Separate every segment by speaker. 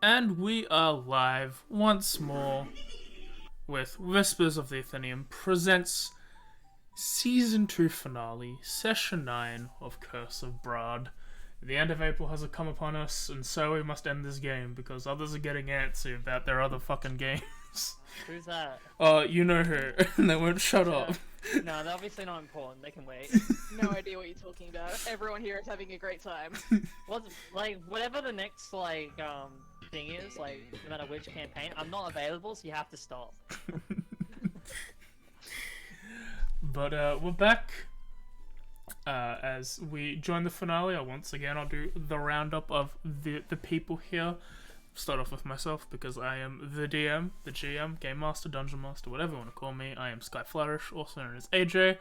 Speaker 1: And we are live once more with Whispers of the Athenaeum presents Season 2 finale, Session 9 of Curse of Brahd. The end of April has come upon us, and so we must end this game because others are getting antsy about their other fucking games.
Speaker 2: Who's that?
Speaker 1: You know who, and they won't shut up.
Speaker 2: No, they're obviously not important. They can wait.
Speaker 3: No idea what you're talking about. Everyone here is having a great time.
Speaker 2: What's whatever the next thing is, no matter which campaign, I'm not available, so you have to stop.
Speaker 1: But we're back. As we join the finale, once again I'll do the roundup of the people here. Start off with myself because I am the DM, the GM, Game Master, Dungeon Master, whatever you want to call me. I am Sky Flourish, also known as AJ,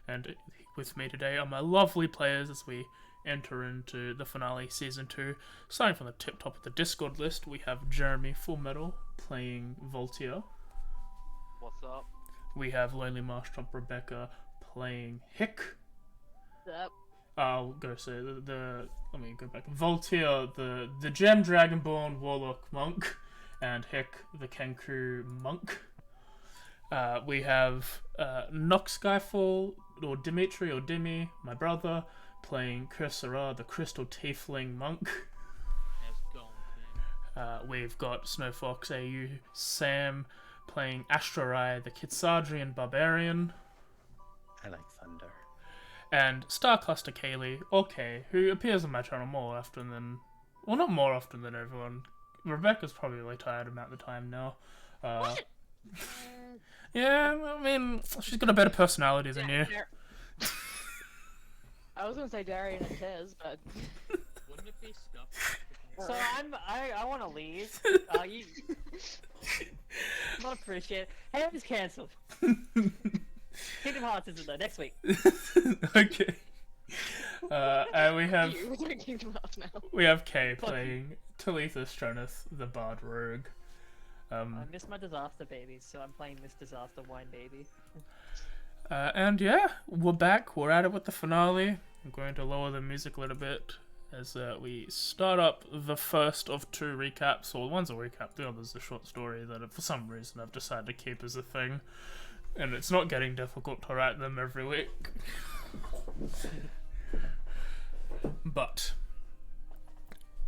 Speaker 1: and with me today are my lovely players as we enter into the finale, Season 2. Starting from the tip top of the Discord list, we have Jeremy Full Metal playing Voltaire.
Speaker 4: What's up?
Speaker 1: We have Lonely Marshtomp Rebecca playing Hick.
Speaker 3: Yep.
Speaker 1: I'll go say let me go back. Voltaire, the Gem Dragonborn Warlock Monk, and Hick, the Kenku Monk. We have Nox Skyfall, or Dimitri, or Dimmy, my brother, playing Kursara, the Crystal Tiefling Monk. We've got Snowfox AU Sam playing Astrarai, the Kitsadrian Barbarian.
Speaker 5: I like thunder.
Speaker 1: And Star Cluster Kaylee, or Kay, who appears on my channel more often than... Well, not more often than everyone. Rebecca's probably really tired about the time now. Yeah, I mean, she's got a better personality than you.
Speaker 3: I was gonna say Darian and Tez, but
Speaker 4: Wouldn't it be stuff?
Speaker 2: So I want to leave. You not appreciate it. Hey, I'm just cancelled. Kingdom Hearts isn't there next week.
Speaker 1: Okay. And we have
Speaker 3: we're doing Kingdom Hearts now.
Speaker 1: Kay playing Talitha Stronith, the Bard Rogue.
Speaker 2: I miss my disaster babies, so I'm playing this disaster wine baby.
Speaker 1: And yeah, we're back. We're at it with the finale. I'm going to lower the music a little bit as we start up the first of two recaps. Well, one's a recap, the other's a short story that for some reason I've decided to keep as a thing. And it's not getting difficult to write them every week. But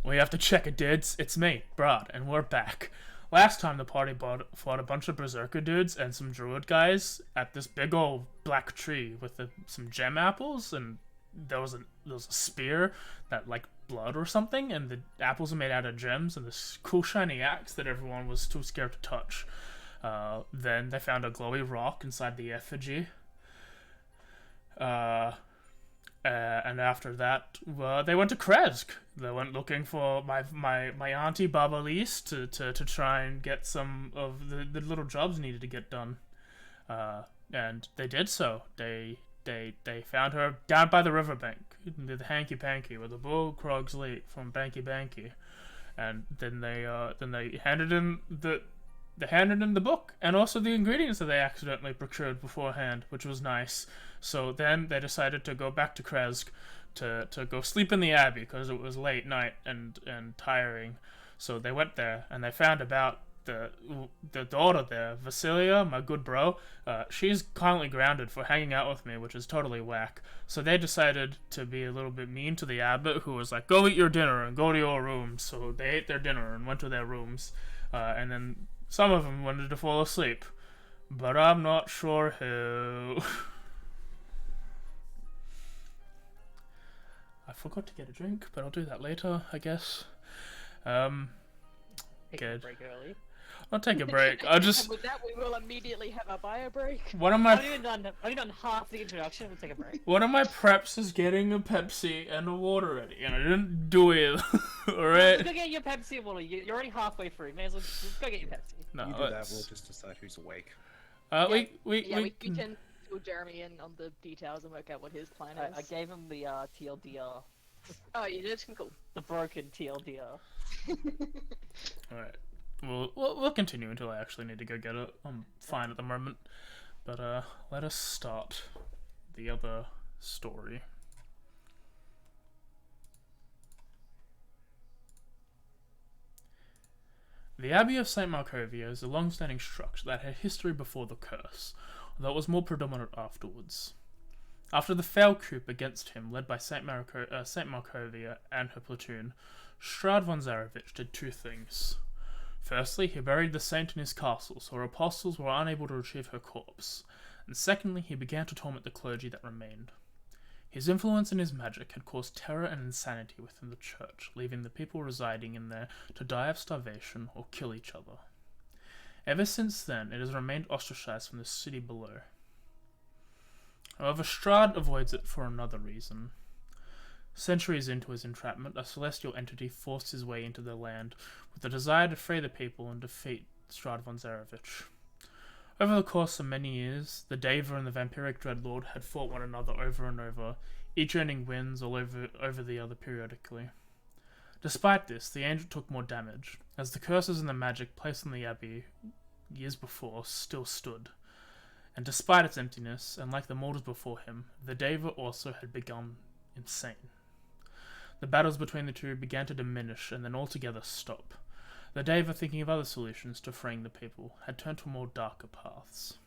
Speaker 1: we have to check it, dudes. It's me, Brad, and we're back. Last time the party fought a bunch of berserker dudes and some druid guys at this big old black tree with some gem apples, and there was a spear that like blood or something, and the apples are made out of gems, and this cool shiny axe that everyone was too scared to touch. Then they found a glowy rock inside the effigy. And after that, they went to Kresk. They went looking for my auntie Baba Lise to try and get some of the little jobs needed to get done. And they did so. They found her down by the riverbank, the hanky panky, where the bull crogs leak from Banky Banky. And then they handed in the book and also the ingredients that they accidentally procured beforehand, which was nice. So then they decided to go back to Kresk to go sleep in the abbey because it was late night and tiring. So they went there and they found about the daughter there, Vasilia, my good bro. She's currently grounded for hanging out with me, which is totally whack. So they decided to be a little bit mean to the abbot, who was like, "Go eat your dinner and go to your rooms." So they ate their dinner and went to their rooms, and then some of them wanted to fall asleep, but I'm not sure who. I forgot to get a drink, but I'll do that later, I guess.
Speaker 2: Take
Speaker 1: Good.
Speaker 2: a break early.
Speaker 1: I'll take a break. I'll just...
Speaker 3: And with that, we will immediately have a bio break.
Speaker 1: One of
Speaker 2: I've
Speaker 1: my...
Speaker 2: only done half the introduction. We'll take a break.
Speaker 1: One of my preps is getting a Pepsi and a water ready, and I didn't do it. Alright?
Speaker 2: Go get your Pepsi and water. You're already halfway through. May as well just go get your Pepsi.
Speaker 1: No,
Speaker 5: You do that,
Speaker 1: let's...
Speaker 5: we'll just decide who's awake.
Speaker 1: We
Speaker 3: can fill Jeremy in on the details and work out what his plan is.
Speaker 2: I gave him the TLDR.
Speaker 3: Oh, you did? Cool.
Speaker 2: The broken TLDR.
Speaker 1: Alright. We'll continue until I actually need to go get it. I'm fine at the moment. But let us start the other story. The Abbey of St. Markovia is a long-standing structure that had history before the curse, although it was more predominant afterwards. After the failed coup against him, led by St. Markovia and her platoon, Brahd von Zarochvich did two things. Firstly, he buried the saint in his castle, so her apostles were unable to retrieve her corpse, and secondly, he began to torment the clergy that remained. His influence and his magic had caused terror and insanity within the church, leaving the people residing in there to die of starvation or kill each other. Ever since then, it has remained ostracized from the city below. However, Brahd avoids it for another reason. Centuries into his entrapment, a celestial entity forced his way into the land with the desire to free the people and defeat Brahd von Zarochvich. Over the course of many years, the Deva and the vampiric dreadlord had fought one another over and over, each earning wins all over the other periodically. Despite this, the angel took more damage, as the curses and the magic placed on the abbey years before still stood. And despite its emptiness, and like the mortals before him, the Deva also had become insane. The battles between the two began to diminish and then altogether stop. The Deva, thinking of other solutions to freeing the people, had turned to more darker paths.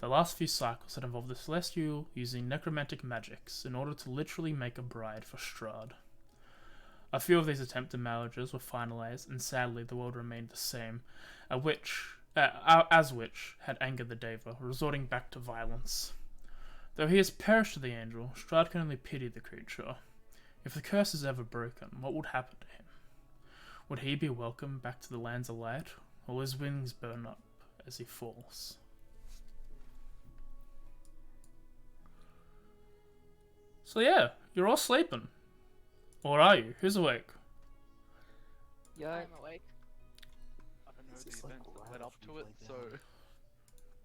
Speaker 1: The last few cycles had involved the Celestial using necromantic magics in order to literally make a bride for Brahd. A few of these attempted marriages were finalized, and sadly the world remained the same, which had angered the Deva, resorting back to violence. Though he has perished to the angel, Brahd can only pity the creature. If the curse is ever broken, what would happen to him? Would he be welcomed back to the lands of light, or will his wings burn up as he falls? So yeah, you're all sleeping. Or are you? Who's awake?
Speaker 2: Yo,
Speaker 3: I'm awake.
Speaker 4: I don't know
Speaker 5: This
Speaker 4: the
Speaker 5: is like
Speaker 4: events that
Speaker 5: right
Speaker 4: led up
Speaker 5: after
Speaker 4: to
Speaker 5: we
Speaker 4: it,
Speaker 5: played
Speaker 4: so
Speaker 5: down.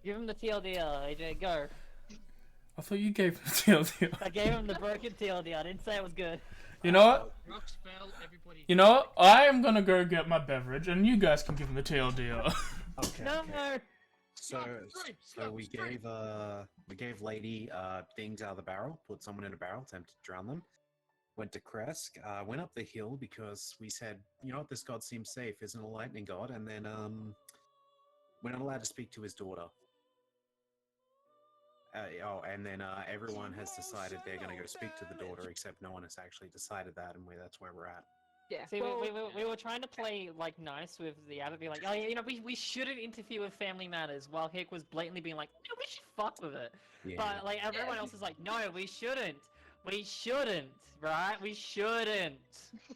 Speaker 2: give him the TLDR, AJ, go.
Speaker 1: I thought you gave him the TLDR.
Speaker 2: I gave him the broken TLDR, I didn't say it was good.
Speaker 1: You know what?
Speaker 4: rocks fell. Everybody.
Speaker 1: You know what? I am gonna go get my beverage, and you guys can give him the TLDR.
Speaker 5: Okay.
Speaker 2: No!
Speaker 5: okay. So,
Speaker 4: Straight,
Speaker 5: so we gave Lady things out of the barrel, put someone in a barrel, attempted to drown them. Went to Kresk, went up the hill because we said, you know what, this god seems safe, isn't a lightning god, and then we're not allowed to speak to his daughter. And then everyone has decided they're going to go speak to the daughter, except no one has actually decided that, and that's where we're at.
Speaker 3: Yeah.
Speaker 2: See,
Speaker 3: well,
Speaker 2: we were trying to play, like, nice with the abbot, be like, oh yeah, you know, we shouldn't interfere with family matters, while Hick was blatantly being like, no, we should fuck with it.
Speaker 5: Yeah.
Speaker 2: But, like, everyone else is like, no, we shouldn't. We shouldn't, right? We shouldn't.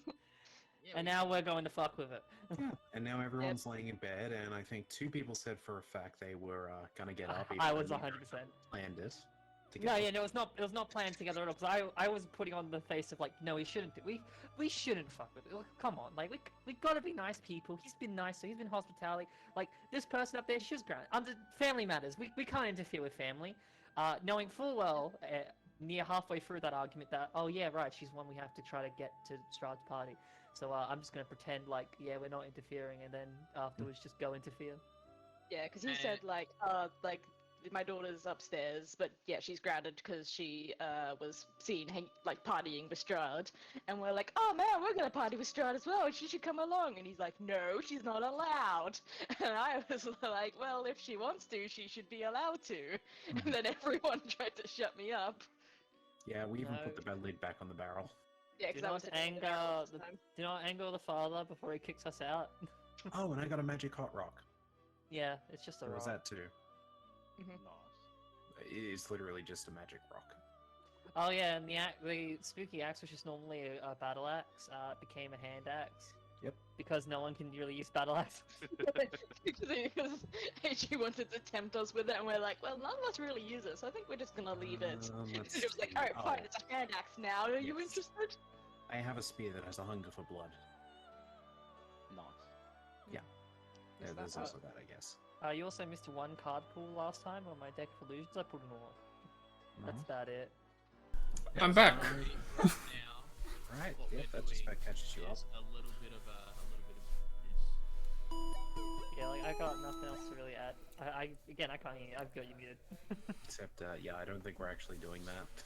Speaker 4: Yeah,
Speaker 2: And now we're going to fuck with it.
Speaker 5: Yeah. And now everyone's laying in bed, and I think 2 people said for a fact they were going to get up.
Speaker 2: I
Speaker 5: even
Speaker 2: was
Speaker 5: though
Speaker 2: 100%.
Speaker 5: we planned it.
Speaker 2: No, yeah, no, it was not planned together at all. Because I was putting on the face of like, no, we shouldn't. We shouldn't fuck with it. Like, come on, like we gotta be nice people. He's been nice, so he's been hospitality. Like this person up there, she's great. Under family matters, we can't interfere with family. Knowing full well, near halfway through that argument, that oh yeah, right, she's one we have to try to get to Strahd's party. So I'm just gonna pretend like yeah, we're not interfering, and then afterwards just go interfere.
Speaker 3: yeah, because he said like my daughter's upstairs, but yeah, she's grounded because she was seen like partying with Strahd, and we're like, oh man, we're gonna party with Strahd as well. She should come along, and he's like, no, she's not allowed. And I was like, well, if she wants to, she should be allowed to. And then everyone tried to shut me up.
Speaker 5: Yeah, we even
Speaker 2: No.
Speaker 5: put the bed lid back on the barrel.
Speaker 3: Yeah,
Speaker 2: Do
Speaker 3: because I was
Speaker 2: not
Speaker 3: sitting in the
Speaker 2: anger
Speaker 3: barrel this
Speaker 2: the
Speaker 3: time.
Speaker 2: do not anger the father before he kicks us out.
Speaker 5: Oh, and I got a magic hot rock.
Speaker 2: Yeah, it's just a
Speaker 5: Or was
Speaker 2: rock.
Speaker 5: that too?
Speaker 4: Nice.
Speaker 5: It's literally just a magic rock.
Speaker 2: Oh yeah, and the spooky axe, which is normally a battle axe, became a hand axe.
Speaker 5: Yep.
Speaker 2: Because no one can really use battle axe.
Speaker 3: Because AG wanted to tempt us with it, and we're like, well, none of us really use it, so I think we're just gonna leave it.
Speaker 5: Let's
Speaker 3: It was like,
Speaker 5: see.
Speaker 3: alright, fine,
Speaker 5: Oh,
Speaker 3: it's a hand axe now. Are you
Speaker 5: Yes.
Speaker 3: interested?
Speaker 5: I have a spear that has a hunger for blood.
Speaker 4: Nice.
Speaker 5: Yeah,
Speaker 3: Is that
Speaker 5: there's
Speaker 3: how-
Speaker 5: also that, I guess.
Speaker 2: You also missed one card pool last time on my deck of illusions. I put an all. That's about it.
Speaker 1: I'm back.
Speaker 4: Now,
Speaker 5: Right,
Speaker 4: what
Speaker 5: yep,
Speaker 4: we're
Speaker 5: that just
Speaker 4: doing
Speaker 5: about catches you up.
Speaker 4: is a little bit of this.
Speaker 2: Yeah, like I got nothing else to really add. I again, I can't hear you. I've got you muted.
Speaker 5: Except, yeah, I don't think we're actually doing that.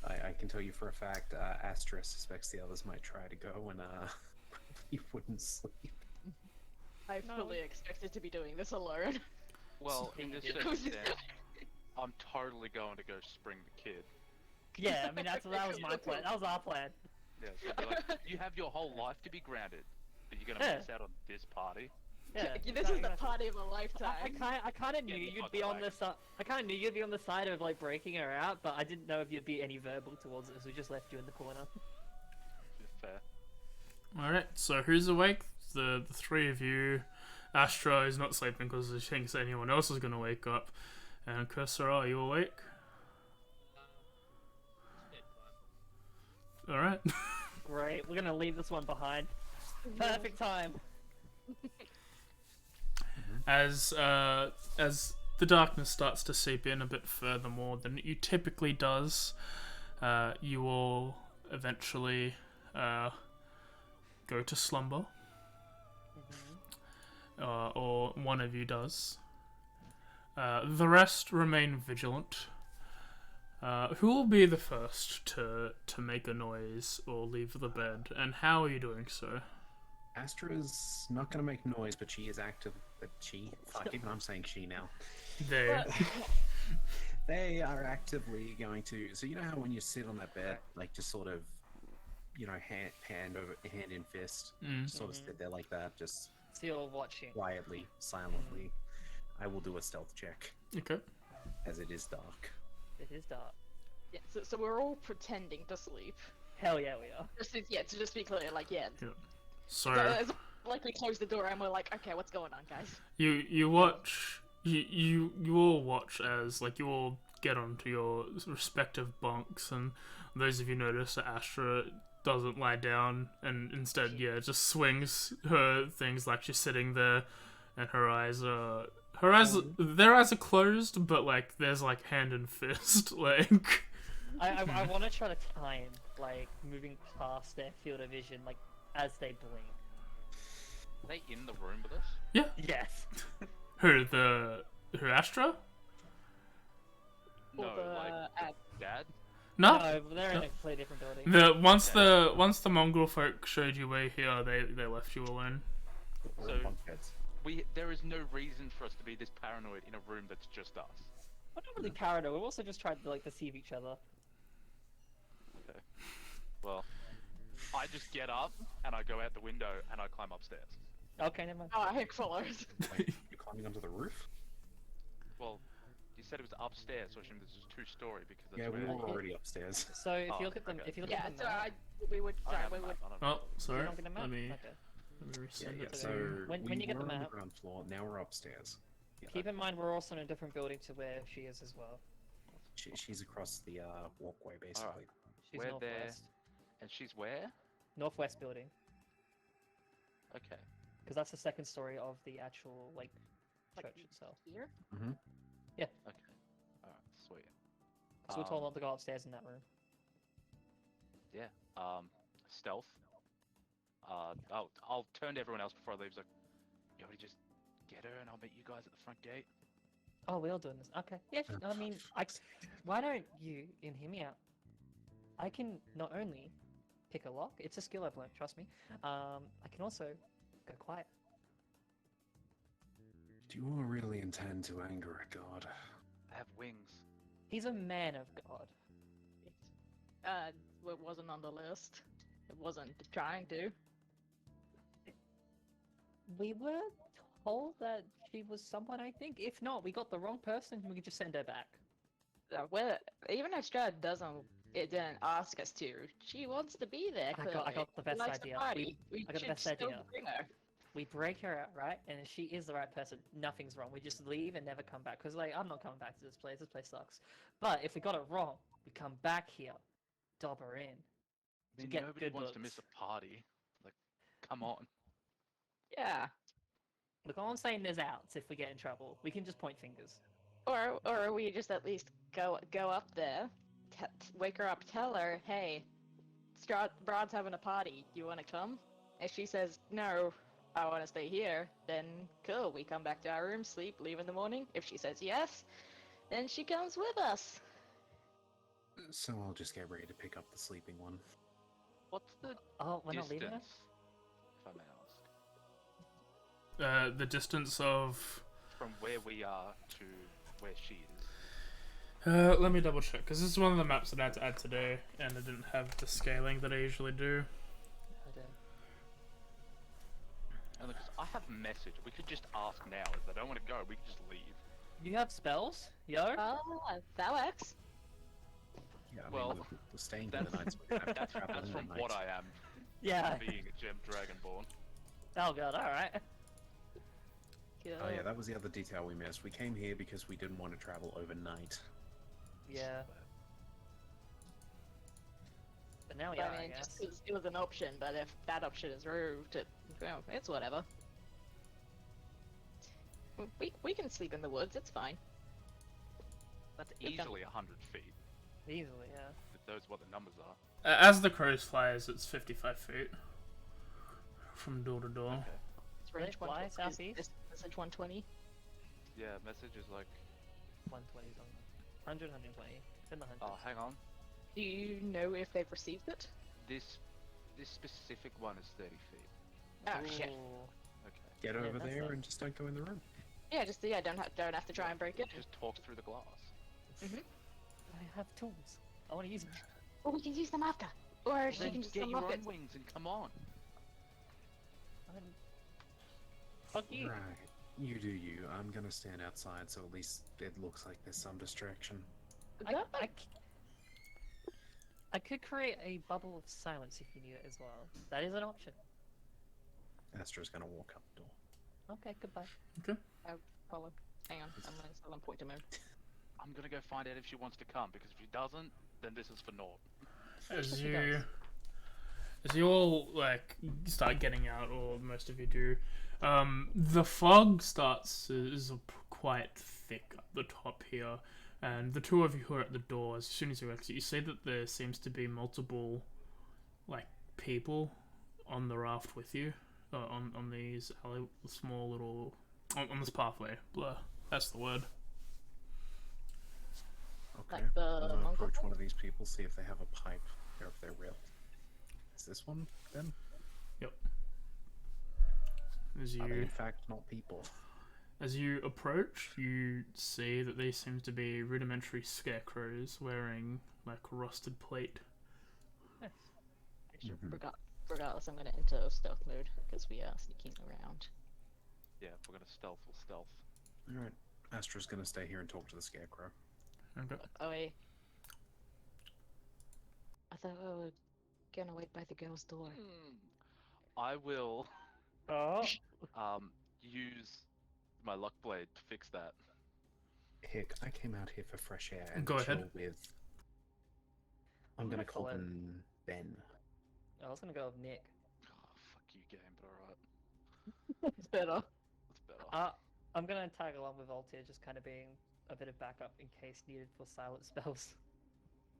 Speaker 5: I can tell you for a fact, Astra suspects the others might try to go, and You wouldn't sleep.
Speaker 3: I
Speaker 2: No.
Speaker 3: fully expected to be doing this alone.
Speaker 4: Well, in this circumstance, I'm totally going to go spring the kid.
Speaker 2: Yeah, I mean that was my plan. That was our plan.
Speaker 4: Yeah, so be like, you have your whole life to be grounded, but you're gonna miss out on this party.
Speaker 2: Yeah,
Speaker 3: This is the party of a lifetime.
Speaker 2: I kind of knew
Speaker 4: Get the
Speaker 2: you'd
Speaker 4: fuck
Speaker 2: be on
Speaker 4: away.
Speaker 2: the side. I kind of knew you'd be on the side of like breaking her out, but I didn't know if you'd be any verbal towards it, so we just left you in the corner.
Speaker 4: Fair.
Speaker 1: Alright, so who's awake? The three of you. Astra is not sleeping because she thinks anyone else is going to wake up. And Kursara, are you awake? Alright.
Speaker 2: Great, we're gonna leave this one behind. Perfect time.
Speaker 1: As the darkness starts to seep in a bit further more than it typically does, you all eventually go to slumber. Or one of you does. The rest remain vigilant. Who will be the first to make a noise or leave the bed, and how are you doing so?
Speaker 5: Astra's not going to make noise, but she is active. Fuck, even I'm saying she now.
Speaker 1: They.
Speaker 5: They are actively going to. So you know how when you sit on that bed, like just sort of, hand in fist, sort of sit there like that, just
Speaker 2: So you're watching.
Speaker 5: quietly, silently. I will do a stealth check,
Speaker 1: Okay.
Speaker 5: as it is dark.
Speaker 2: It is dark.
Speaker 3: Yeah, so we're all pretending to sleep.
Speaker 2: Hell yeah, we are.
Speaker 3: To just be clear, like, yeah.
Speaker 1: So
Speaker 3: Like we close the door and we're like, okay, what's going on, guys?
Speaker 1: you watch you all watch as like you all get onto your respective bunks, and those of you notice that Astra doesn't lie down and instead just swings her things like she's sitting there, and their eyes are closed, but like there's like hand and fist like.
Speaker 2: I want to try to time like moving past their field of vision, like as they blink.
Speaker 4: Are they in the room with us?
Speaker 2: Yes.
Speaker 1: Who Astra?
Speaker 4: No,
Speaker 3: Or the,
Speaker 4: like Dad.
Speaker 1: No.
Speaker 2: No, they're in a completely different building.
Speaker 1: Once the mongrel folk showed you we're here, they left you alone.
Speaker 5: We're
Speaker 4: So-
Speaker 5: in bunk beds.
Speaker 4: There is no reason for us to be this paranoid in a room that's just us.
Speaker 2: We're not really paranoid. We're also just trying to like deceive each other.
Speaker 4: Okay. Well, I just get up and I go out the window and I climb upstairs.
Speaker 2: Okay, never mind.
Speaker 3: Oh, Hank follows.
Speaker 5: Wait, you're climbing onto the roof?
Speaker 4: Well, you said it was upstairs, so I assume this is two-story because that's
Speaker 5: Yeah, we
Speaker 4: where.
Speaker 5: were already upstairs.
Speaker 2: So if
Speaker 4: Oh,
Speaker 2: you look at them,
Speaker 4: okay.
Speaker 2: if you look
Speaker 3: Yeah,
Speaker 2: at the
Speaker 3: so
Speaker 2: map,
Speaker 3: we would,
Speaker 4: I
Speaker 3: sorry,
Speaker 4: have a
Speaker 3: we would,
Speaker 4: map, I don't
Speaker 1: Oh,
Speaker 4: know.
Speaker 1: sorry.
Speaker 2: you're not gonna map?
Speaker 1: Let me
Speaker 2: Okay.
Speaker 5: Yeah,
Speaker 1: resend
Speaker 5: yeah.
Speaker 1: it to
Speaker 5: So
Speaker 1: you.
Speaker 2: When
Speaker 5: we
Speaker 2: you get the
Speaker 5: were on the
Speaker 2: map-
Speaker 5: ground floor. Now we're upstairs. Yeah,
Speaker 2: Keep in mind we're also in a different building to where she is as well.
Speaker 5: she's across the walkway, basically.
Speaker 2: She's
Speaker 4: We're there.
Speaker 2: northwest.
Speaker 4: And she's where?
Speaker 2: Northwest building.
Speaker 4: Okay.
Speaker 2: Because that's the second story of the actual like church itself.
Speaker 3: here.
Speaker 4: Okay. Alright, sweet.
Speaker 2: So we're told not to go upstairs in that room.
Speaker 4: Yeah. Stealth. I'll turn to everyone else before I leave. Like, you want to just get her and I'll meet you guys at the front gate.
Speaker 2: Oh, we're all doing this. Okay. Yeah. I mean, why don't you hear me out? I can not only pick a lock. It's a skill I've learned. Trust me. I can also go quiet.
Speaker 5: Do you all really intend to anger a god?
Speaker 4: I have wings.
Speaker 2: He's a man of God.
Speaker 3: It wasn't on the list. It wasn't trying to.
Speaker 2: We were told that she was someone. I think. If not, we got the wrong person. We could just send her back.
Speaker 3: Well, even if Strad didn't ask us to. She wants to be there.
Speaker 2: I
Speaker 3: Clearly.
Speaker 2: got the
Speaker 3: She
Speaker 2: best
Speaker 3: likes to
Speaker 2: idea.
Speaker 3: party. We
Speaker 2: I got the
Speaker 3: should
Speaker 2: best
Speaker 3: still
Speaker 2: idea.
Speaker 3: bring her.
Speaker 2: We break her out, right? And if she is the right person, nothing's wrong. We just leave and never come back. Because, like, I'm not coming back to this place. This place sucks. But if we got it wrong, we come back here, dob her in.
Speaker 4: I mean,
Speaker 2: get
Speaker 4: nobody
Speaker 2: good
Speaker 4: wants to miss
Speaker 2: looks.
Speaker 4: a party. Like, come on.
Speaker 3: Yeah.
Speaker 2: Look, all I'm saying is outs if we get in trouble. We can just point fingers.
Speaker 3: Or we just at least go up there, wake her up, tell her, hey, Brad's having a party. Do you want to come? If she says no, I want to stay here, then cool. We come back to our room, sleep, leave in the morning. If she says yes, then she comes with us.
Speaker 5: So I'll just get ready to pick up the sleeping one.
Speaker 4: What's the
Speaker 2: Oh, we're not leaving her?
Speaker 4: distance I may ask?
Speaker 1: The distance of.
Speaker 4: From where we are to where she is.
Speaker 1: Let me double check, because this is one of the maps that I had to add today, and I didn't have the scaling that I usually do.
Speaker 4: And because I have message, we could just ask now. If they don't want to go, we could just leave.
Speaker 2: You have spells, yo?
Speaker 3: That works.
Speaker 5: Yeah, I
Speaker 4: Well,
Speaker 5: mean, we're staying for the night, so we're gonna have to travel
Speaker 4: That's
Speaker 5: in
Speaker 4: from
Speaker 5: the night.
Speaker 4: what I am.
Speaker 2: Yeah.
Speaker 4: Being a gem dragonborn.
Speaker 2: Oh god, alright.
Speaker 5: Oh yeah, that was the other detail we missed. We came here because we didn't want to travel overnight.
Speaker 2: Yeah. But now we
Speaker 3: But
Speaker 2: are,
Speaker 3: I mean,
Speaker 2: I
Speaker 3: just
Speaker 2: guess.
Speaker 3: 'cause it was an option, but if that option is removed, well, it's whatever. We can sleep in the woods, it's fine.
Speaker 4: That's
Speaker 3: Good job.
Speaker 4: easily 100 feet.
Speaker 2: Easily, yeah.
Speaker 4: If those are what the numbers are.
Speaker 1: As the crows flies, it's 55 feet. From door to door.
Speaker 4: Okay.
Speaker 3: It's range
Speaker 2: Fly
Speaker 3: 120.
Speaker 2: southeast?
Speaker 3: Message 120.
Speaker 4: Yeah, message is like,
Speaker 2: 120's on 100, 120. It's in the hundreds.
Speaker 4: oh, hang on.
Speaker 3: Do you know if they've received it?
Speaker 4: This specific one is 30 feet.
Speaker 3: Oh shit.
Speaker 2: Ooh.
Speaker 4: Okay.
Speaker 5: Get
Speaker 2: Yeah,
Speaker 5: over
Speaker 2: that's
Speaker 5: there
Speaker 2: like-
Speaker 5: and just don't go in the room.
Speaker 3: Yeah, just don't have to try and break it.
Speaker 4: Just talk through the glass.
Speaker 2: I have tools. I want to use them.
Speaker 3: Or we can use them after. Or she
Speaker 4: Then
Speaker 3: can just
Speaker 4: get your
Speaker 3: unlock
Speaker 4: own
Speaker 3: it.
Speaker 4: wings and come on.
Speaker 2: Fuck you.
Speaker 5: Right. You do you. I'm gonna stand outside so at least it looks like there's some distraction.
Speaker 2: I could create a bubble of silence if you need it as well. That is an option.
Speaker 5: Astra's gonna walk up the door.
Speaker 2: Okay, goodbye.
Speaker 3: Follow. Hang on, I'm gonna tell them point to move.
Speaker 4: I'm gonna go find out if she wants to come, because if she doesn't, then this is for naught.
Speaker 1: As
Speaker 2: She
Speaker 1: you,
Speaker 2: does.
Speaker 1: as you all like start getting out, or most of you do, the fog is quite thick up the top here, and the two of you who are at the door, as soon as you exit, you see that there seems to be multiple, like, people on the raft with you, on these small little on this pathway. Blur. That's the word.
Speaker 5: Okay.
Speaker 3: Like the
Speaker 5: I'm gonna
Speaker 3: monk
Speaker 5: approach
Speaker 3: one?
Speaker 5: one of these people, see if they have a pipe, or if they're real. Is this one then?
Speaker 1: As
Speaker 5: Are they
Speaker 1: you
Speaker 5: in fact not people?
Speaker 1: As you approach, you see that they seem to be rudimentary scarecrows wearing, like, rusted plate.
Speaker 3: Regardless, I'm gonna enter stealth mode because we are sneaking around.
Speaker 4: Yeah, if we're gonna stealth, we'll stealth.
Speaker 5: Alright. Astra's gonna stay here and talk to the scarecrow.
Speaker 1: Okay.
Speaker 3: Oh wait. I thought we were gonna wait by the girl's door.
Speaker 4: I will
Speaker 2: Oh.
Speaker 4: use my luck blade to fix that.
Speaker 5: Heck, I came out here for fresh air and
Speaker 1: Go
Speaker 5: chill
Speaker 1: ahead.
Speaker 5: with... I'm gonna call
Speaker 2: Follow.
Speaker 5: him Ben.
Speaker 2: I was gonna go with Nick.
Speaker 4: Oh, fuck you, game, but alright.
Speaker 3: It's better.
Speaker 4: That's better.
Speaker 2: I'm gonna tag along with Voltaire, just kind of being a bit of backup in case needed for silent spells.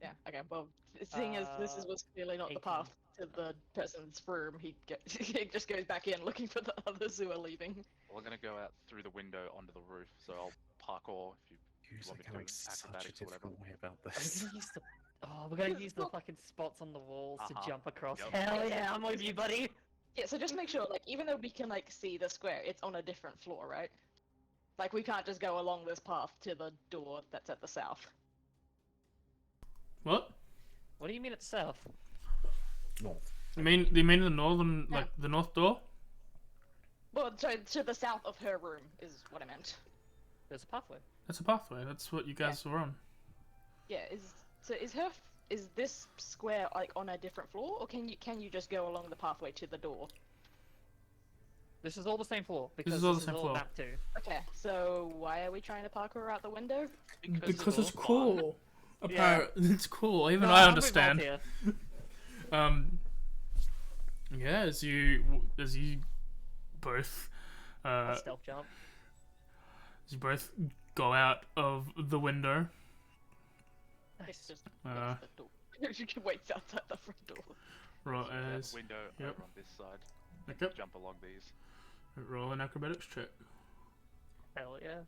Speaker 3: Yeah, okay, well, seeing as this was clearly not the
Speaker 2: 18.
Speaker 3: path to the person's room, he just goes back in looking for the others who are leaving.
Speaker 4: Well, I'm gonna go out through the window onto the roof, so I'll parkour if you
Speaker 5: You're
Speaker 4: want me to
Speaker 5: going
Speaker 4: do
Speaker 5: such a
Speaker 4: acrobatics or whatever.
Speaker 5: difficult way about
Speaker 2: We're
Speaker 5: this.
Speaker 2: gonna use the we're gonna use the fucking spots on the walls
Speaker 4: Uh-huh.
Speaker 2: to jump across.
Speaker 4: Yep.
Speaker 2: Hell yeah, I'm with you, buddy.
Speaker 3: Yeah, so just make sure, like, even though we can, like, see the square, it's on a different floor, right? Like, we can't just go along this path to the door that's at the south.
Speaker 1: What?
Speaker 2: What do you mean it's south?
Speaker 5: North.
Speaker 1: You mean the northern,
Speaker 3: Yeah.
Speaker 1: like, the north door?
Speaker 3: Well, so to the south of her room is what I meant.
Speaker 2: There's a pathway.
Speaker 1: That's a pathway. That's what you guys were on.
Speaker 3: Yeah, is this square, like, on a different floor, or can you just go along the pathway to the door?
Speaker 2: This is all the same floor because
Speaker 1: is all the same floor.
Speaker 2: map 2.
Speaker 3: Okay, so why are we trying to parkour out the window?
Speaker 1: Because it's
Speaker 4: fun.
Speaker 1: cool.
Speaker 2: Yeah.
Speaker 1: Apparently, it's cool. Even
Speaker 2: No,
Speaker 1: I
Speaker 2: I'm with
Speaker 1: understand.
Speaker 2: Voltaire.
Speaker 1: Yeah, as you both,
Speaker 2: I'll stealth jump.
Speaker 1: as you both go out of the window.
Speaker 3: It's just
Speaker 1: Uh,
Speaker 3: next to the door. You can wait outside the front door.
Speaker 1: Roll
Speaker 4: So we have
Speaker 1: as
Speaker 4: a window
Speaker 1: yep.
Speaker 4: over on this side.
Speaker 1: okay.
Speaker 4: Jump along these.
Speaker 1: Roll an acrobatics check.
Speaker 2: Hell yeah.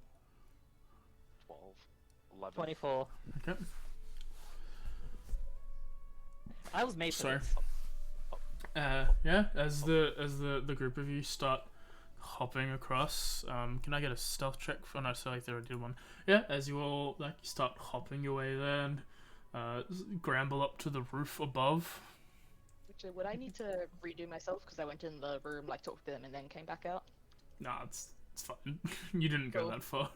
Speaker 4: 12, 11.
Speaker 2: 24.
Speaker 1: Okay.
Speaker 2: I was made for
Speaker 1: Sorry.
Speaker 2: this.
Speaker 1: Yeah, as the group of you start hopping across, can I get a stealth check? Oh no, sorry, I did one. Yeah, as you all like start hopping your way there and scramble up to the roof above.
Speaker 3: Actually, would I need to redo myself because I went in the room, like talked to them, and then came back out?
Speaker 1: Nah, it's fine. You didn't go
Speaker 3: Cool.
Speaker 1: that far.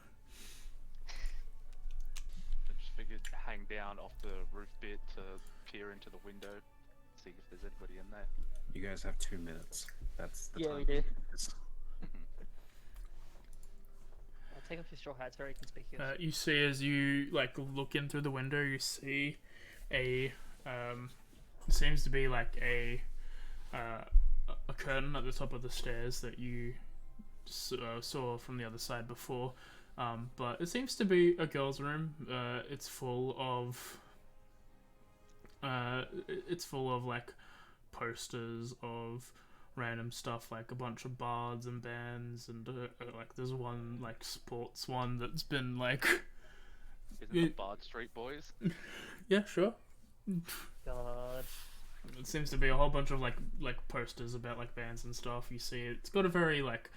Speaker 4: I just figured hang down off the roof bit to peer into the window, see if there's anybody in there.
Speaker 5: You guys have 2 minutes. That's the
Speaker 2: Yeah,
Speaker 5: time.
Speaker 2: we do.
Speaker 5: It's-
Speaker 2: I'll take off your straw hat. It's very conspicuous.
Speaker 1: You see as you like look in through the window, you see a seems to be like a curtain at the top of the stairs that you saw from the other side before. But it seems to be a girl's room. It's full of like posters of random stuff, like a bunch of bards and bands, and like there's one like sports one that's been like
Speaker 4: Isn't it the Bard Street Boys?
Speaker 1: yeah, sure.
Speaker 2: God.
Speaker 1: It seems to be a whole bunch of like posters about like bands and stuff. You see it's got a very like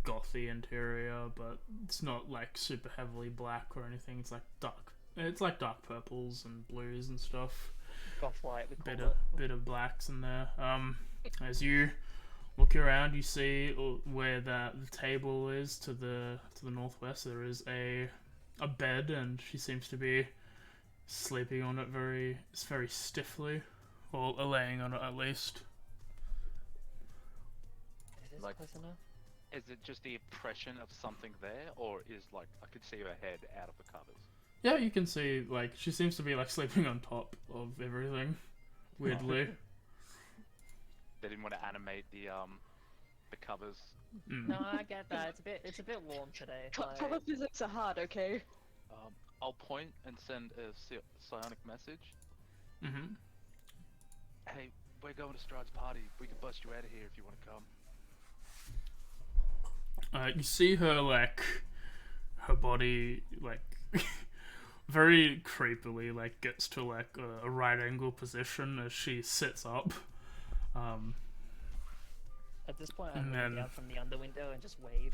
Speaker 1: gothy interior, but it's not like super heavily black or anything. It's like dark purples and blues and stuff.
Speaker 2: Goth light, we call
Speaker 1: Bit
Speaker 2: it.
Speaker 1: of blacks in there. As you look around, you see where the table is to the northwest. There is a bed, and she seems to be sleeping on it very stiffly, or laying on it at least.
Speaker 2: Is this
Speaker 4: Like-
Speaker 2: close enough?
Speaker 4: Is it just the impression of something there, or is like I could see her head out of the covers?
Speaker 1: Yeah, you can see like she seems to be like sleeping on top of everything. Weirdly.
Speaker 4: They didn't want to animate the covers.
Speaker 1: Mm.
Speaker 2: No, I get that. It's a bit warm today. Like,
Speaker 3: Cover physics are hard, okay?
Speaker 4: I'll point and send a psionic message.
Speaker 1: Mm-hmm.
Speaker 4: Hey, we're going to Stride's party. We can bust you out of here if you want to come.
Speaker 1: You see her like her body like very creepily like gets to like a right angle position as she sits up.
Speaker 2: at this point, I'm
Speaker 1: And
Speaker 2: looking
Speaker 1: then-
Speaker 2: down from the under window and just wave,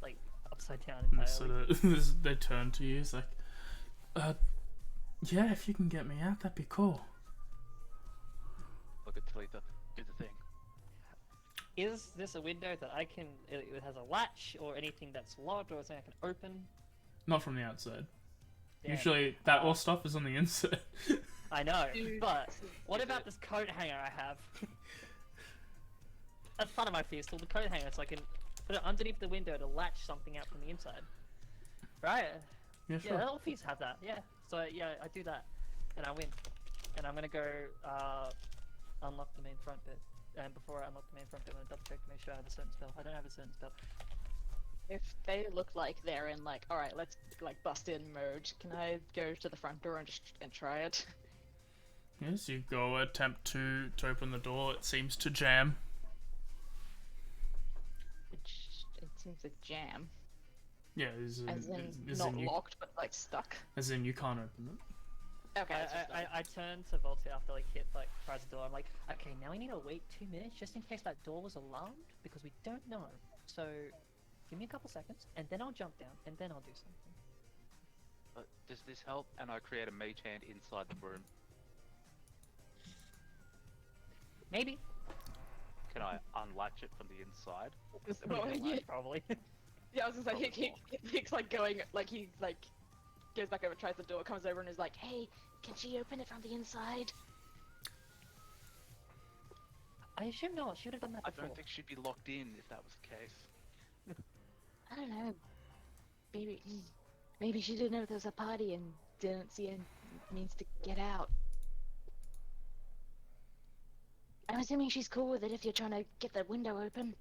Speaker 2: like upside down
Speaker 1: And
Speaker 2: entirely.
Speaker 1: sort of they turn to you. It's like, yeah, if you can get me out, that'd be cool.
Speaker 4: Look at Talitha. Do the thing.
Speaker 2: Is this a window that I can? It has a latch or anything that's locked or something I can open?
Speaker 1: Not from the outside.
Speaker 2: Damn.
Speaker 1: Usually, that all stuff is on the inside.
Speaker 2: I know,
Speaker 3: Dude.
Speaker 2: but what
Speaker 4: Is
Speaker 2: about
Speaker 4: it-
Speaker 2: this coat hanger I have? That's part of my fear, still the coat hanger, so I can put it underneath the window to latch something out from the inside. Right?
Speaker 1: Yeah,
Speaker 2: Yeah,
Speaker 1: sure.
Speaker 2: all thieves have that. Yeah. So yeah, I do that, and I win. And I'm gonna go unlock the main front bit. And before I unlock the main front bit, I'm gonna double check to make sure I have a certain spell. I don't have a certain spell.
Speaker 3: If they look like they're in like, all right, let's like bust in mode, can I go to the front door and just try it?
Speaker 1: Yes, you go attempt to open the door. It seems to jam.
Speaker 3: It seems to jam,
Speaker 1: Yeah, as
Speaker 3: not locked but like stuck.
Speaker 1: you can't open it.
Speaker 3: Okay. that's just
Speaker 2: I turn to Volta after like hit like tries the door. I'm like, okay, now we need to wait 2 minutes just in case that door was alarmed because we don't know. So give me a couple seconds and then I'll jump down and then I'll do something.
Speaker 4: Does this help? And I create a mage hand inside the room.
Speaker 2: Maybe.
Speaker 4: Can I unlatch it from the inside?
Speaker 3: well, yeah,
Speaker 2: Probably.
Speaker 3: yeah, I was gonna say he's like going like he like goes back over, tries the door, comes over and is like, hey, can she open it from the inside?
Speaker 2: I assume not. She would have done that
Speaker 4: I
Speaker 2: before.
Speaker 4: don't think she'd be locked in if that was the case.
Speaker 3: I don't know. Maybe she didn't know there was a party and didn't see any means to get out. I'm assuming she's cool with it if you're trying to get the window open.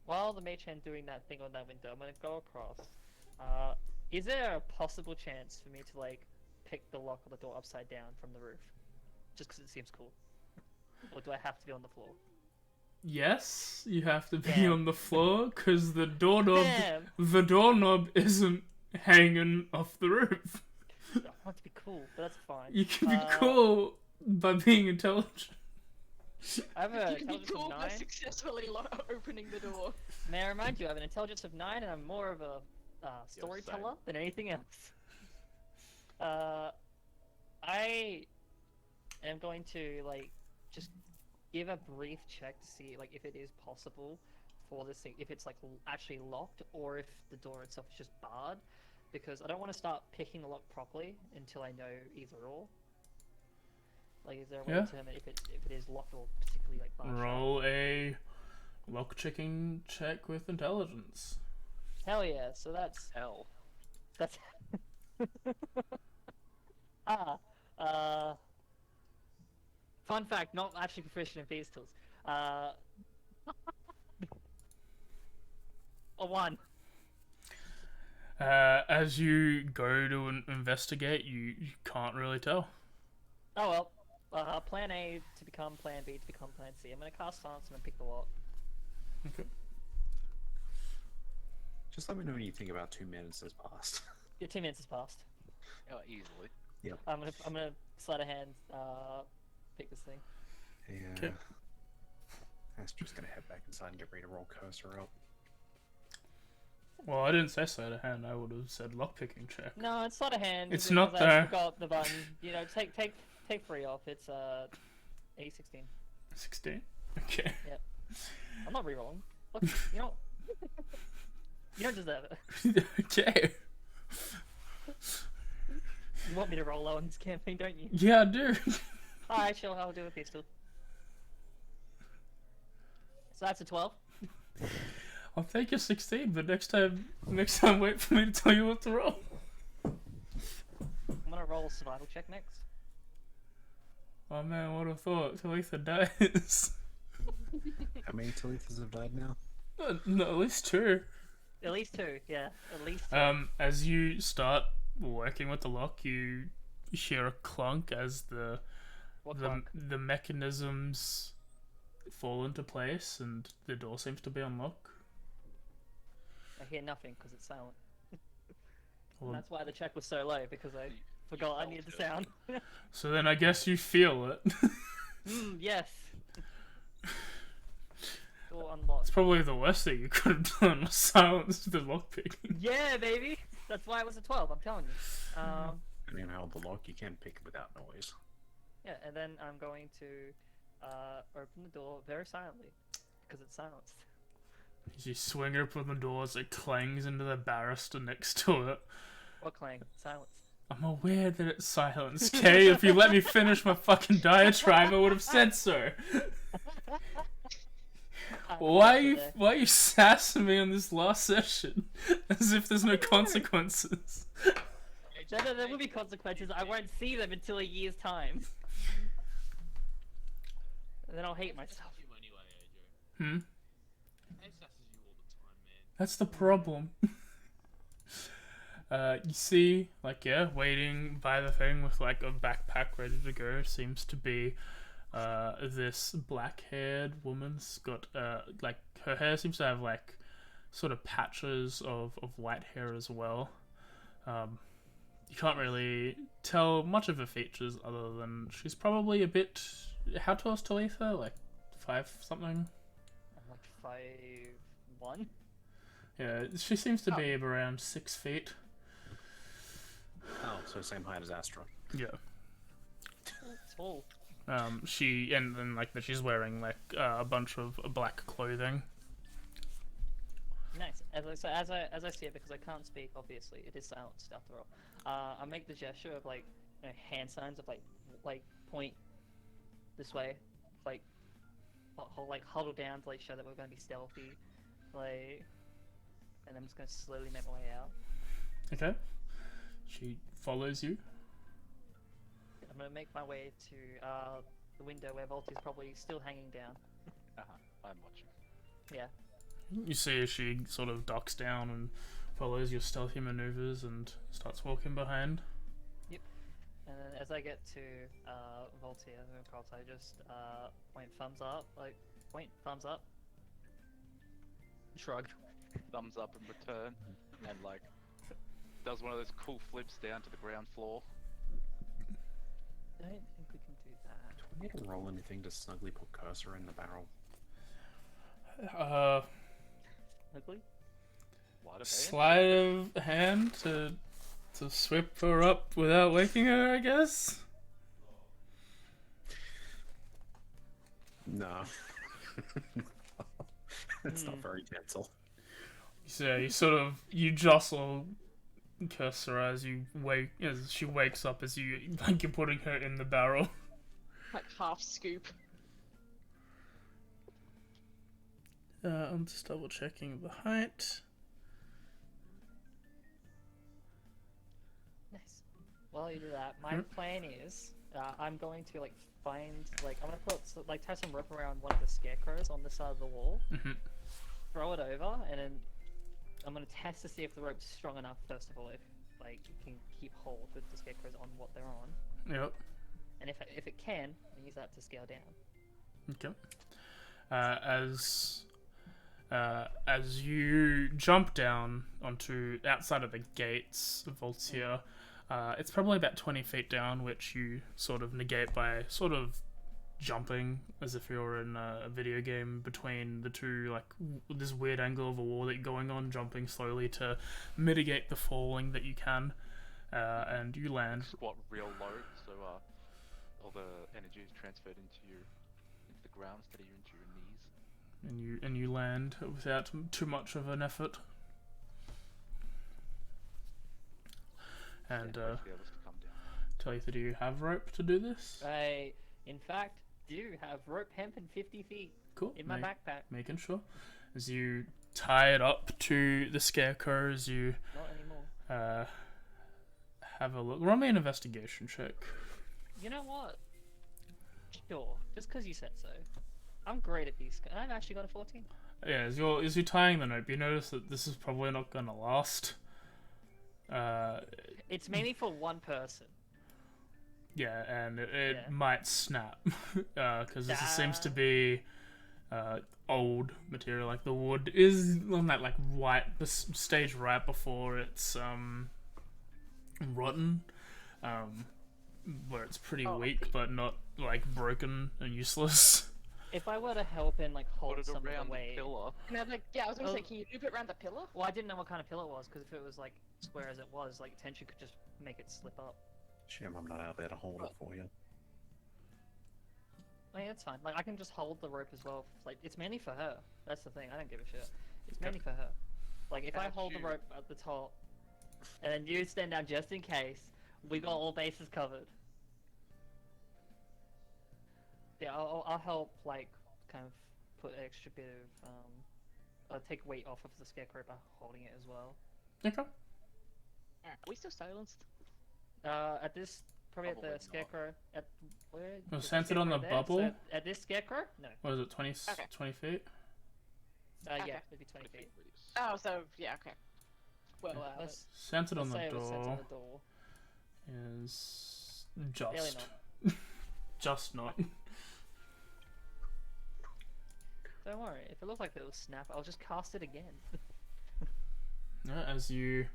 Speaker 2: While the mage hand doing that thing on that window, I'm gonna go across. Is there a possible chance for me to like pick the lock of the door upside down from the roof? Just because it seems cool. Or do I have to be on the floor?
Speaker 1: Yes, you have to be
Speaker 2: Damn.
Speaker 1: on the floor because the doorknob
Speaker 2: Damn!
Speaker 1: isn't hanging off the roof.
Speaker 2: I want to be cool, but that's fine.
Speaker 1: You can be cool, by being intelligent.
Speaker 2: I have a
Speaker 3: You can be
Speaker 2: intelligence of
Speaker 3: cool by
Speaker 2: 9.
Speaker 3: successfully opening the door.
Speaker 2: May I remind you, I have an intelligence of 9, and I'm more of a storyteller than anything else. I am going to like just give a brief check to see like if it is possible for this thing, if it's like actually locked, or if the door itself is just barred, because I don't want to start picking the lock properly until I know either or. Like, is there a way
Speaker 1: Yeah.
Speaker 2: to determine if it is locked or particularly like barred?
Speaker 1: Roll a lock checking check with intelligence.
Speaker 2: Hell yeah! So that's
Speaker 4: Hell.
Speaker 2: Fun fact, not actually proficient in these tools. A 1.
Speaker 1: As you go to investigate, you can't really tell.
Speaker 2: Oh well. Plan A to become Plan B to become Plan C. I'm gonna cast Silence and then pick the lock.
Speaker 1: Okay.
Speaker 5: Just let me know when you think about 2 minutes has passed.
Speaker 2: Yeah, 2 minutes has passed.
Speaker 4: Oh, easily.
Speaker 2: I'm gonna sleight of hand pick this thing.
Speaker 5: Yeah.
Speaker 1: Okay.
Speaker 5: Astra's gonna head back inside and get ready to roll cursor up.
Speaker 1: Well, I didn't say sleight of hand. I would have said lock picking check.
Speaker 2: No, it's sleight of hand.
Speaker 1: It's
Speaker 2: because
Speaker 1: not
Speaker 2: I
Speaker 1: there.
Speaker 2: forgot the button. You know, take 3 off. It's A16.
Speaker 1: 16. Okay.
Speaker 2: I'm not rerolling. Look, you know, you don't deserve it.
Speaker 1: Okay.
Speaker 2: You want me to roll low on this campaign, don't you?
Speaker 1: Yeah, I do.
Speaker 2: Alright, sure, I'll do a pistol. So that's a 12.
Speaker 1: I'll take your 16, but next time, wait for me to tell you what to roll.
Speaker 2: I'm gonna roll a survival check next.
Speaker 1: Oh man, what a thought. Talitha dies.
Speaker 5: How many Talithas have died now?
Speaker 1: No, at least 2.
Speaker 2: At least 2, yeah. At least 2.
Speaker 1: As you start working with the lock, you hear a clunk as
Speaker 2: What clock?
Speaker 1: the mechanisms fall into place and the door seems to be unlocked.
Speaker 2: I hear nothing because it's silent.
Speaker 1: Well,
Speaker 2: That's why the check was so low, because I forgot I needed the sound.
Speaker 1: so then I guess you feel it.
Speaker 2: Yes. Door unlocked.
Speaker 1: It's probably the worst thing you could have done was silence the lockpicking.
Speaker 2: Yeah, baby! That's why it was a 12, I'm telling you.
Speaker 5: Depending on how the lock, you can't pick it without noise.
Speaker 2: Yeah, and then I'm going to open the door very silently, because it's silenced.
Speaker 1: As you swing open the doors, it clangs into the barister next to it.
Speaker 2: What clang? Silence.
Speaker 1: I'm aware that it's silence, okay? If you let me finish my fucking diatribe, I would have said so. Why are you sassing me on this last session? As if there's no consequences.
Speaker 2: No, there will be consequences. I won't see them until a year's time. And then I'll hate myself.
Speaker 1: Hmm? That's the problem. You see, like, yeah, waiting by the thing with, like, a backpack ready to go seems to be, this black-haired woman's got, like, her hair seems to have, like, sort of patches of white hair as well. You can't really tell much of her features other than she's probably a bit... How tall is Talitha? Like, 5-something?
Speaker 2: I'm like 5'1".
Speaker 1: Yeah, she seems to be around 6 feet.
Speaker 5: Oh, so same height as Astra.
Speaker 1: Yeah.
Speaker 2: Tall.
Speaker 1: And then like that she's wearing like a bunch of black clothing.
Speaker 2: Nice. As I see it, because I can't speak, obviously it is silenced after all. I make the gesture of like, you know, hand signs of like point this way, like huddle down to like show that we're going to be stealthy, like, and I'm just going to slowly make my way out.
Speaker 1: Okay. She follows you.
Speaker 2: I'm going to make my way to the window where Volt is probably still hanging down.
Speaker 4: I'm watching.
Speaker 2: Yeah.
Speaker 1: You see as she sort of ducks down and follows your stealthy maneuvers and starts walking behind.
Speaker 2: Yep. And then as I get to Voltaire, I just point thumbs up, shrug.
Speaker 4: Thumbs up in return, and like does one of those cool flips down to the ground floor.
Speaker 2: Don't we can do that.
Speaker 5: Do we need to roll anything to snugly put cursor in the barrel?
Speaker 2: Ugly?
Speaker 1: Sleight of hand to sweep her up without waking her, I guess.
Speaker 5: No. It's not very gentle.
Speaker 1: So you jostle Cursor as she wakes up as you're putting her in the barrel.
Speaker 3: Like half scoop.
Speaker 1: I'm just double checking the height.
Speaker 2: Nice. While you do that, my plan is I'm going to I'm gonna tie some rope around one of the scarecrows on the side of the wall, throw it over, and then I'm gonna test to see if the rope's strong enough. First of all, if it can keep hold with the scarecrows on what they're on.
Speaker 1: Yep.
Speaker 2: And if it can, I'll use that to scale down.
Speaker 1: Okay. As you jump down onto outside of the gates of Voltaire, it's probably about 20 feet down, which you sort of negate by sort of jumping as if you're in a video game between the two, this weird angle of a wall that you're going on, jumping slowly to mitigate the falling that you can, and you land.
Speaker 4: Squat real low, so all the energy is transferred into the ground instead of into your knees.
Speaker 1: And you land without too much of an effort. And Talitha, do you have rope to do this?
Speaker 2: I, in fact, do have rope hemp and 50 feet
Speaker 1: Cool.
Speaker 2: in my backpack.
Speaker 1: Making sure. As you tie it up to the scarecrows, you
Speaker 2: Not anymore.
Speaker 1: have a look. Roll me an investigation check.
Speaker 2: You know what? Sure. Just because you said so. I'm great at these. I've actually got a 14.
Speaker 1: Yeah, as you're tying the rope, you notice that this is probably not gonna last.
Speaker 2: It's mainly for one person.
Speaker 1: Yeah, and it might snap because this seems to be old material. Like the wood is on that the stage right before it's rotten, where it's pretty weak but not broken and useless.
Speaker 2: If I were to help and hold
Speaker 4: Put it
Speaker 2: some of
Speaker 4: around
Speaker 2: the
Speaker 4: the
Speaker 2: weight.
Speaker 4: pillar.
Speaker 3: And I was I was gonna say, can you loop it around the pillar?
Speaker 2: Well, I didn't know what kind of pillar it was, because if it was square as it was, tension could just make it slip up.
Speaker 5: Shame I'm not out there to hold it for you.
Speaker 2: Oh, yeah, that's fine. I can just hold the rope as well. It's mainly for her. That's the thing. I don't give a shit. It's mainly for her. If I hold the rope at the top, and then you stand down just in case, we got all bases covered. Yeah, I'll help, kind of put an extra bit of, I'll take weight off of the scarecrow by holding it as well.
Speaker 1: Okay.
Speaker 3: Are we still silenced?
Speaker 2: At this, probably
Speaker 4: Probably
Speaker 2: at
Speaker 4: not.
Speaker 2: the scarecrow, at where?
Speaker 1: Was
Speaker 2: the
Speaker 1: centered on the
Speaker 2: scarecrow there?
Speaker 1: bubble?
Speaker 2: So at this scarecrow? No.
Speaker 1: What is it, 20 feet?
Speaker 2: Yeah,
Speaker 3: Okay.
Speaker 2: maybe 20 feet.
Speaker 3: Oh, so yeah, okay. Well,
Speaker 2: Let's,
Speaker 1: Centered on
Speaker 2: let's
Speaker 1: the
Speaker 2: say it was centered
Speaker 1: door
Speaker 2: on the door.
Speaker 1: is
Speaker 2: Barely
Speaker 1: just
Speaker 2: not.
Speaker 1: just not.
Speaker 2: Don't worry, if it looks like it'll snap, I'll just cast it again.
Speaker 1: Yeah, as you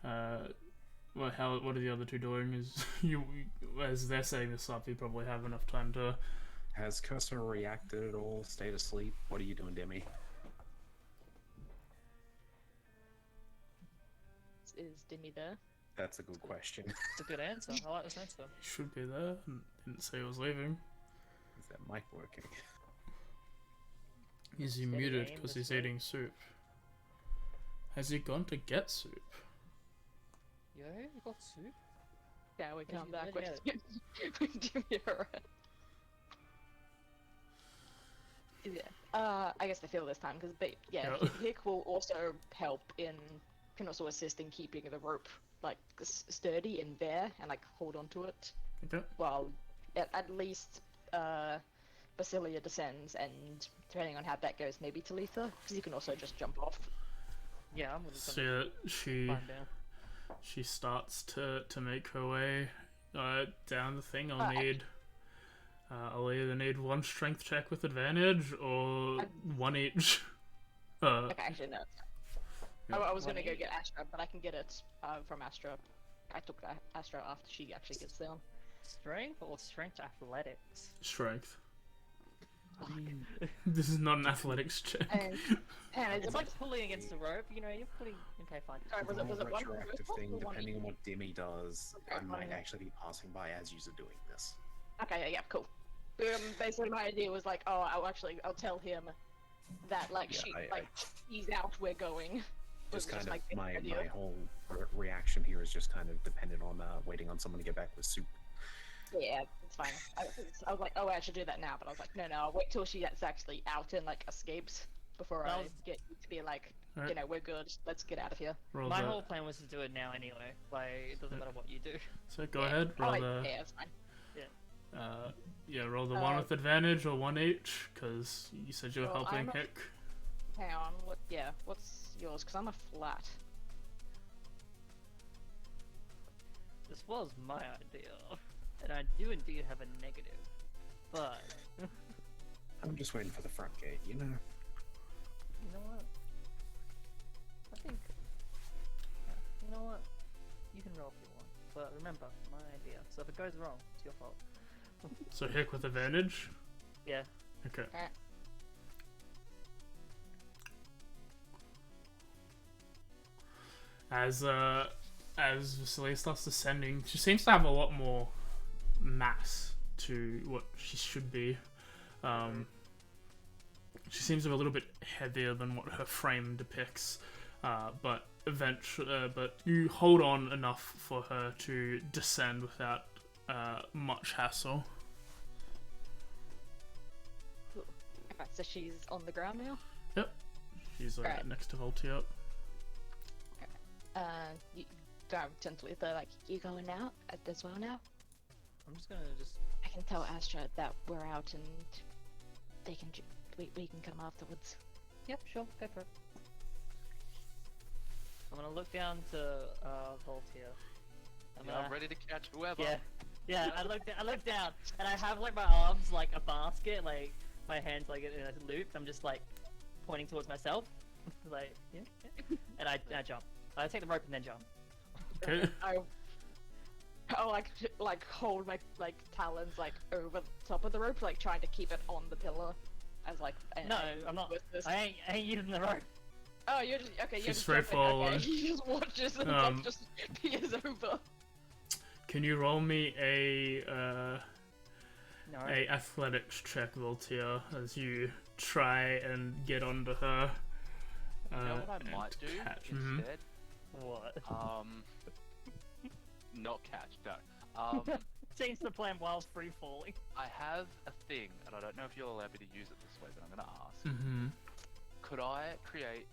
Speaker 1: what are the other two doing? Is as they're setting this up, you probably have enough time to.
Speaker 5: Has Cursor reacted at all? Stayed asleep? What are you doing, Demi?
Speaker 3: is Dimmy there?
Speaker 5: That's a good question.
Speaker 2: It's a good answer. I like this answer.
Speaker 1: He should be there. Didn't say he was leaving.
Speaker 5: Is that mic working?
Speaker 1: Is he
Speaker 2: Steady
Speaker 1: muted
Speaker 2: aim
Speaker 1: because
Speaker 2: this
Speaker 1: he's
Speaker 2: way.
Speaker 1: eating soup? Has he gone to get soup?
Speaker 2: Yo, you got soup?
Speaker 3: Yeah, we
Speaker 2: Where'd
Speaker 3: come
Speaker 2: you-
Speaker 3: back
Speaker 2: where'd
Speaker 3: with Dimmy around. Yeah. I guess I feel this time because,
Speaker 1: Yeah.
Speaker 3: Hick will also help can also assist in keeping the rope sturdy and bare and hold on to it.
Speaker 1: Okay.
Speaker 3: While at least Basilia descends, and depending on how that goes, maybe Talitha, because you can also just jump off.
Speaker 2: Yeah, I'm gonna
Speaker 1: So she
Speaker 2: climb down.
Speaker 1: she starts to make her way down the thing. I'll either need one strength check with advantage or one each.
Speaker 3: Okay, actually no.
Speaker 1: Yeah.
Speaker 3: I was gonna
Speaker 2: One
Speaker 3: go
Speaker 2: each.
Speaker 3: get Astra, but I can get it from Astra. I took Astra after she actually gets down.
Speaker 2: Strength or strength athletics?
Speaker 1: Strength. This is not an athletics check.
Speaker 3: And
Speaker 2: It's like pulling against the rope, you know, you're pulling... Okay, fine.
Speaker 3: Sorry, was it
Speaker 5: Normal
Speaker 3: one
Speaker 5: retroactive
Speaker 3: or
Speaker 5: thing,
Speaker 3: one
Speaker 5: depending
Speaker 3: each?
Speaker 5: on what Dimmy does,
Speaker 3: Okay,
Speaker 5: I might
Speaker 3: fine.
Speaker 5: actually be passing by as user doing this.
Speaker 3: Okay, yeah, cool. Basically, my idea was like, oh, I'll tell him that like
Speaker 5: Yeah,
Speaker 3: he's out, we're going.
Speaker 5: Just
Speaker 3: Was
Speaker 5: kind
Speaker 3: like,
Speaker 5: of
Speaker 3: the idea.
Speaker 5: my whole reaction here is just kind of dependent on waiting on someone to get back with soup.
Speaker 3: Yeah, it's fine. I was like, oh, I should do that now, but I was like, no, I'll wait till she gets actually out and like escapes before
Speaker 2: That
Speaker 3: I
Speaker 2: was-
Speaker 3: get you to be like,
Speaker 1: Alright.
Speaker 3: you know, we're good. Let's get out of here.
Speaker 1: Roll
Speaker 2: My
Speaker 1: the-
Speaker 2: whole plan was to do it now anyway. Like, it doesn't matter what you do.
Speaker 1: So go ahead,
Speaker 3: Oh,
Speaker 1: roll
Speaker 3: wait,
Speaker 1: the
Speaker 3: yeah, it's fine.
Speaker 1: roll the one with advantage or one each, because you said you were
Speaker 3: Well,
Speaker 1: helping
Speaker 3: I'm a-
Speaker 1: Hick.
Speaker 3: Hang on, what's yours? Because I'm a flat.
Speaker 2: This was my idea, and I do indeed have a negative. But,
Speaker 5: I'm just waiting for the front gate, you know.
Speaker 2: you know what? I think... Yeah, you know what? You can roll if you want. But remember, my idea. So if it goes wrong, it's your fault.
Speaker 1: So Hick with advantage?
Speaker 2: Yeah.
Speaker 1: Okay. As Vasily starts descending, she seems to have a lot more mass to what she should be. She seems a little bit heavier than what her frame depicts, but you hold on enough for her to descend without much hassle.
Speaker 3: Okay, so she's on the ground now.
Speaker 1: Yep, she's
Speaker 3: Right.
Speaker 1: next to Voltia.
Speaker 3: You go gently with her, like, you going out as well now?
Speaker 2: I'm just gonna just...
Speaker 3: I can tell Astra that we're out and they can we can come afterwards.
Speaker 2: Yep, sure, go for it. I'm gonna look down to Voltia.
Speaker 4: I'm ready to catch whoever.
Speaker 2: Yeah. I look down, and I have like my arms like a basket, like my hands like in a loop. I'm just like pointing towards myself, like yeah. And I jump. I take the rope and then jump.
Speaker 1: Okay.
Speaker 3: I'll like hold my like talons like over the top of the rope, like trying to keep it on the pillar, as like.
Speaker 2: No, I'm not.
Speaker 3: with this-
Speaker 2: I ain't using the rope.
Speaker 3: Oh, you're just okay. You're
Speaker 1: She's
Speaker 3: just jumping,
Speaker 1: straightforward.
Speaker 3: Okay. He just watches and
Speaker 1: Um,
Speaker 3: just peers over.
Speaker 1: Can you roll me a
Speaker 2: No.
Speaker 1: athletics check, Voltia, as you try and get onto her?
Speaker 4: You know what I
Speaker 1: and
Speaker 4: might do
Speaker 1: catch.
Speaker 4: instead?
Speaker 2: What?
Speaker 4: Not catch, no.
Speaker 2: Change the plan while free falling.
Speaker 4: I have a thing, and I don't know if you'll allow me to use it this way, but I'm gonna ask.
Speaker 1: Mm-hmm.
Speaker 4: Could I create,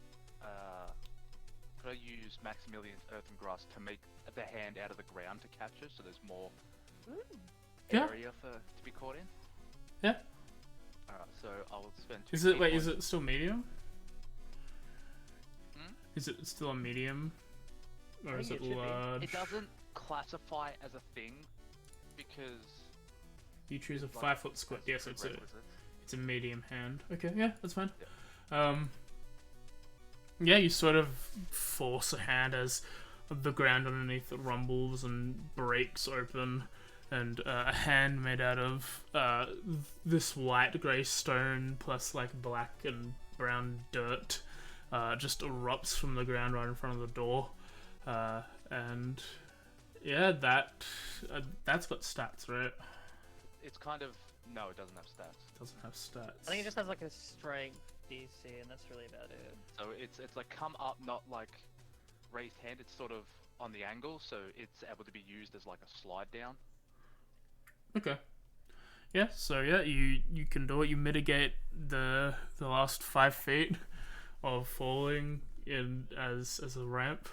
Speaker 4: could I use Maximilian's Earthen Grass to make the hand out of the ground to catch her, so there's more
Speaker 1: Yeah.
Speaker 4: area to be caught in?
Speaker 1: Yeah.
Speaker 4: Alright, so I'll spend 2
Speaker 1: Is it
Speaker 4: key
Speaker 1: wait? Is
Speaker 4: points.
Speaker 1: it still medium?
Speaker 4: Hmm?
Speaker 1: Is it still a medium, or
Speaker 2: I
Speaker 1: is
Speaker 2: think
Speaker 1: it
Speaker 2: it should be.
Speaker 1: large?
Speaker 4: It doesn't classify as a thing, because...
Speaker 1: You choose a
Speaker 4: like,
Speaker 1: 5 foot square.
Speaker 4: there's
Speaker 1: Yes,
Speaker 4: prerequisites.
Speaker 1: it's a medium hand. Okay, yeah, that's fine. Yeah, you sort of force a hand as the ground underneath it rumbles and breaks open, and a hand made out of this white grey stone plus like black and brown dirt just erupts from the ground right in front of the door, and yeah, that's got stats, right?
Speaker 4: It's kind of... No, it doesn't have stats.
Speaker 1: Doesn't have stats.
Speaker 2: I think it just has like a strength DC, and that's really about it.
Speaker 4: So it's like come up, not like raised hand. It's sort of on the angle, so it's able to be used as like a slide down.
Speaker 1: Okay. Yeah, so yeah, you can do it. You mitigate the last 5 feet of falling in as a ramp.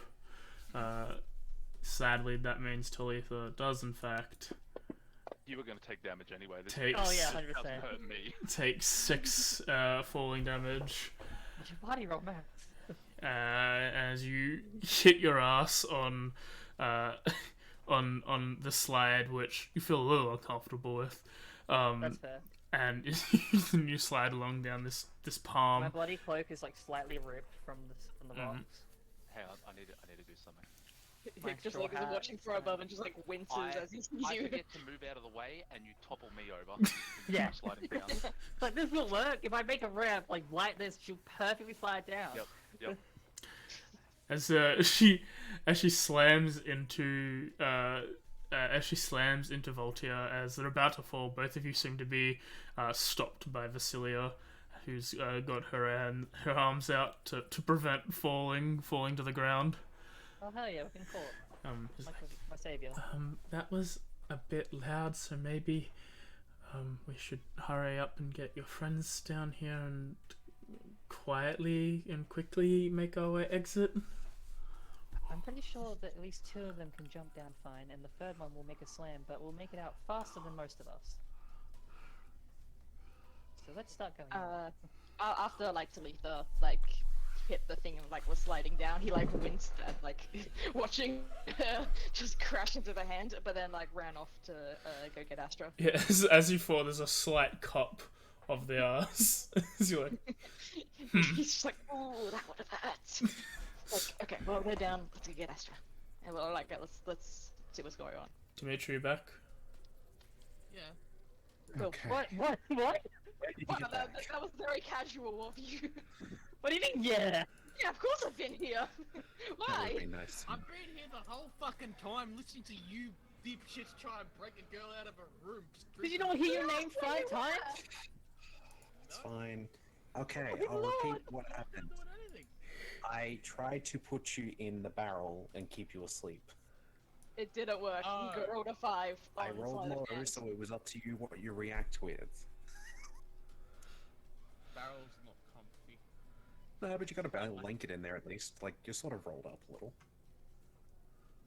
Speaker 1: Sadly, that means Talitha does in fact
Speaker 4: You were going to take damage anyway. This
Speaker 1: Takes-
Speaker 2: Oh yeah,
Speaker 4: doesn't
Speaker 2: 100%.
Speaker 4: hurt me.
Speaker 1: take 6 falling damage
Speaker 2: Body roll max.
Speaker 1: as you hit your ass on the slide, which you feel a little uncomfortable with.
Speaker 2: That's fair.
Speaker 1: And you slide along down this palm.
Speaker 2: My bloody cloak is like slightly ripped from the
Speaker 1: Mhm.
Speaker 2: rocks.
Speaker 4: Hang on, I need to do something.
Speaker 3: Hick just
Speaker 2: sure
Speaker 3: like is
Speaker 2: has,
Speaker 3: watching from above and just like winces as he sees
Speaker 4: I
Speaker 3: you.
Speaker 4: forget to move out of the way, and you topple me over.
Speaker 2: Yeah.
Speaker 4: Sliding down.
Speaker 2: But this will work. If I make a ramp like this, she'll perfectly slide down.
Speaker 4: Yep.
Speaker 1: As she slams into Voltaire, as they're about to fall, both of you seem to be stopped by Vasilia, who's got her arms out to prevent falling to the ground.
Speaker 2: Oh hell yeah, we can call it. Like my savior.
Speaker 1: That was a bit loud, so maybe we should hurry up and get your friends down here and quietly and quickly make our exit.
Speaker 2: I'm pretty sure that at least 2 of them can jump down fine, and the third one will make a slam, but we'll make it out faster than most of us. So let's start going.
Speaker 3: After like Talitha like hit the thing and like was sliding down, he like winced at like watching her just crash into the hand, but then like ran off to go get Astra.
Speaker 1: Yeah, as you fall, there's a slight cop of the ass. As you're like,
Speaker 3: He's just like, ooh, that would have hurt. Like, okay, well they're down. Let's go get Astra. And we're like, let's see what's going on.
Speaker 1: Dimitri, you back?
Speaker 6: Yeah.
Speaker 3: Cool.
Speaker 5: Okay.
Speaker 2: What?
Speaker 5: Where did you
Speaker 3: Wow,
Speaker 5: get
Speaker 3: that
Speaker 5: back?
Speaker 3: was very casual of you.
Speaker 2: What do you mean? Yeah.
Speaker 3: Yeah, of course I've been here.
Speaker 5: That
Speaker 3: Why?
Speaker 5: would be nice.
Speaker 6: I've been here the whole fucking time listening to you dipshits try and break a girl out of a room. Just
Speaker 2: Did you
Speaker 6: drinking-
Speaker 2: not hear your
Speaker 3: Where
Speaker 2: name
Speaker 3: else would
Speaker 2: 5
Speaker 3: you
Speaker 2: times?
Speaker 5: It's fine. Okay,
Speaker 3: Oh,
Speaker 5: I'll
Speaker 3: Lord.
Speaker 5: repeat what
Speaker 6: I'm
Speaker 5: happened.
Speaker 6: not doing anything.
Speaker 5: I tried to put you in the barrel and keep you asleep.
Speaker 3: It didn't work.
Speaker 6: Oh.
Speaker 3: You rolled a 5.
Speaker 5: I
Speaker 3: on
Speaker 5: rolled
Speaker 3: sleight of
Speaker 5: low,
Speaker 3: hand.
Speaker 5: so it was up to you what you react with.
Speaker 6: Barrel's not comfy.
Speaker 5: No, but you got a blanket in there at least. Like, you're sort of rolled up a little.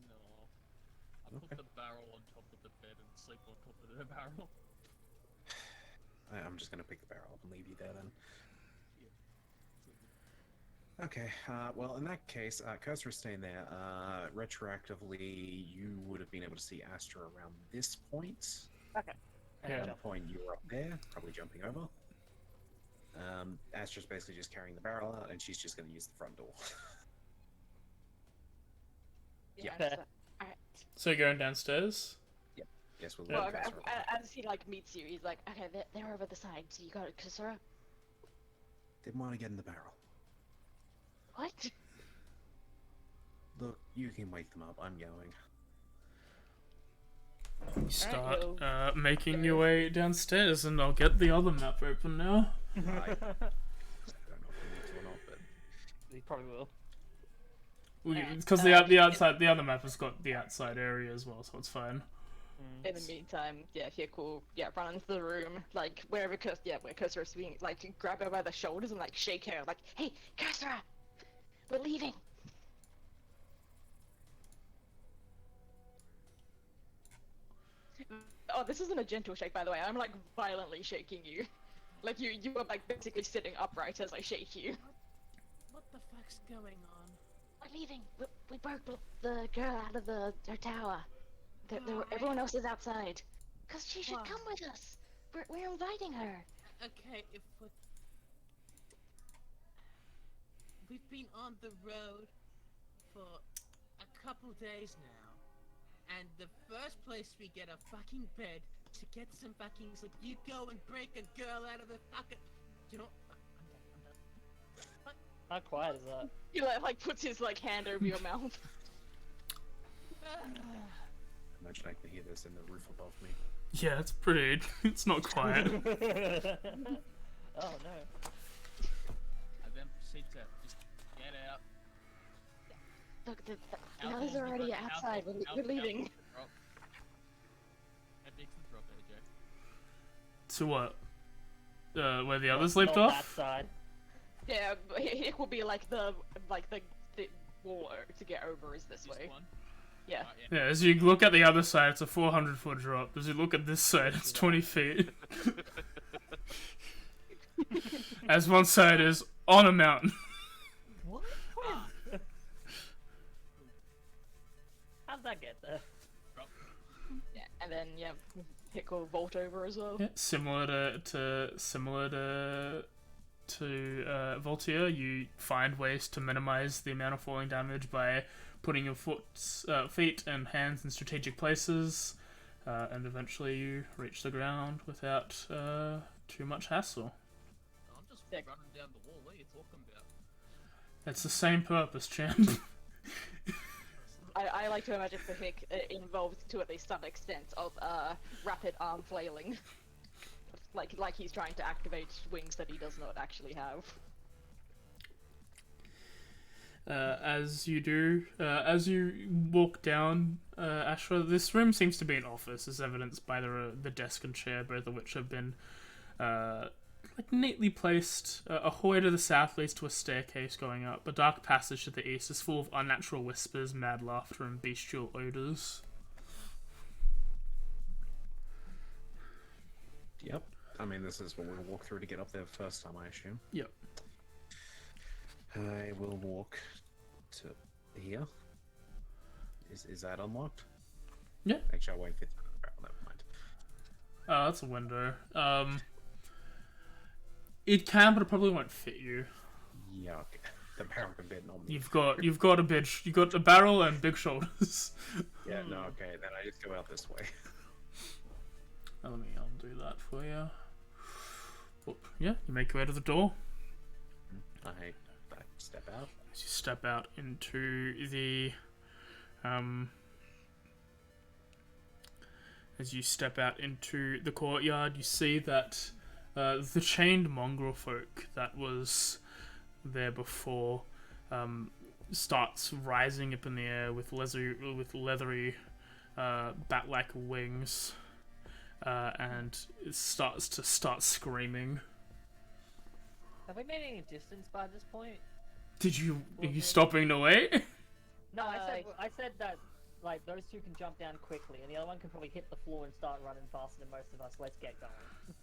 Speaker 6: No. I put
Speaker 5: Okay.
Speaker 6: the barrel on top of the bed and sleep on top of the barrel.
Speaker 5: I'm just gonna pick the barrel up and leave you there then.
Speaker 6: Yeah.
Speaker 5: Okay, well, in that case, Cursor is staying there. Retroactively, you would have been able to see Astra around this point.
Speaker 2: Okay.
Speaker 1: Yeah.
Speaker 5: At that point, you were up there, probably jumping over. Astra's basically just carrying the barrel out, and she's just going to use the front door. Yeah.
Speaker 2: Fair.
Speaker 3: Alright.
Speaker 1: So you're going downstairs?
Speaker 5: Yes, we'll
Speaker 1: Yeah.
Speaker 3: Well,
Speaker 5: leave Cursor up.
Speaker 3: as he like meets you, he's like, okay, they're over the side, so you got it, Kasura.
Speaker 5: Didn't want to get in the barrel.
Speaker 3: What?
Speaker 5: Look, you can wake them up. I'm going.
Speaker 1: You start
Speaker 2: well,
Speaker 1: making your way downstairs, and I'll get the other map open now.
Speaker 5: I don't know if we need to or not, but
Speaker 2: He probably will.
Speaker 1: Because the other map has got the outside area as well, so it's fine.
Speaker 3: In the meantime, yeah, here, cool. Yeah, run into the room, like wherever where Cursor is being, like grab her by the shoulders and like shake her, like, hey, Cursor, we're leaving. Oh, this isn't a gentle shake, by the way. I'm like violently shaking you. Like you are like basically sitting upright as I shake you.
Speaker 6: What the fuck's going on?
Speaker 3: We're leaving. We broke the girl out of her tower.
Speaker 6: Why?
Speaker 3: Everyone else is outside. Cause she should
Speaker 6: Why?
Speaker 3: come with us. We're inviting her.
Speaker 6: Okay, if we've been on the road for a couple days now, and the first place we get a fucking bed to get some fucking sleep, you go and break a girl out of the fucking. You know, I'm done.
Speaker 2: How quiet is that?
Speaker 3: He like puts his like hand over your mouth.
Speaker 5: imagine I can hear this in the roof above me.
Speaker 1: Yeah, it's pretty. It's not quiet.
Speaker 2: Oh no.
Speaker 6: I then proceed to just get out.
Speaker 3: Look, the
Speaker 6: How
Speaker 3: others
Speaker 6: long
Speaker 3: are
Speaker 6: we
Speaker 3: already
Speaker 6: got- how
Speaker 3: outside.
Speaker 6: long-
Speaker 3: We're
Speaker 6: how-
Speaker 3: leaving.
Speaker 6: How big's the drop, AJ?
Speaker 1: To what? Where the others
Speaker 2: Not
Speaker 1: leaped
Speaker 2: that
Speaker 1: off?
Speaker 2: side.
Speaker 3: Yeah, but it will be like the wall to get over is this way.
Speaker 6: one?
Speaker 3: Yeah.
Speaker 6: Right,
Speaker 1: Yeah, as you look at the other side, it's a 400-foot drop. As you look at this side, it's 20 feet. As one side is on a mountain.
Speaker 2: What? How'd that get there?
Speaker 3: Yeah, and then yeah, Hick will vault over as well.
Speaker 1: Yeah, similar to Voltaire, you find ways to minimize the amount of falling damage by putting your feet and hands in strategic places, and eventually you reach the ground without too much hassle.
Speaker 6: I'm just
Speaker 3: Sick.
Speaker 6: running down the wall. What are you talking about?
Speaker 1: It's the same purpose, champ.
Speaker 3: I like to imagine the hick involved to at least some extent of rapid arm flailing. like he's trying to activate wings that he does not actually have.
Speaker 1: As you walk down, Ashra, this room seems to be an office, as evidenced by the desk and chair, both of which have been neatly placed. A hallway to the south leads to a staircase going up. A dark passage to the east is full of unnatural whispers, mad laughter, and bestial odors.
Speaker 5: Yep. I mean, this is what we'll walk through to get up there the first time, I assume.
Speaker 1: Yep.
Speaker 5: I will walk to here. Is that unlocked?
Speaker 1: Yeah.
Speaker 5: Actually, I won't fit through the barrel, never mind.
Speaker 1: That's a window. It can, but it probably won't fit you.
Speaker 5: Yeah, okay. The barrel can fit on me.
Speaker 1: You've got a barrel and big shoulders.
Speaker 5: Yeah, no, okay, then I just go out this way.
Speaker 1: I'll do that for you. Yeah, you make your way to the door.
Speaker 5: I step out.
Speaker 1: As you step out into the courtyard, you see that the chained mongrel folk that was there before starts rising up in the air with leathery bat-like wings, and it starts screaming.
Speaker 2: Have we made any distance by this point?
Speaker 1: Are you stopping to wait?
Speaker 2: No, I said that like those two can jump down quickly, and the other one can probably hit the floor and start running faster than most of us. Let's get going.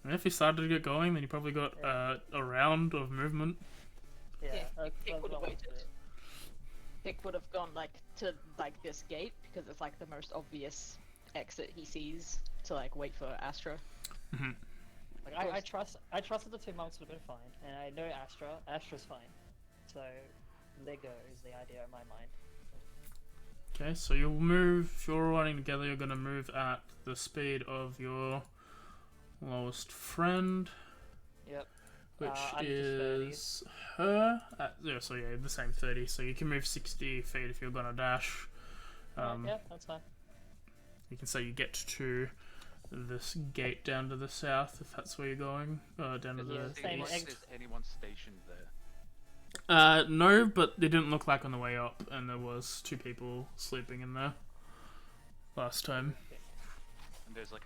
Speaker 1: And if you started to get going, then you probably got a round of movement.
Speaker 2: Yeah,
Speaker 3: Hick would have waited. Hick would have gone to this gate because it's the most obvious exit he sees to wait for Astra.
Speaker 1: Mm-hmm.
Speaker 2: I trusted the two monks would have been fine, and I know Astra's fine. So, Lego is the idea in my mind.
Speaker 1: Okay, so you'll move, if you're running together, you're going to move at the speed of your lowest friend.
Speaker 2: Yep.
Speaker 1: Which
Speaker 2: I'm
Speaker 1: is her. The same 30, so you can move 60 feet if you're going to dash.
Speaker 2: Yeah, that's fine.
Speaker 1: You can say you get to this gate down to the south, if that's where you're going. Down to the east.
Speaker 4: Is anyone stationed there?
Speaker 1: No, but it didn't look like on the way up, and there was 2 people sleeping in there last time.
Speaker 4: And there's a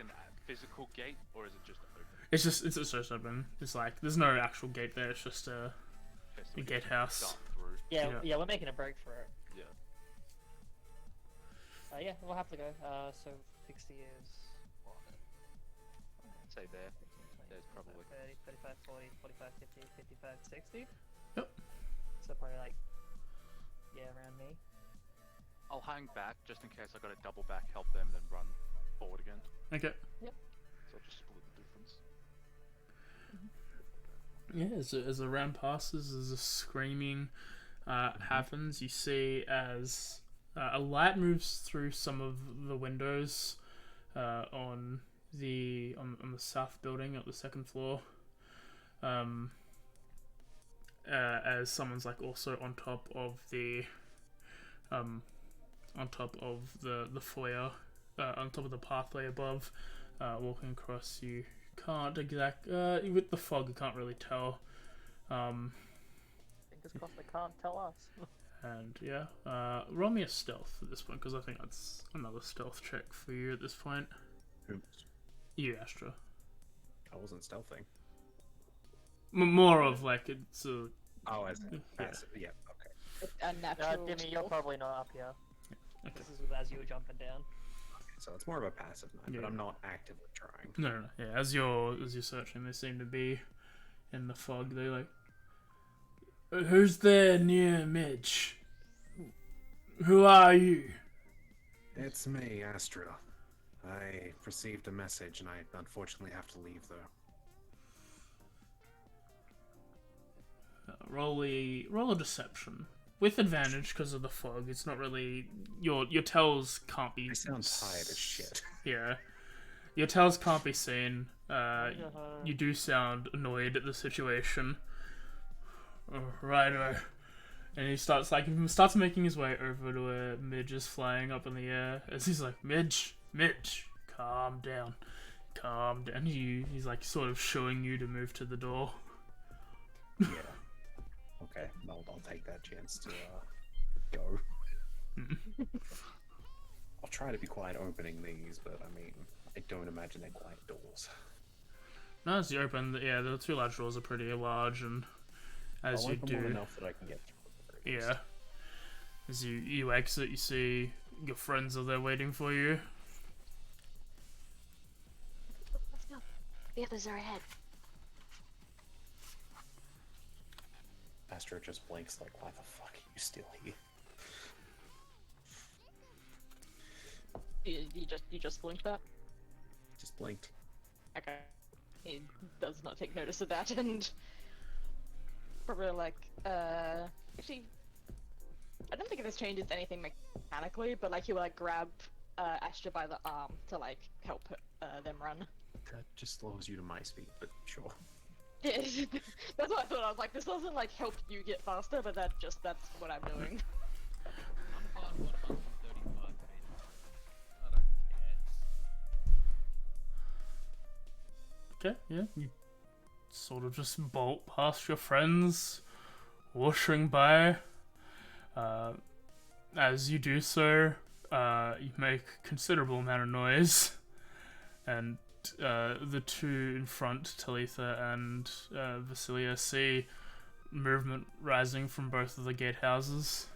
Speaker 4: physical gate, or is it just open?
Speaker 1: It's just open. It's there's no actual gate there. It's just a gatehouse.
Speaker 4: Jump through.
Speaker 2: Yeah, we're making a break for it.
Speaker 4: Yeah.
Speaker 2: Yeah, we'll have to go. So 60 is what?
Speaker 4: Say there. There's probably
Speaker 2: 30, 35, 40, 45, 50, 55, 60.
Speaker 1: Yep.
Speaker 2: So probably around me.
Speaker 4: I'll hang back just in case I got to double back, help them, then run forward again.
Speaker 1: Okay.
Speaker 2: Yep.
Speaker 4: So I'll just split the difference.
Speaker 1: Yeah, as the round passes, as the screaming happens, you see as a light moves through some of the windows on the south building at the second floor. As someone's also on top of the foyer, on top of the pathway above, walking across. You can't with the fog you can't really tell.
Speaker 2: Fingers crossed they can't tell us.
Speaker 1: And yeah, roll me a stealth at this point, because I think that's another stealth check for you at this point.
Speaker 5: Oops.
Speaker 1: You, Astra.
Speaker 5: I wasn't stealthing.
Speaker 1: More of it's a...
Speaker 5: Oh, as passive. Yeah, okay.
Speaker 3: Unnatural.
Speaker 2: Jimmy, you're probably not up here.
Speaker 1: Okay.
Speaker 2: This is as you were jumping down.
Speaker 5: So it's more of a passive night,
Speaker 1: Yeah.
Speaker 5: but I'm not actively trying.
Speaker 1: No. Yeah, as you're searching, they seem to be in the fog. They're who's there near Midge? Who are you?
Speaker 5: It's me, Astra. I received a message, and I unfortunately have to leave, though.
Speaker 1: Roll a deception. with advantage because of the fog. It's not really your tells can't be.
Speaker 5: I sound tired as shit.
Speaker 1: Yeah, your tells can't be seen. You do sound annoyed at the situation. Righto. And he starts making his way over to where Midge is flying up in the air as he's like, Midge, calm down. He's like sort of showing you to move to the door.
Speaker 5: Yeah. Okay, I'll take that chance to go. I'll try to be quiet opening these, but I mean, I don't imagine they're quiet doors.
Speaker 1: No, as you open, the two large doors are pretty large, and as
Speaker 5: I'll
Speaker 1: you
Speaker 5: open
Speaker 1: do,
Speaker 5: one enough that I can get through.
Speaker 1: yeah, as you exit, you see your friends are there waiting for you.
Speaker 3: Let's go. The others are ahead.
Speaker 5: Astro just blinks like, why the fuck are you still here?
Speaker 3: You just blinked that?
Speaker 5: Just blinked.
Speaker 3: Okay. He does not take notice of that, and probably like, actually, I don't think this changes anything mechanically, but like he will like grab Astra by the arm to like help them run.
Speaker 5: That just slows you to my speed, but sure.
Speaker 3: Yeah, that's what I thought. I was like, this doesn't like help you get faster, but that's what I'm doing.
Speaker 6: I'm hard 135 meters. I don't care.
Speaker 1: Okay, yeah, you sort of just bolt past your friends, whooshing by. As you do so, you make considerable amount of noise, and the two in front, Talitha and Vasilia, see movement rising from both of the gatehouses.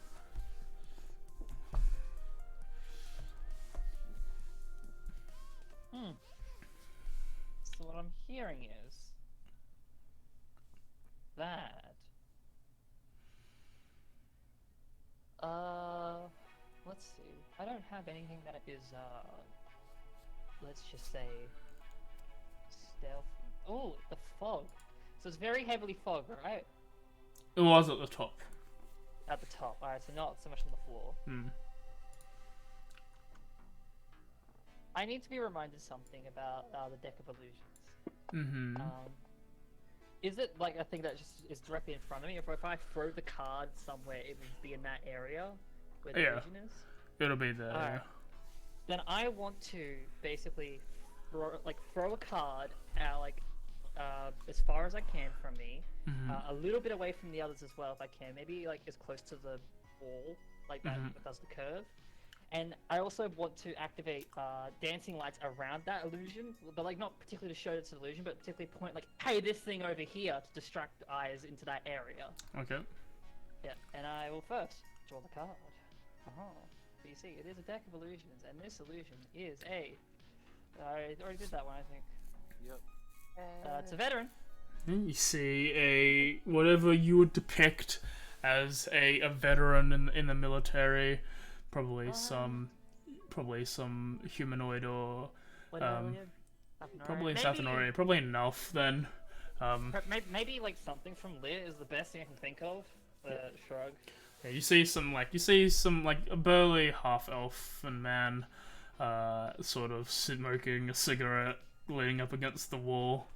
Speaker 2: So what I'm hearing is that let's see. I don't have anything that is let's just say stealth. Oh, the fog. So it's very heavily fogged, right?
Speaker 1: It was at the top.
Speaker 2: At the top. Alright, so not so much on the floor. I need to be reminded something about the Deck of Illusions. Is it like a thing that just is directly in front of me? If I throw the card somewhere, it would be in that area where the illusion is?
Speaker 1: It'll be there.
Speaker 2: Alright. Then I want to basically throw a card out as far as I can from me, a little bit away from the others as well if I can. Maybe like as close to the wall, like that does the curve. And I also want to activate dancing lights around that illusion, but like not particularly to show it's an illusion, but particularly point like, hey, this thing over here to distract eyes into that area.
Speaker 1: Okay.
Speaker 2: Yeah, and I will first draw the card. So you see, it is a deck of illusions, and this illusion is I already did that one, I think.
Speaker 4: Yep.
Speaker 2: It's a veteran.
Speaker 1: You see whatever you would depict as a veteran in the military, probably some humanoid or probably Sathanori, probably an elf then.
Speaker 2: Maybe like something from Lit is the best thing I can think of. Shrug.
Speaker 1: Yeah, you see some a burly half elf and man, sort of smoking a cigarette, leaning up against the wall.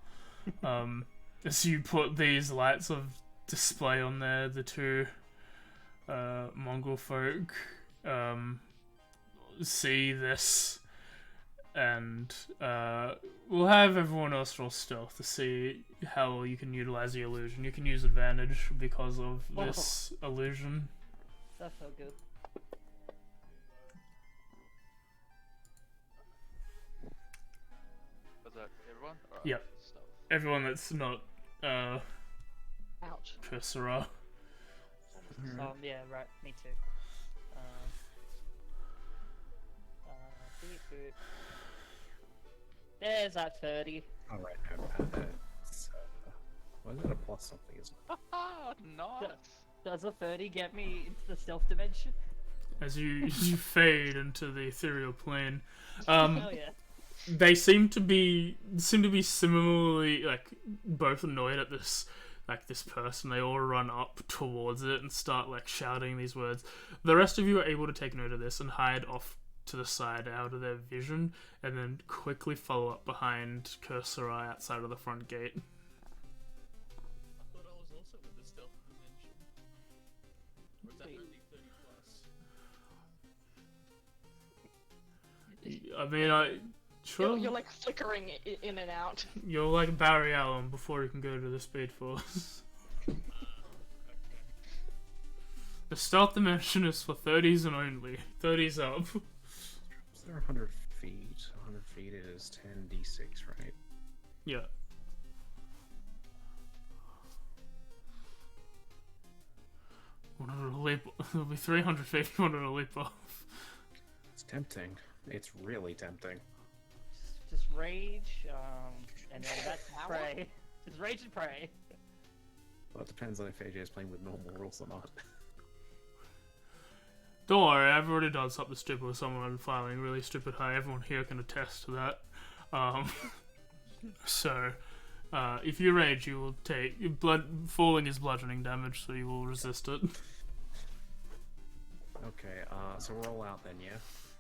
Speaker 1: As you put these lights of display on there, the two Mongol folk see this, and we'll have everyone else roll stealth to see how you can utilize the illusion. You can use advantage because of this illusion.
Speaker 2: That felt good.
Speaker 4: Was that everyone? Alright,
Speaker 1: Yep.
Speaker 4: stealth.
Speaker 1: Everyone that's not
Speaker 3: Ouch.
Speaker 1: Persera.
Speaker 2: Yeah, right. Me too. Beep, boop. There's that 30.
Speaker 5: Alright, why is that a plus something, isn't it?
Speaker 4: Ah, nice.
Speaker 2: Does a 30 get me into the stealth dimension?
Speaker 1: As you fade into the ethereal plane.
Speaker 2: Hell yeah.
Speaker 1: They seem to be similarly both annoyed at this like this person. They all run up towards it and start like shouting these words. The rest of you are able to take note of this and hide off to the side out of their vision, and then quickly follow up behind Cursorai outside of the front gate.
Speaker 6: I thought I was also with the stealth dimension. Or is that only 30 plus?
Speaker 1: I mean, sure.
Speaker 3: You're like flickering in and out.
Speaker 1: You're like Barry Allen before you can go to the Speed Force. The stealth dimension is for 30s and only. 30s up.
Speaker 5: Is there 100 feet? 100 feet is 10d6, right?
Speaker 1: Yeah. Wanted to leap. It'll be 300 feet if you wanted to leap off.
Speaker 5: It's tempting. It's really tempting.
Speaker 2: Just rage, and then that's pray. Just rage and pray.
Speaker 5: Well, it depends on if AJ is playing with normal rules or not.
Speaker 1: Don't worry, I've already done something stupid with someone filing really stupid high. Everyone here can attest to that. So, if you rage, you will take falling is bludgeoning damage, so you will resist it.
Speaker 5: Okay, so we're all out then, yeah?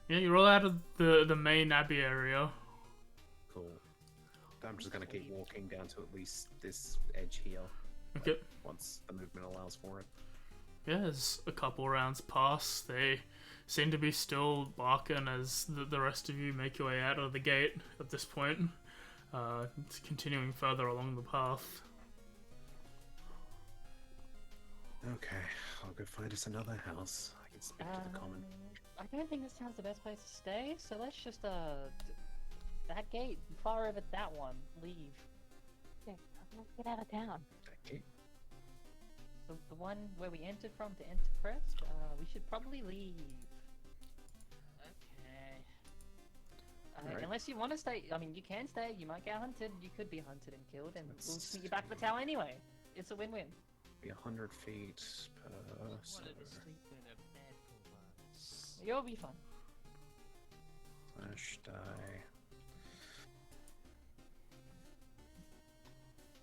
Speaker 1: Yeah, you roll out of the main abbey area.
Speaker 5: Cool. I'm just gonna keep walking down to at least this edge here.
Speaker 1: Okay.
Speaker 5: Once the movement allows for it.
Speaker 1: Yeah, as a couple rounds pass, they seem to be still barking as the rest of you make your way out of the gate at this point. It's continuing further along the path.
Speaker 5: Okay, I'll go find us another house. I can speak to the common.
Speaker 2: I don't think this sounds the best place to stay, so let's just, that gate, far over that one, leave.
Speaker 3: Okay, let's get out of town.
Speaker 5: Okay.
Speaker 2: The one where we entered from to enter Crest, we should probably leave.
Speaker 6: Okay.
Speaker 5: Alright.
Speaker 2: Unless you want to stay, I mean, you can stay, you might get hunted, you could be hunted and killed, and we'll sneak you back to the town anyway. It's a win-win.
Speaker 5: Be 100 feet per.
Speaker 6: I
Speaker 5: So
Speaker 6: wanted to sleep in a bed for once.
Speaker 2: You'll be fine.
Speaker 5: slash die.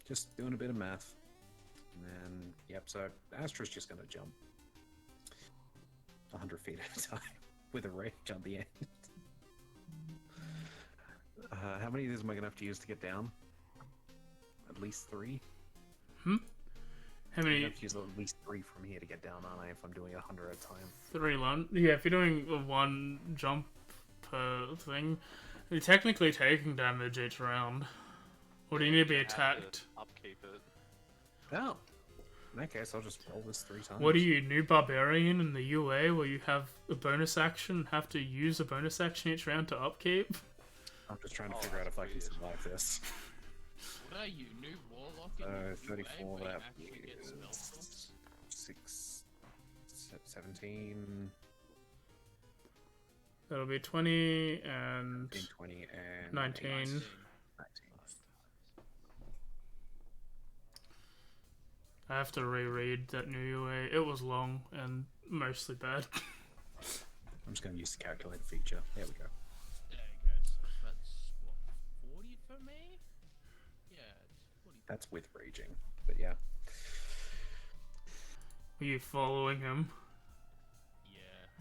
Speaker 5: Just doing a bit of math. And then, yep, so Astra's just gonna jump 100 feet at a time with a rage on the end. How many of these am I gonna have to use to get down? At least 3?
Speaker 1: How
Speaker 5: I'm
Speaker 1: many?
Speaker 5: gonna have to use at least 3 from here to get down, aren't I, if I'm doing 100 at a time?
Speaker 1: 3 lunge. Yeah, if you're doing a 1 jump per thing, you're technically taking damage each round. Or do you need to be
Speaker 4: You have to
Speaker 1: attacked?
Speaker 4: Upkeep it.
Speaker 5: Oh! In that case, I'll just roll this 3 times.
Speaker 1: What are you, new barbarian in the UA, where you have a bonus action and have to use a bonus action each round to upkeep?
Speaker 5: I'm just trying to
Speaker 4: Oh,
Speaker 5: figure out if I can
Speaker 4: that's weird.
Speaker 5: survive this.
Speaker 6: What are you, new warlock in the UA
Speaker 5: 34,
Speaker 6: where you
Speaker 5: that
Speaker 6: actually get spell slots?
Speaker 5: 6, 17,
Speaker 1: That'll be 20 and
Speaker 5: 15, 20, and
Speaker 1: 19.
Speaker 5: 19.
Speaker 1: I have to reread that new UA. It was long and mostly bad.
Speaker 5: I'm just going to use the calculator feature. There we go.
Speaker 6: There you go, so that's, what, 40 for me? Yeah, it's 40.
Speaker 5: That's with raging, but yeah.
Speaker 1: Are you following him?
Speaker 6: Yeah.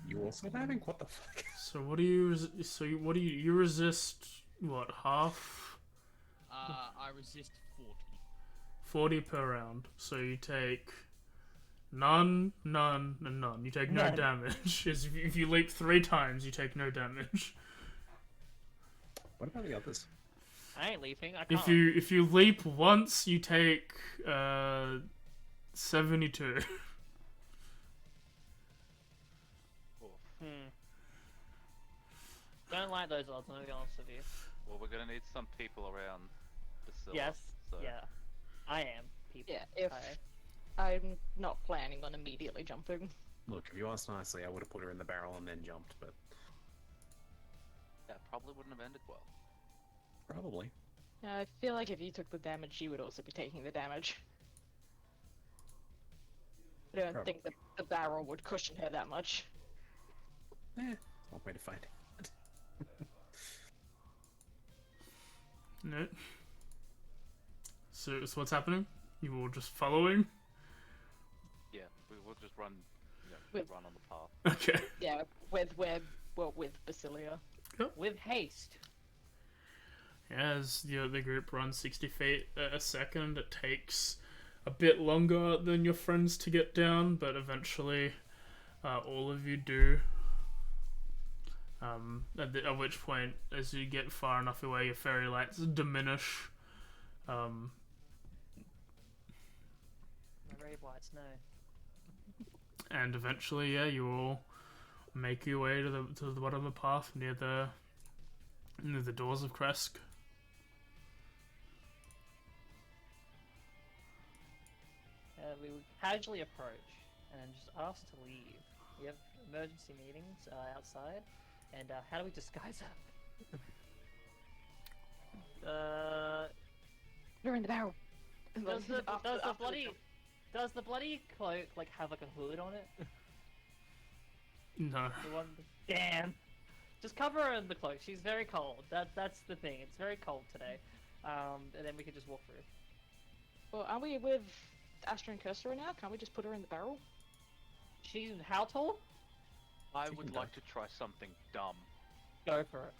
Speaker 5: You also having? What the fuck?
Speaker 1: So what do you? What do you resist? What, half?
Speaker 6: I resist 40.
Speaker 1: 40 per round. So you take none, none, and none. You take no
Speaker 2: None.
Speaker 1: damage. If you leap 3 times, you take no damage.
Speaker 5: What about the others?
Speaker 2: I ain't leaving, I can't.
Speaker 1: If you leap once, you take 72.
Speaker 2: Don't like those odds, I'm gonna be honest with you.
Speaker 4: Well, we're gonna need some people around Basila.
Speaker 2: Yes,
Speaker 4: So.
Speaker 2: yeah. I am, people.
Speaker 3: Yeah, if I'm not planning on immediately jumping.
Speaker 5: Look, if you asked nicely, I would have put her in the barrel and then jumped, but
Speaker 4: That probably wouldn't have ended well.
Speaker 5: probably.
Speaker 3: I feel like if you took the damage, you would also be taking the damage. I don't think the barrel would cushion her that much.
Speaker 5: One way to find it.
Speaker 1: No. So what's happening? You all just following?
Speaker 4: Yeah, we will just run,
Speaker 3: With-
Speaker 4: run on the path.
Speaker 1: Okay.
Speaker 3: Yeah, with Basilia.
Speaker 2: With haste.
Speaker 1: As the group runs 60 feet a second, it takes a bit longer than your friends to get down, but eventually all of you do. At which point, as you get far enough away, your fairy lights diminish.
Speaker 2: My rave lights, no.
Speaker 1: And eventually, yeah, you all make your way to the bottom of the path near the doors of Kresk.
Speaker 2: We would casually approach and then just ask to leave. We have emergency meetings outside, and how do we disguise that?
Speaker 3: You're in the barrel.
Speaker 2: Does the
Speaker 3: After
Speaker 2: bloody does the bloody cloak like have like a hood on it?
Speaker 1: No.
Speaker 2: The one, damn. Just cover her in the cloak. She's very cold. That's the thing. It's very cold today. And then we can just walk through.
Speaker 3: Well, are we with Astra and Cursor now? Can't we just put her in the barrel?
Speaker 2: She's how tall?
Speaker 4: I
Speaker 5: You
Speaker 4: would
Speaker 5: can
Speaker 4: like to try something dumb.
Speaker 2: Go for it.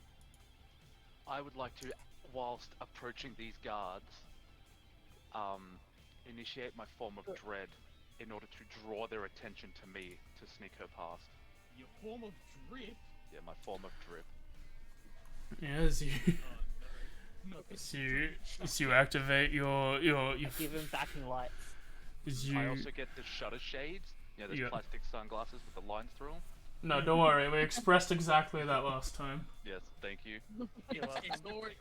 Speaker 4: I would like to, whilst approaching these guards, initiate my form of dread in order to draw their attention to me to sneak her past.
Speaker 6: Your form of drip?
Speaker 4: Yeah, my form of drip.
Speaker 1: Yeah, as you
Speaker 6: Oh no.
Speaker 1: as you activate your
Speaker 2: Give him backing lights.
Speaker 1: as you
Speaker 4: I also get the shutter shades. Those
Speaker 1: Yeah.
Speaker 4: plastic sunglasses with the lines through them.
Speaker 1: No, don't worry. We expressed exactly that last time.
Speaker 4: Yes, thank you.
Speaker 2: You're welcome.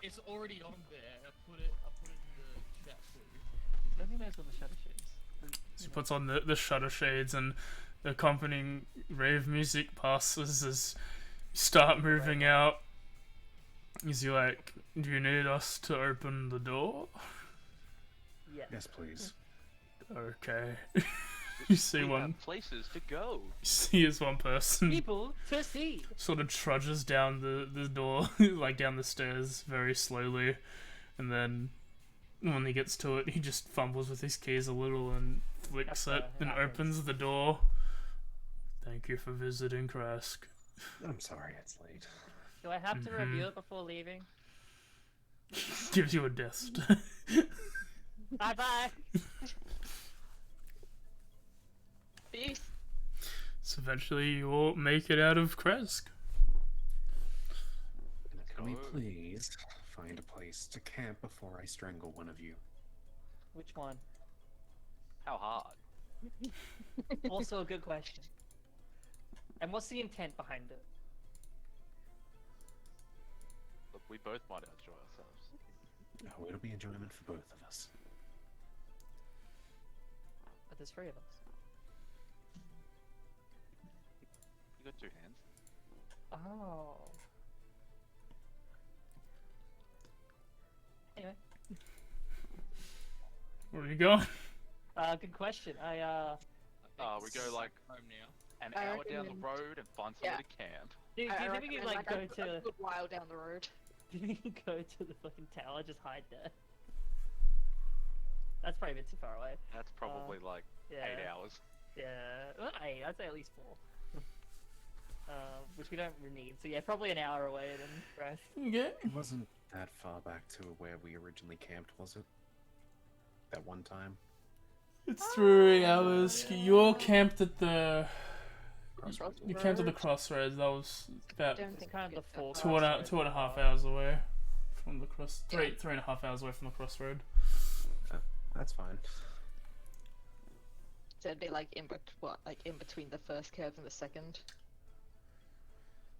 Speaker 6: It's already on there. I put it in the chat for you.
Speaker 2: Let me know what the shutter shades.
Speaker 1: So he puts on the shutter shades and the accompanying rave music passes as you start moving out. Is he like, do you need us to open the door?
Speaker 2: Yeah.
Speaker 5: Yes, please.
Speaker 1: Okay. You see
Speaker 4: We
Speaker 1: one.
Speaker 4: have places to go.
Speaker 1: You see as one person
Speaker 2: People to see.
Speaker 1: sort of trudges down the door, like down the stairs, very slowly, and then when he gets to it, he just fumbles with his keys a little and flicks
Speaker 2: That's
Speaker 1: it
Speaker 2: what
Speaker 1: and
Speaker 2: happens.
Speaker 1: opens the door. Thank you for visiting, Kresk.
Speaker 5: I'm sorry it's late.
Speaker 2: Do I have to review it before leaving?
Speaker 1: Gives you a death.
Speaker 2: Bye bye.
Speaker 3: Peace.
Speaker 1: So eventually you all make it out of Kresk.
Speaker 5: Can we
Speaker 4: go.
Speaker 5: please find a place to camp before I strangle one of you?
Speaker 2: Which one?
Speaker 4: How hard?
Speaker 2: Also a good question. And what's the intent behind it?
Speaker 4: Look, we both might enjoy ourselves.
Speaker 5: Oh, it'll be enjoyment for both of us.
Speaker 2: But there's 3 of us.
Speaker 4: You got 2 hands.
Speaker 2: Oh. Anyway,
Speaker 1: Where are you going?
Speaker 2: good question.
Speaker 4: We go like
Speaker 6: home now.
Speaker 4: an
Speaker 3: I
Speaker 4: hour down the
Speaker 3: recommend-
Speaker 4: road and find somewhere to camp.
Speaker 2: Do you think we could like go
Speaker 3: a
Speaker 2: to?
Speaker 3: good while down the road.
Speaker 2: Do you think we could go to the fucking tower? Just hide there. That's probably a bit too far away.
Speaker 4: That's probably like
Speaker 2: Yeah.
Speaker 4: 8 hours.
Speaker 2: Yeah. Well, 8. I'd say at least 4. Which we don't really need. So yeah, probably an hour away then. Right.
Speaker 1: Yeah.
Speaker 5: It wasn't that far back to where we originally camped, was it? That one time?
Speaker 1: It's 3 hours. You all camped at the.
Speaker 5: Crossroads?
Speaker 1: You camped at the crossroads. That was about
Speaker 3: Don't
Speaker 2: It's
Speaker 3: think
Speaker 2: kind of
Speaker 3: we
Speaker 2: the
Speaker 3: get that
Speaker 2: full.
Speaker 3: far.
Speaker 1: 2.5 hours away from the cross. 3.5 hours away from the crossroad.
Speaker 5: That's fine.
Speaker 3: So it'd be like in between the first curve and the second.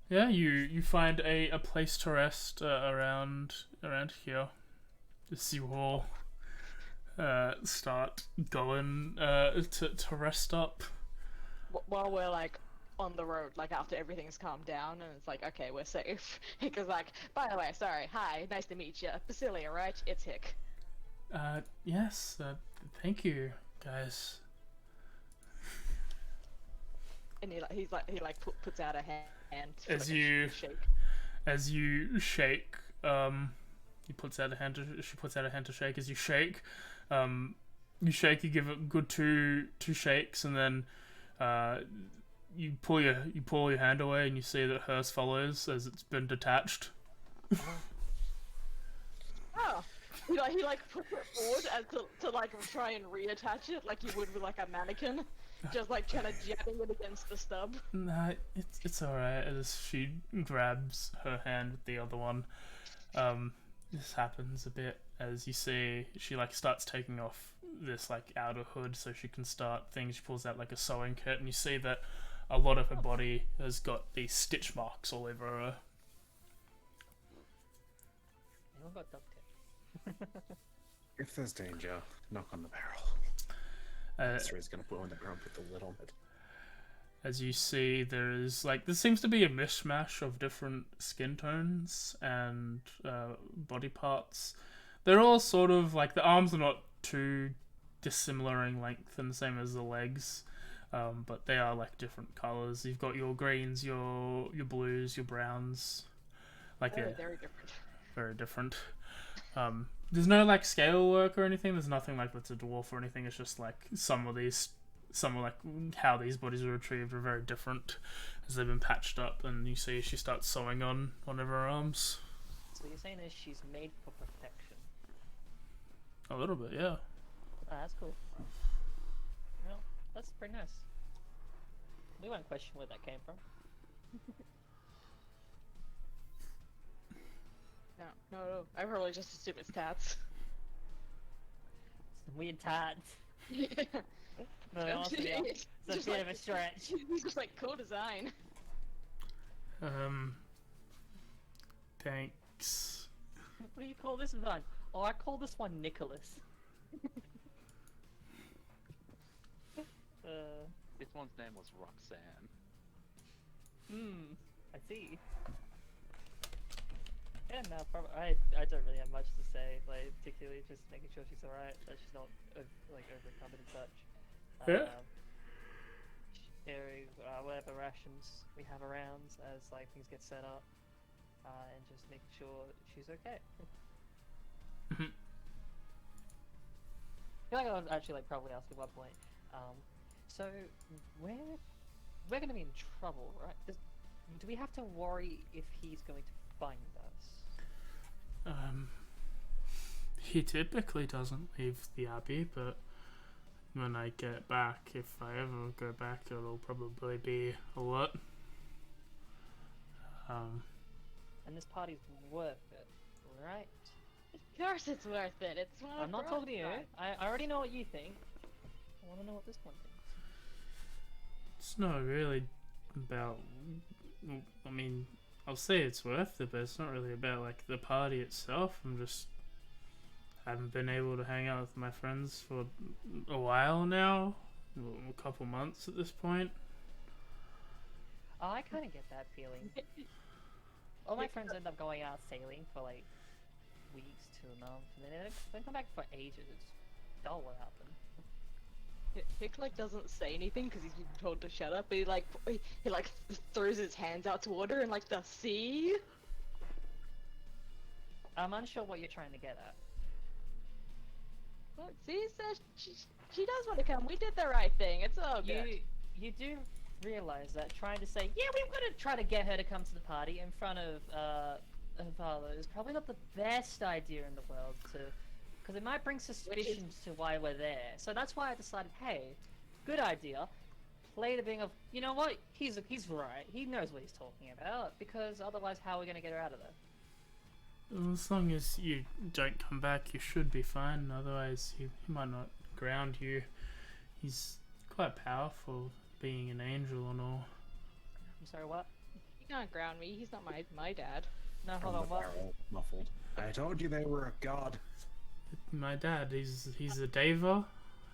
Speaker 1: Yeah, you find a place to rest around here. As you all start going to rest up.
Speaker 3: While we're like on the road, like after everything's calmed down, and it's like, okay, we're safe. Because like, by the way, sorry, hi, nice to meet you, Basilia, right? It's Hick.
Speaker 1: Yes. Thank you, guys.
Speaker 3: And he puts out a hand. for,
Speaker 1: As
Speaker 3: like, a
Speaker 1: you-
Speaker 3: shake.
Speaker 1: As you shake, he puts out a hand to. She puts out a hand to shake. As you shake, you shake, you give it a good two shakes, and then you pull your hand away, and you see that hers follows as it's been detached.
Speaker 3: Oh. He like puts it forward as to like try and reattach it like you would with like a mannequin. Just like trying to jabbing it against the stub.
Speaker 1: Nah, it's alright. As she grabs her hand with the other one, this happens a bit as you see she like starts taking off this like outer hood so she can start things. She pulls out like a sewing kit, and you see that a lot of her body has got these stitch marks all over her.
Speaker 2: Anyone got duct tape?
Speaker 5: If there's danger, knock on the barrel. He's gonna put on the ground, put the lid on it.
Speaker 1: As you see, there seems to be a mishmash of different skin tones and body parts. They're all sort of like, the arms are not too dissimilar in length and the same as the legs, but they are like different colors. You've got your greens, your blues, your browns. Like
Speaker 3: Very different.
Speaker 1: Very different. There's no like scale work or anything. There's nothing like that's a dwarf or anything. It's just like some of like how these bodies were retrieved are very different as they've been patched up, and you see she starts sewing on one of her arms.
Speaker 2: So you're saying is she's made for protection?
Speaker 1: A little bit, yeah.
Speaker 2: Ah, that's cool. Well, that's pretty nice. We won't question where that came from.
Speaker 3: No. I probably just assume it's tats.
Speaker 2: Some weird tats.
Speaker 3: Yeah.
Speaker 2: No, honestly, it's a
Speaker 3: just
Speaker 2: bit
Speaker 3: like,
Speaker 2: of a stretch.
Speaker 3: He's just like, cool design.
Speaker 1: Thanks.
Speaker 2: What do you call this one? Oh, I call this one Nicholas.
Speaker 4: This one's name was Roxanne.
Speaker 2: I see. Yeah, no, probably. I don't really have much to say. Like, particularly just making sure she's alright, that she's not like overcoming and such.
Speaker 1: Yeah.
Speaker 2: Sharing whatever rations we have around as like things get set up, and just making sure she's okay. I feel like I was actually like probably asked at one point. So we're gonna be in trouble, right? Do we have to worry if he's going to find us?
Speaker 1: He typically doesn't leave the Abbey, but when I get back, if I ever go back, it'll probably be a lot.
Speaker 2: And this party's worth it, right?
Speaker 3: Of course it's worth it. It's one of
Speaker 2: I'm not talking to you. I already know what you think. I want to know what this one thinks.
Speaker 1: It's not really about. I mean, I'll say it's worth it, but it's not really about like the party itself. I'm just haven't been able to hang out with my friends for a while now, a couple months at this point.
Speaker 2: Oh, I kind of get that feeling. All my friends end up going out sailing for like weeks to a month, and then they come back for ages. It's dull what happened.
Speaker 3: Hick like doesn't say anything because he's been told to shut up, but he like throws his hands out toward her and like the sea.
Speaker 2: I'm unsure what you're trying to get at.
Speaker 3: Look, see, says she does want to come. We did the right thing. It's all good.
Speaker 2: You do realize that trying to say, yeah, we've got to try to get her to come to the party in front of her father is probably not the best idea in the world because it might bring suspicions to why we're there. So that's why I decided, hey, good idea. Play the being of, you know what? He's right. He knows what he's talking about, because otherwise, how are we gonna get her out of there?
Speaker 1: Well, as long as you don't come back, you should be fine. Otherwise, he might not ground you. He's quite powerful, being an angel and all.
Speaker 2: I'm sorry, what?
Speaker 3: You can't ground me. He's not my dad.
Speaker 2: No,
Speaker 5: From
Speaker 2: hold
Speaker 5: the
Speaker 2: on, what?
Speaker 5: barrel, muffled. I told you they were a god.
Speaker 1: My dad, he's a deva,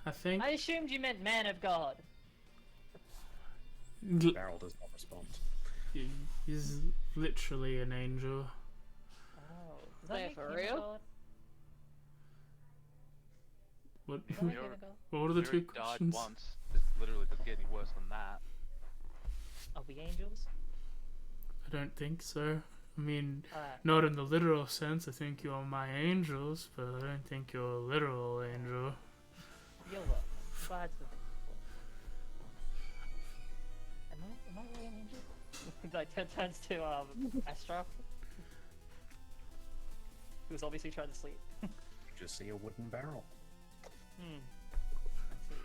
Speaker 1: I think.
Speaker 2: I assumed you meant man of God.
Speaker 5: Barrel does not respond.
Speaker 1: He's literally an angel.
Speaker 2: Oh, does
Speaker 3: Wait,
Speaker 2: that make
Speaker 3: for
Speaker 2: him a
Speaker 3: real?
Speaker 2: god?
Speaker 1: What?
Speaker 2: Does that make him
Speaker 4: You're-
Speaker 2: a god?
Speaker 1: What are the two
Speaker 4: Cleric died
Speaker 1: questions?
Speaker 4: once. It literally doesn't get any worse than that.
Speaker 2: Are we angels?
Speaker 1: I don't think so. I mean,
Speaker 2: Alright.
Speaker 1: not in the literal sense. I think you're my angels, but I don't think you're a literal angel.
Speaker 2: sides of it. Am I really injured? Like turns to Astra, who's obviously trying to sleep.
Speaker 5: You just see a wooden barrel.
Speaker 2: I see.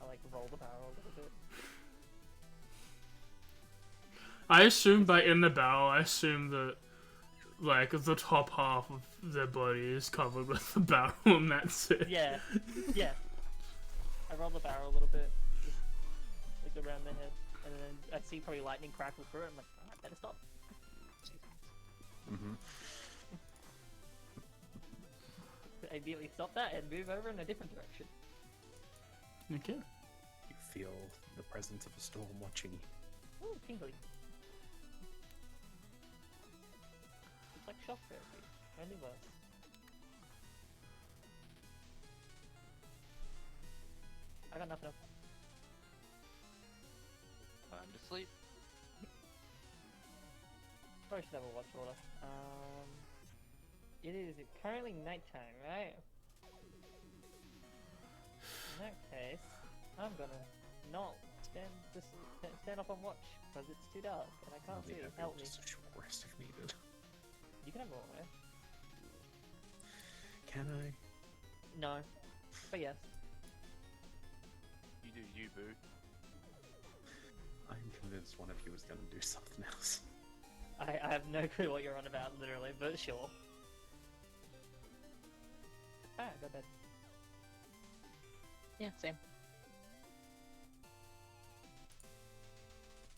Speaker 2: I like roll the barrel a little bit.
Speaker 1: I assume by in the barrel, I assume that like the top half of their body is covered with the barrel, and that's it.
Speaker 2: Yeah, yeah. I roll the barrel a little bit, just like around the head, and then I see probably lightning crackle through it. I'm like, alright, better stop.
Speaker 5: Mm-hmm.
Speaker 2: I immediately stop that and move over in a different direction.
Speaker 1: Okay.
Speaker 5: You feel the presence of a storm watching you.
Speaker 2: Ooh, tingly. It's like shock therapy, only worse. I got nothing else.
Speaker 4: Time to sleep.
Speaker 2: Probably should have a watch order. It is currently nighttime, right? In that case, I'm gonna not stand up on watch because it's too dark and I can't see it. Help me.
Speaker 5: Just a short rest if needed.
Speaker 2: You can have more, right?
Speaker 5: Can I?
Speaker 2: No, but yes.
Speaker 4: You do you, boo.
Speaker 5: I'm convinced one of you is going to do something else.
Speaker 2: I have no clue what you're on about, literally, but sure. Alright, go to bed.
Speaker 3: Yeah, same.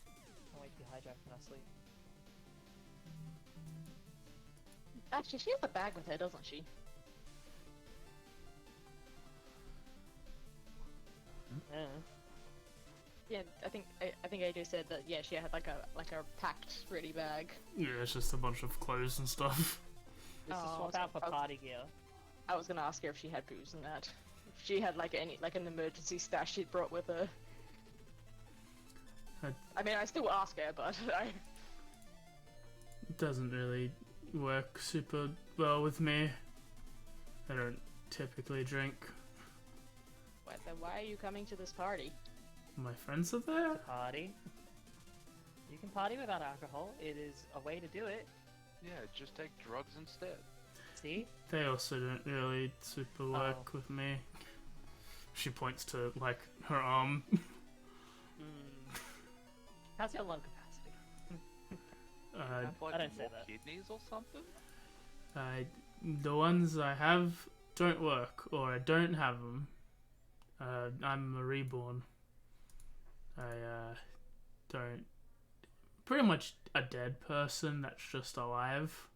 Speaker 2: Can't wait to be hijacked when I sleep.
Speaker 3: Actually, she has a bag with her, doesn't she? Yeah, I think AJ said that. Yeah, she had like a packed ready bag.
Speaker 1: Yeah, it's just a bunch of clothes and stuff.
Speaker 2: Just to
Speaker 3: Oh,
Speaker 2: swap out for party gear.
Speaker 3: I was gonna ask her if she had booze and that. If she had like an emergency stash she'd brought with her. I mean, I still ask her, but
Speaker 1: It doesn't really work super well with me. I don't typically drink.
Speaker 3: Why are you coming to this party?
Speaker 1: My friends are there?
Speaker 2: To party. You can party without alcohol. It is a way to do it.
Speaker 4: Yeah, just take drugs instead.
Speaker 2: See?
Speaker 1: They also don't really super work with me. She points to, like, her arm.
Speaker 2: How's your lung capacity?
Speaker 4: Like
Speaker 2: I don't say
Speaker 4: more
Speaker 2: that.
Speaker 4: kidneys or something?
Speaker 1: The ones I have don't work, or I don't have them. I'm a reborn. I don't. Pretty much a dead person that's just alive,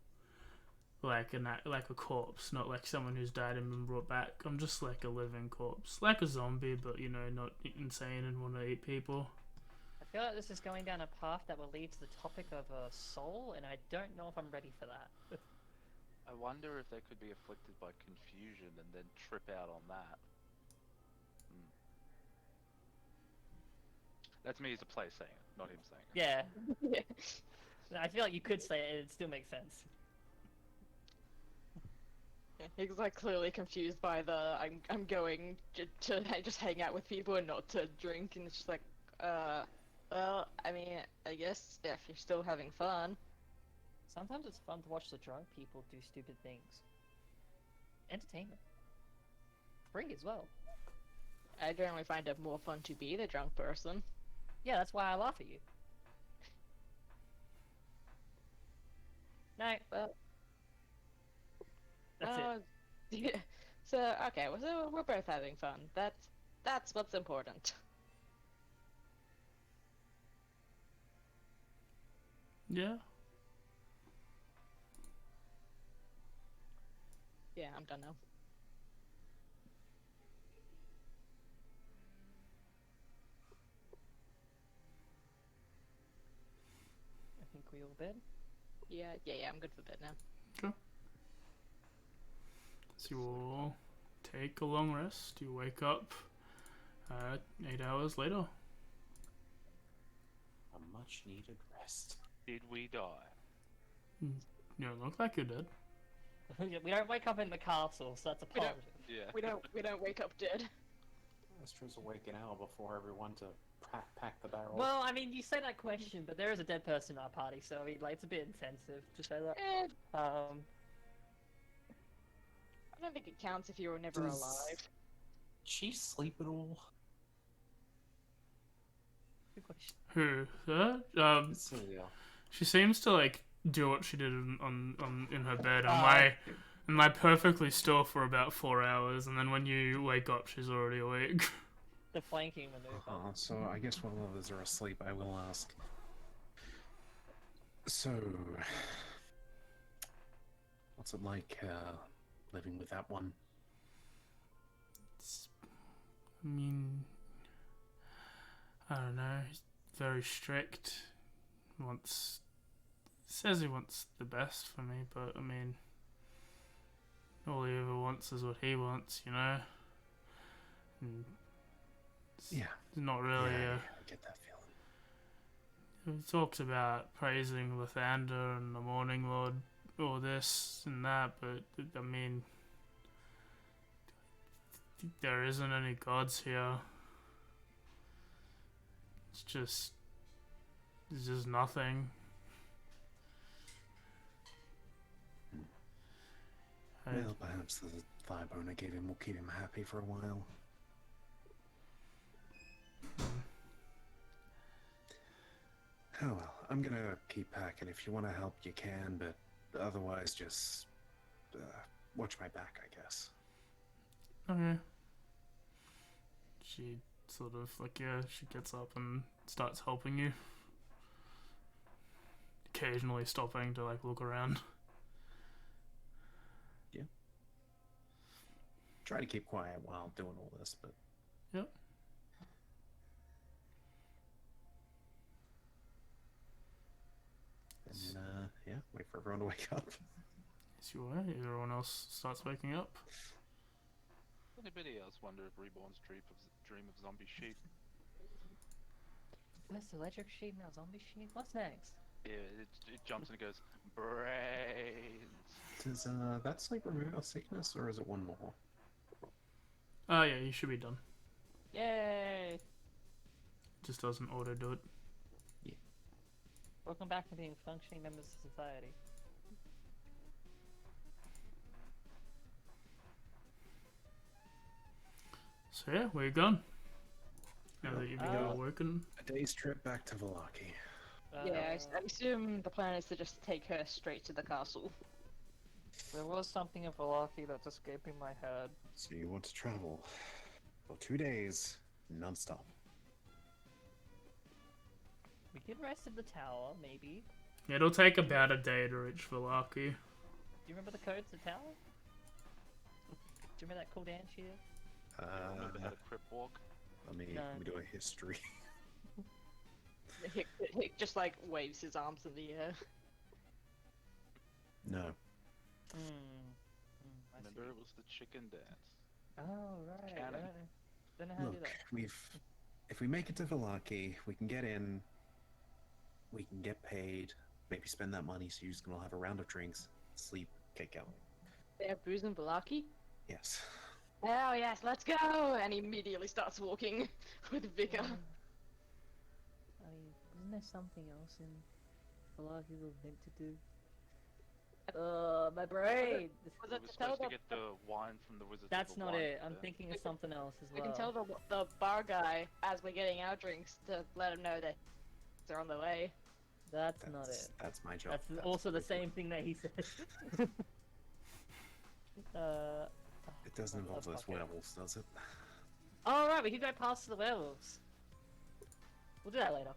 Speaker 1: like a corpse, not like someone who's died and been brought back. I'm just like a living corpse, like a zombie, but you know, not insane and want to eat people.
Speaker 2: I feel like this is going down a path that will lead to the topic of a soul, and I don't know if I'm ready for that.
Speaker 4: I wonder if they could be afflicted by confusion and then trip out on that. That's me as a player saying it, not him saying it.
Speaker 2: Yeah.
Speaker 3: Yeah.
Speaker 2: I feel like you could say it and it still makes sense.
Speaker 3: He's like clearly confused by the I'm going to just hang out with people and not to drink, and it's just like, well, I mean, I guess if you're still having fun.
Speaker 2: Sometimes it's fun to watch the drunk people do stupid things. Entertainment. Free as well.
Speaker 3: I generally find it more fun to be the drunk person.
Speaker 2: Yeah, that's why I laugh at you. No,
Speaker 3: Well,
Speaker 2: that's it.
Speaker 3: Yeah. So okay, well, so we're both having fun. That's what's important.
Speaker 1: Yeah.
Speaker 3: Yeah, I'm done now.
Speaker 2: I think we all bed.
Speaker 3: Yeah, I'm good for bed now.
Speaker 1: Okay. So you all take a long rest. You wake up 8 hours later.
Speaker 5: A much needed rest.
Speaker 4: Did we die?
Speaker 1: You don't look like you're dead.
Speaker 2: We don't wake up in the castle, so that's a
Speaker 3: We don't-
Speaker 2: positive.
Speaker 4: Yeah.
Speaker 3: We don't wake up dead.
Speaker 5: Astra's awake an hour before everyone to pack the barrel.
Speaker 2: Well, I mean, you say that question, but there is a dead person in our party, so I mean, like, it's a bit insensitive to say that.
Speaker 3: I don't think it counts if you were never
Speaker 5: Does
Speaker 3: alive.
Speaker 5: she sleep at all?
Speaker 2: Good question.
Speaker 1: Who? Her?
Speaker 5: Celia.
Speaker 1: She seems to like do what she did in her bed and lie perfectly still for about 4 hours, and then when you wake up, she's already awake.
Speaker 2: The flanking maneuver.
Speaker 5: So I guess while others are asleep, I will ask. So, what's it like living with that one?
Speaker 1: I mean, I don't know. He's very strict. Says he wants the best for me, but I mean, all he ever wants is what he wants, you know. And
Speaker 5: Yeah.
Speaker 1: it's not really.
Speaker 5: Yeah, I get that feeling.
Speaker 1: He talks about praising Lathander and the Morning Lord, all this and that, but I mean, there isn't any gods here. It's just nothing.
Speaker 5: Well, perhaps the firebone I gave him will keep him happy for a while. Oh well, I'm gonna keep packing. If you want to help, you can, but otherwise, just watch my back, I guess.
Speaker 1: Okay. She sort of she gets up and starts helping you. Occasionally stopping to look around.
Speaker 5: Yeah. Try to keep quiet while doing all this, but
Speaker 1: Yep.
Speaker 5: and yeah, wait for everyone to wake up.
Speaker 1: Yes, you are. Everyone else starts waking up.
Speaker 4: Anybody else wonder if Reborn's dream of zombie sheep?
Speaker 2: First electric sheep, now zombie sheep. What's next?
Speaker 4: Yeah, it jumps and it goes, brains.
Speaker 5: Does that sleep remove our sickness, or is it one more?
Speaker 1: Oh yeah, you should be done.
Speaker 2: Yay!
Speaker 1: Just doesn't auto do it.
Speaker 2: Welcome back to being functioning members of society.
Speaker 1: So yeah, where you going? Now that you've been awoken.
Speaker 5: A day's trip back to Vallaki.
Speaker 3: Yeah, I assume the plan is to just take her straight to the castle.
Speaker 2: There was something in Vallaki that's escaping my head.
Speaker 5: So you want to travel for 2 days, non-stop.
Speaker 2: We could rest in the tower, maybe.
Speaker 1: It'll take about a day to reach Vallaki.
Speaker 2: Do you remember the code to the tower? Do you remember that cool dance she did?
Speaker 4: Remember how to crip walk?
Speaker 5: Let me do a history.
Speaker 3: Hick just waves his arms in the air.
Speaker 5: No.
Speaker 4: Remember it was the chicken dance.
Speaker 2: Oh, right.
Speaker 4: Canon.
Speaker 2: Don't know how to do
Speaker 5: Look,
Speaker 2: that.
Speaker 5: if we make it to Vallaki, we can get in, we can get paid, maybe spend that money so you're just gonna have a round of drinks, sleep, get going.
Speaker 3: They have booze in Vallaki?
Speaker 5: Yes.
Speaker 3: Oh yes, let's go! And he immediately starts walking with vigor.
Speaker 2: I mean, isn't there something else in Vallaki we were meant to do? My brain!
Speaker 3: Was
Speaker 4: We
Speaker 3: it
Speaker 4: were
Speaker 3: to tell
Speaker 4: supposed to
Speaker 3: the,
Speaker 4: get the wine from the Wizards of
Speaker 2: That's
Speaker 4: the
Speaker 2: not
Speaker 4: Wine
Speaker 2: it. I'm
Speaker 4: Fair.
Speaker 2: thinking of something else as
Speaker 3: we
Speaker 2: well.
Speaker 3: can tell the bar guy as we're getting our drinks to let him know that they're on the way.
Speaker 2: That's not it.
Speaker 5: That's my job.
Speaker 2: That's also the same thing that he said.
Speaker 5: It doesn't involve those
Speaker 2: okay.
Speaker 5: werewolves, does it?
Speaker 2: Oh, right, we can go past the werewolves. We'll do that later.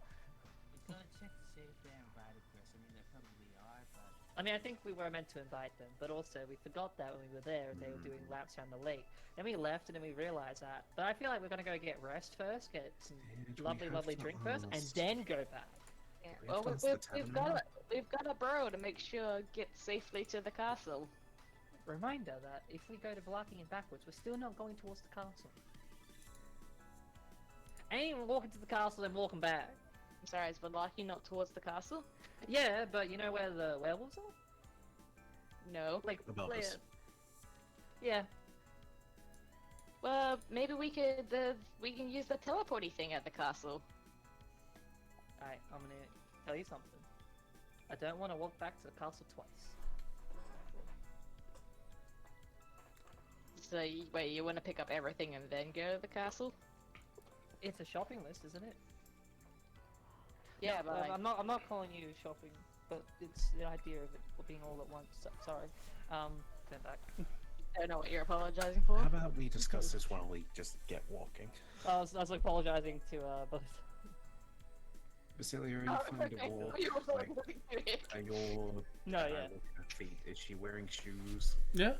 Speaker 6: We gotta check to see if they're invited for us. I mean, they probably are, but
Speaker 2: I mean, I think we were meant to invite them, but also we forgot that when we were there, they were doing laps around the lake. Then we left, and then we realized that. But I feel like we're gonna go get rest first, get some
Speaker 5: Did we
Speaker 2: lovely,
Speaker 5: have
Speaker 2: lovely
Speaker 5: to
Speaker 2: drink first, and
Speaker 5: ask?
Speaker 2: then go back.
Speaker 3: Yeah.
Speaker 5: We
Speaker 3: Well,
Speaker 5: have to ask the
Speaker 3: we've
Speaker 5: tavern
Speaker 3: got a bro to make sure get safely to the castle.
Speaker 2: Reminder that if we go to Vallaki and backwards, we're still not going towards the castle. Ain't even walking to the castle and walking back.
Speaker 3: I'm sorry, is Vallaki not towards the castle?
Speaker 2: Yeah, but you know where the werewolves are?
Speaker 3: No.
Speaker 2: Like,
Speaker 5: Above us.
Speaker 2: yeah.
Speaker 3: Well, maybe we can use the teleporty thing at the castle.
Speaker 2: Alright, I'm gonna tell you something. I don't want to walk back to the castle twice.
Speaker 3: So, wait, you want to pick up everything and then go to the castle?
Speaker 2: It's a shopping list, isn't it?
Speaker 3: Yeah,
Speaker 2: No,
Speaker 3: but like,
Speaker 2: I'm not calling you shopping, but it's the idea of it being all at once. Sorry. Turn back.
Speaker 3: I don't know what you're apologizing for.
Speaker 5: How about we discuss this while we just get walking?
Speaker 2: I was like apologizing to both.
Speaker 5: Basilia, are you
Speaker 3: Oh,
Speaker 5: fine to
Speaker 3: okay.
Speaker 5: walk?
Speaker 3: You were
Speaker 5: Like,
Speaker 3: looking at it.
Speaker 5: are your
Speaker 2: No, yeah.
Speaker 5: her feet? Is she wearing shoes?
Speaker 1: Yeah.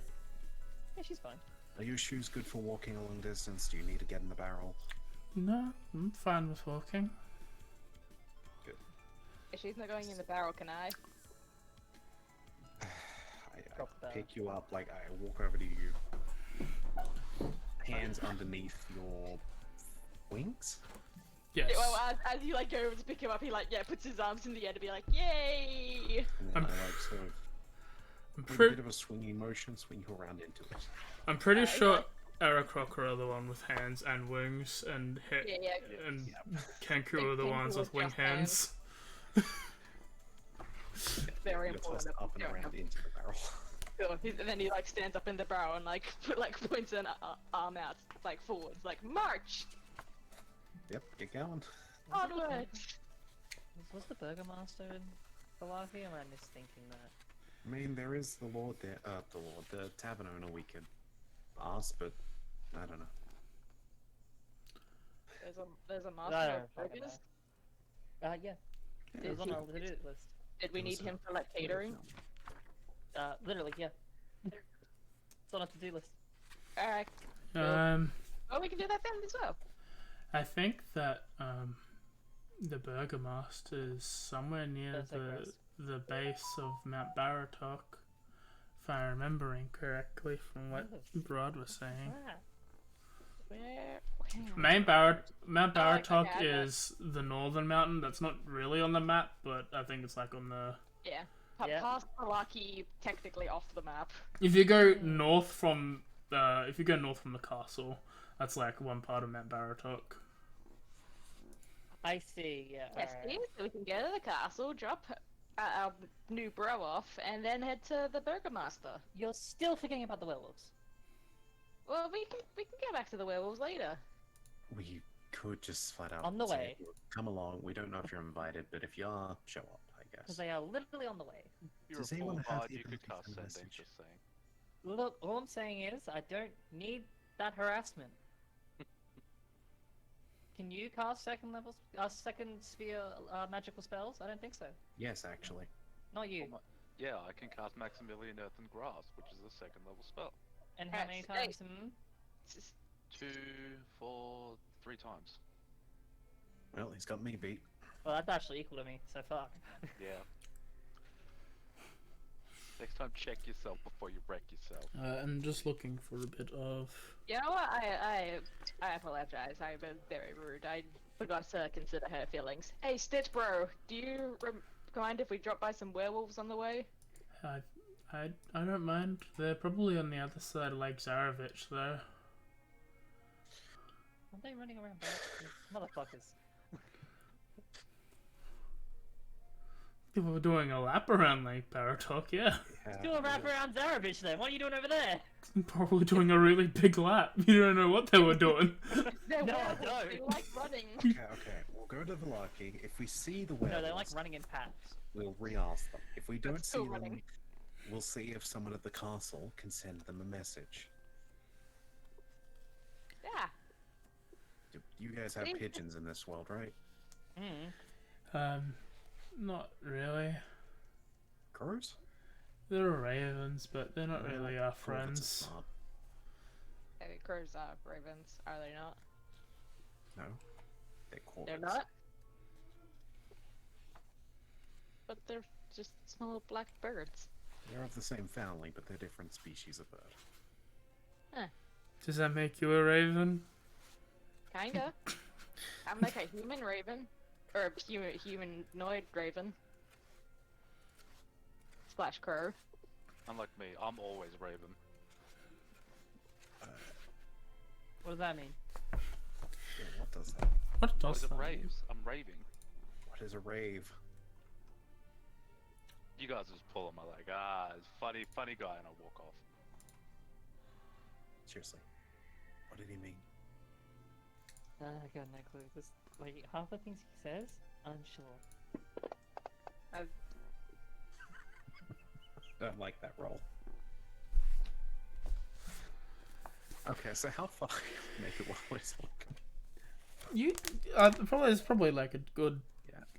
Speaker 2: Yeah, she's fine.
Speaker 5: Are your shoes good for walking a long distance? Do you need to get in the barrel?
Speaker 1: No, I'm fine with walking.
Speaker 3: If she's not going in the barrel, can I?
Speaker 5: I
Speaker 2: Drop the
Speaker 5: pick you up, like I walk over to you, hands underneath your wings.
Speaker 1: Yes.
Speaker 3: Well, as you like go over to pick him up, he like puts his arms in the air to be like, yay!
Speaker 5: And then
Speaker 1: I'm-
Speaker 5: I like sort of
Speaker 1: I'm,
Speaker 5: with a
Speaker 1: pre-
Speaker 5: bit of a swinging motion, swing you around into it.
Speaker 1: I'm pretty
Speaker 3: yeah.
Speaker 1: sure Eric Crocker are the one with hands and wings, and
Speaker 3: Yeah.
Speaker 1: and
Speaker 5: Yep.
Speaker 1: Kenku are the
Speaker 3: Kenku
Speaker 1: ones
Speaker 3: was
Speaker 1: with wing
Speaker 3: just
Speaker 1: hands.
Speaker 3: It's very
Speaker 5: You're
Speaker 3: important.
Speaker 5: tossed
Speaker 3: that
Speaker 5: up
Speaker 3: we
Speaker 5: and
Speaker 3: don't
Speaker 5: around
Speaker 3: have-
Speaker 5: into the barrel.
Speaker 3: Cool. And then he like stands up in the barrel and like points an arm out like forwards, like march
Speaker 5: Yep, get going.
Speaker 3: onward.
Speaker 2: Was the Burgomaster in Barovia? Or am I misthinking that?
Speaker 5: I mean, there is the Lord there, the tavern owner we could ask, but I don't know.
Speaker 3: There's a
Speaker 2: I
Speaker 3: master
Speaker 2: don't
Speaker 3: of
Speaker 2: fucking
Speaker 3: burgers.
Speaker 2: Yeah.
Speaker 5: Yeah,
Speaker 2: It was on
Speaker 5: yeah.
Speaker 2: our to-do list.
Speaker 3: Did we need him for like catering?
Speaker 2: Literally, yeah. It's on our to-do list.
Speaker 3: All right. Oh, we can do that then as well.
Speaker 1: I think that the Burgomaster is somewhere near
Speaker 2: That's like
Speaker 1: the base of Mount Baratok, if I'm remembering correctly from what Brahd was saying.
Speaker 2: Ah,
Speaker 3: Where?
Speaker 1: Mount Baratok
Speaker 3: okay, I know.
Speaker 1: is the northern mountain. That's not really on the map, but I think it's like on the.
Speaker 3: Yeah.
Speaker 2: Yeah.
Speaker 3: Past Malaki, technically off the map.
Speaker 1: If you go north from the castle, that's like one part of Mount Baratok.
Speaker 2: I see, yeah.
Speaker 3: Yes,
Speaker 2: alright.
Speaker 3: so we can go to the castle, drop our new bro off, and then head to the Burgomaster.
Speaker 2: You're still forgetting about the werewolves.
Speaker 3: Well, we can get back to the werewolves later.
Speaker 5: We could just flat out
Speaker 2: On the
Speaker 5: say,
Speaker 2: way.
Speaker 5: come along. We don't know if you're invited, but if you are, show up, I
Speaker 2: Because
Speaker 5: guess.
Speaker 2: they are literally on the way.
Speaker 4: You're
Speaker 5: Does
Speaker 4: a full
Speaker 5: anyone have
Speaker 4: bard,
Speaker 5: the
Speaker 4: you could
Speaker 5: ability to
Speaker 4: cast
Speaker 5: send a
Speaker 4: send,
Speaker 5: message?
Speaker 4: just saying.
Speaker 2: Look, all I'm saying is, I don't need that harassment. Can you cast second sphere magical spells? I don't think so.
Speaker 5: Yes, actually.
Speaker 2: Not you.
Speaker 4: Yeah, I can cast Maximilian Earthen Grasp, which is a second level spell.
Speaker 2: And how many
Speaker 3: Alright,
Speaker 2: times? Hmm?
Speaker 4: 2, 4, 3 times.
Speaker 5: Well, he's got me beat.
Speaker 2: Well, that's actually equal to me, so fuck.
Speaker 4: Yeah. Next time, check yourself before you wreck yourself.
Speaker 1: I'm just looking for a bit of.
Speaker 3: You know what? I apologize. I was very rude. I forgot to consider her feelings. Hey, Stitch Bro, do you mind if we drop by some werewolves on the way?
Speaker 1: I don't mind. They're probably on the other side of Lake Zarochvich, though.
Speaker 2: Aren't they running around motherfuckers?
Speaker 1: People were doing a lap around Lake Baratok, yeah.
Speaker 2: Do a wrap around Zarovich then. What are you doing over there?
Speaker 1: Probably doing a really big lap. You don't know what they were doing.
Speaker 3: They're
Speaker 2: No, I
Speaker 3: werewolves.
Speaker 2: don't.
Speaker 3: They like running.
Speaker 5: Okay. We'll go to the Larky. If we see the werewolves,
Speaker 2: No, they're like running in packs.
Speaker 5: we'll re-ask them. If we don't
Speaker 3: That's
Speaker 5: see
Speaker 3: still
Speaker 5: them,
Speaker 3: running.
Speaker 5: we'll see if someone at the castle can send them a message.
Speaker 3: Yeah.
Speaker 5: You guys have
Speaker 3: They-
Speaker 5: pigeons in this world, right?
Speaker 1: Not really.
Speaker 5: Crows?
Speaker 1: They're ravens, but they're not really our
Speaker 5: Corvids are
Speaker 1: friends.
Speaker 5: smart.
Speaker 3: Hey, crows are ravens, are they not?
Speaker 5: No, they're corvids.
Speaker 3: They're not. But they're just small black birds.
Speaker 5: They're of the same family, but they're different species of bird.
Speaker 1: Does that make you a raven?
Speaker 3: Kinda. I'm like a human raven. Or a humanoid raven. Splash crow.
Speaker 4: Unlike me, I'm always Raven.
Speaker 2: What does that mean?
Speaker 5: Yeah, what does that?
Speaker 1: What
Speaker 4: What
Speaker 1: does
Speaker 4: is it
Speaker 1: that mean?
Speaker 4: raves? I'm raving.
Speaker 5: What is a rave?
Speaker 4: You guys just pull on my leg. It's funny guy, and I walk off.
Speaker 5: Seriously. What did he mean?
Speaker 2: I got no clue. This, like, half the things he says, unsure.
Speaker 5: I don't like that roll. Okay, so how far make it while we're talking?
Speaker 1: You it's probably like a good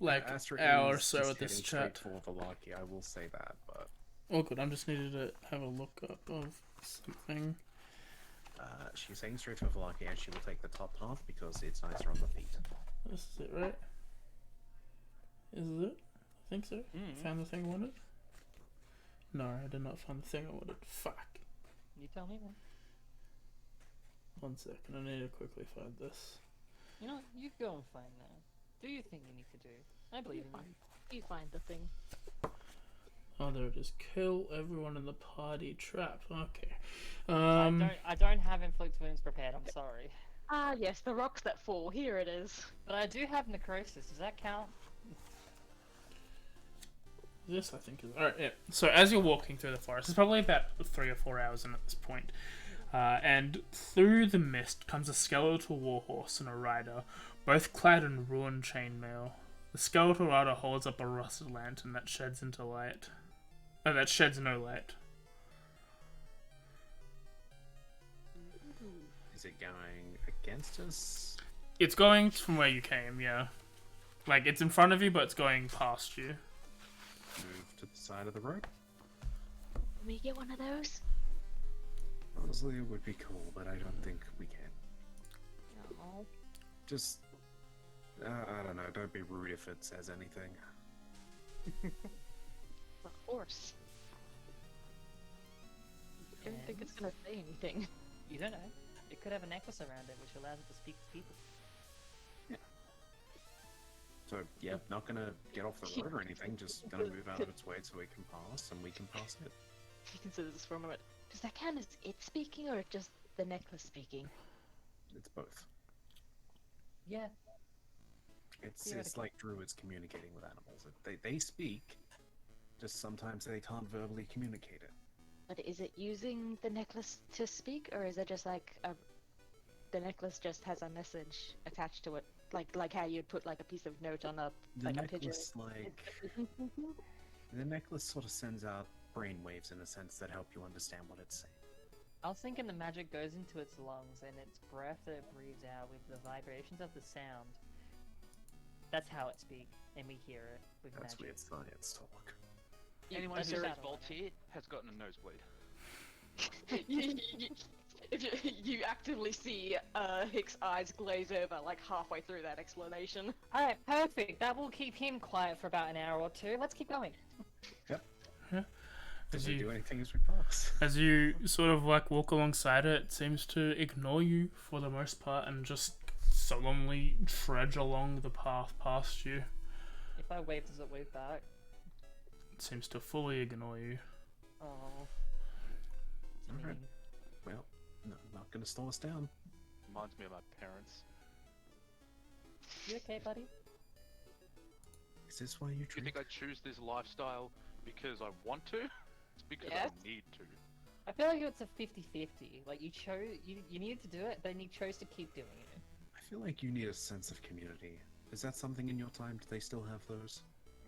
Speaker 1: like
Speaker 5: Astrid
Speaker 1: hour or
Speaker 5: is
Speaker 1: so
Speaker 5: just
Speaker 1: at this
Speaker 5: heading straight
Speaker 1: chat.
Speaker 5: for Valaki, I will say that, but
Speaker 1: Oh, good. I'm just needed to have a look up of something.
Speaker 5: she's heading straight for Valaki, and she will take the top path because it's nicer on the feet.
Speaker 1: This is it, right? Is it? I think so. Found the thing I wanted. No, I did not find the thing I wanted. Fuck.
Speaker 2: You tell me, man.
Speaker 1: 1 second. I need to quickly find this.
Speaker 2: You know, you go and find that. Do your thing you need to do. I believe in you.
Speaker 3: You find the thing.
Speaker 1: Oh, there it is. Kill everyone in the party trap. Okay.
Speaker 2: I don't have inflict wounds prepared. I'm sorry,
Speaker 3: Ah, yes, the rocks that fall. Here it is.
Speaker 2: but I do have necrosis. Does that count?
Speaker 1: This, I think, is... Alright, yeah. So, as you're walking through the forest, it's probably about 3 or 4 hours in at this point. And through the mist comes a skeletal warhorse and a rider, both clad in ruined chainmail. The skeletal rider holds up a rusted lantern that sheds into light. That sheds no light.
Speaker 5: Is it going against us?
Speaker 1: It's going from where you came, yeah. Like, it's in front of you, but it's going past you.
Speaker 5: Move to the side of the road?
Speaker 3: Can we get one of those?
Speaker 5: Honestly, it would be cool, but I don't think we can.
Speaker 3: No.
Speaker 5: Just, I don't know, don't be rude if it says anything.
Speaker 3: Of course. I don't think it's gonna say anything.
Speaker 2: You don't know. It could have a necklace around it, which allows it to speak to people.
Speaker 5: So, yeah, not gonna get off the road or anything, just gonna move out of its way so it can pass, and we can pass it.
Speaker 3: You consider this for a moment. Does that count as it speaking or just the necklace speaking?
Speaker 5: It's both.
Speaker 2: Yeah.
Speaker 5: It's
Speaker 2: Theoretically.
Speaker 5: like druids communicating with animals. They speak, just sometimes they can't verbally communicate it.
Speaker 3: But is it using the necklace to speak, or is it just like the necklace just has a message attached to it, like how you'd put like a piece of note on a
Speaker 5: The
Speaker 3: like a pigeon?
Speaker 5: necklace, the necklace sort of sends out brainwaves in a sense that help you understand what it's saying.
Speaker 2: I was thinking the magic goes into its lungs and its breath that it breathes out with the vibrations of the sound. That's how it speaks, and we hear it with
Speaker 5: That's
Speaker 2: magic.
Speaker 5: weird science talk.
Speaker 4: Anyone who
Speaker 2: That's
Speaker 4: says
Speaker 2: right.
Speaker 4: Voltaire has gotten a nosebleed.
Speaker 3: you actively see Hick's eyes glaze over like halfway through that explanation.
Speaker 2: Alright, perfect. That will keep him quiet for about an hour or two. Let's keep going.
Speaker 5: Does
Speaker 1: As
Speaker 5: it
Speaker 1: you,
Speaker 5: do anything as we pass?
Speaker 1: as you sort of like walk alongside it, it seems to ignore you for the most part and just solemnly trudge along the path past you.
Speaker 2: If I wave, does it wave back?
Speaker 1: It seems to fully ignore you.
Speaker 2: Oh.
Speaker 5: Alright. Well, no, not gonna slow us down.
Speaker 4: Reminds me of my parents.
Speaker 2: You okay, buddy?
Speaker 5: Is this why you
Speaker 4: You
Speaker 5: drink?
Speaker 4: think I choose this lifestyle because I want to? It's because
Speaker 3: Yes.
Speaker 4: I need to.
Speaker 2: I feel like it's a 50-50. Like, you needed to do it, but then you chose to keep doing it.
Speaker 5: I feel like you need a sense of community. Is that something in your time? Do they still have those?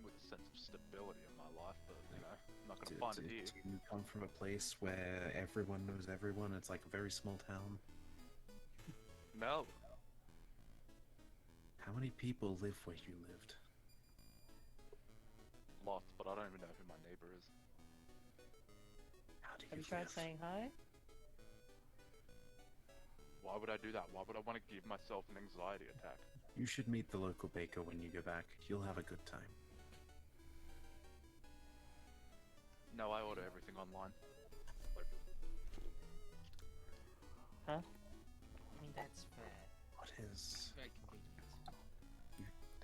Speaker 4: With a sense of stability in my life, but you know, I'm not
Speaker 5: Do,
Speaker 4: gonna find
Speaker 5: do-
Speaker 4: it here.
Speaker 5: do you come from a place where everyone knows everyone? It's like a very small town.
Speaker 4: No.
Speaker 5: How many people live where you lived?
Speaker 4: Lots, but I don't even know who my neighbor is.
Speaker 5: How do
Speaker 2: Have
Speaker 5: you
Speaker 2: you tried
Speaker 5: live?
Speaker 2: saying hi?
Speaker 4: Why would I do that? Why would I want to give myself an anxiety attack?
Speaker 5: You should meet the local baker when you go back. You'll have a good time.
Speaker 4: No, I order everything online.
Speaker 2: Huh? I mean, that's fair.
Speaker 5: What is...
Speaker 6: Very convenient.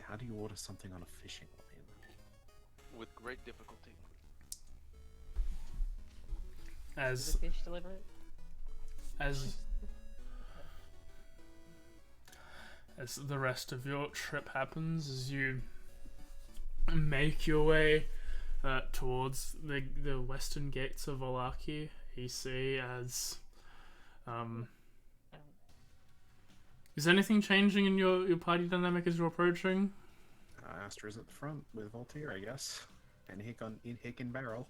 Speaker 5: How do you order something on a fishing line?
Speaker 4: With great difficulty.
Speaker 2: Does
Speaker 1: As
Speaker 2: the fish deliver it?
Speaker 1: as as the rest of your trip happens, as you make your way towards the western gates of Valaki, you see as is anything changing in your party dynamic as you're approaching?
Speaker 5: Astra's at the front with Voltaire, I guess, and Hick and Barrel.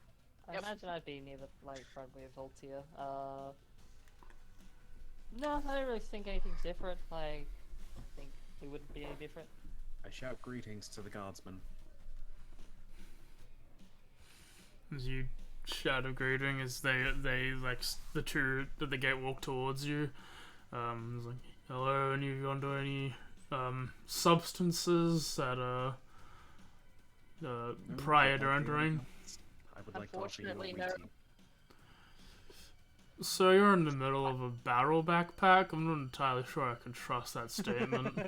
Speaker 2: I imagine I'd be near the front with Voltaire. No, I don't really think anything's different. I think we wouldn't be any different.
Speaker 5: I shout greetings to the guardsmen.
Speaker 1: As you shout a greeting, as they like the two at the gate walk towards you. It's like, hello, any of you under any substances that prior to entering?
Speaker 5: I would like to offer you a
Speaker 3: Unfortunately,
Speaker 5: wheat
Speaker 3: no.
Speaker 5: tea.
Speaker 1: So you're in the middle of a barrel backpack? I'm not entirely sure I can trust that statement.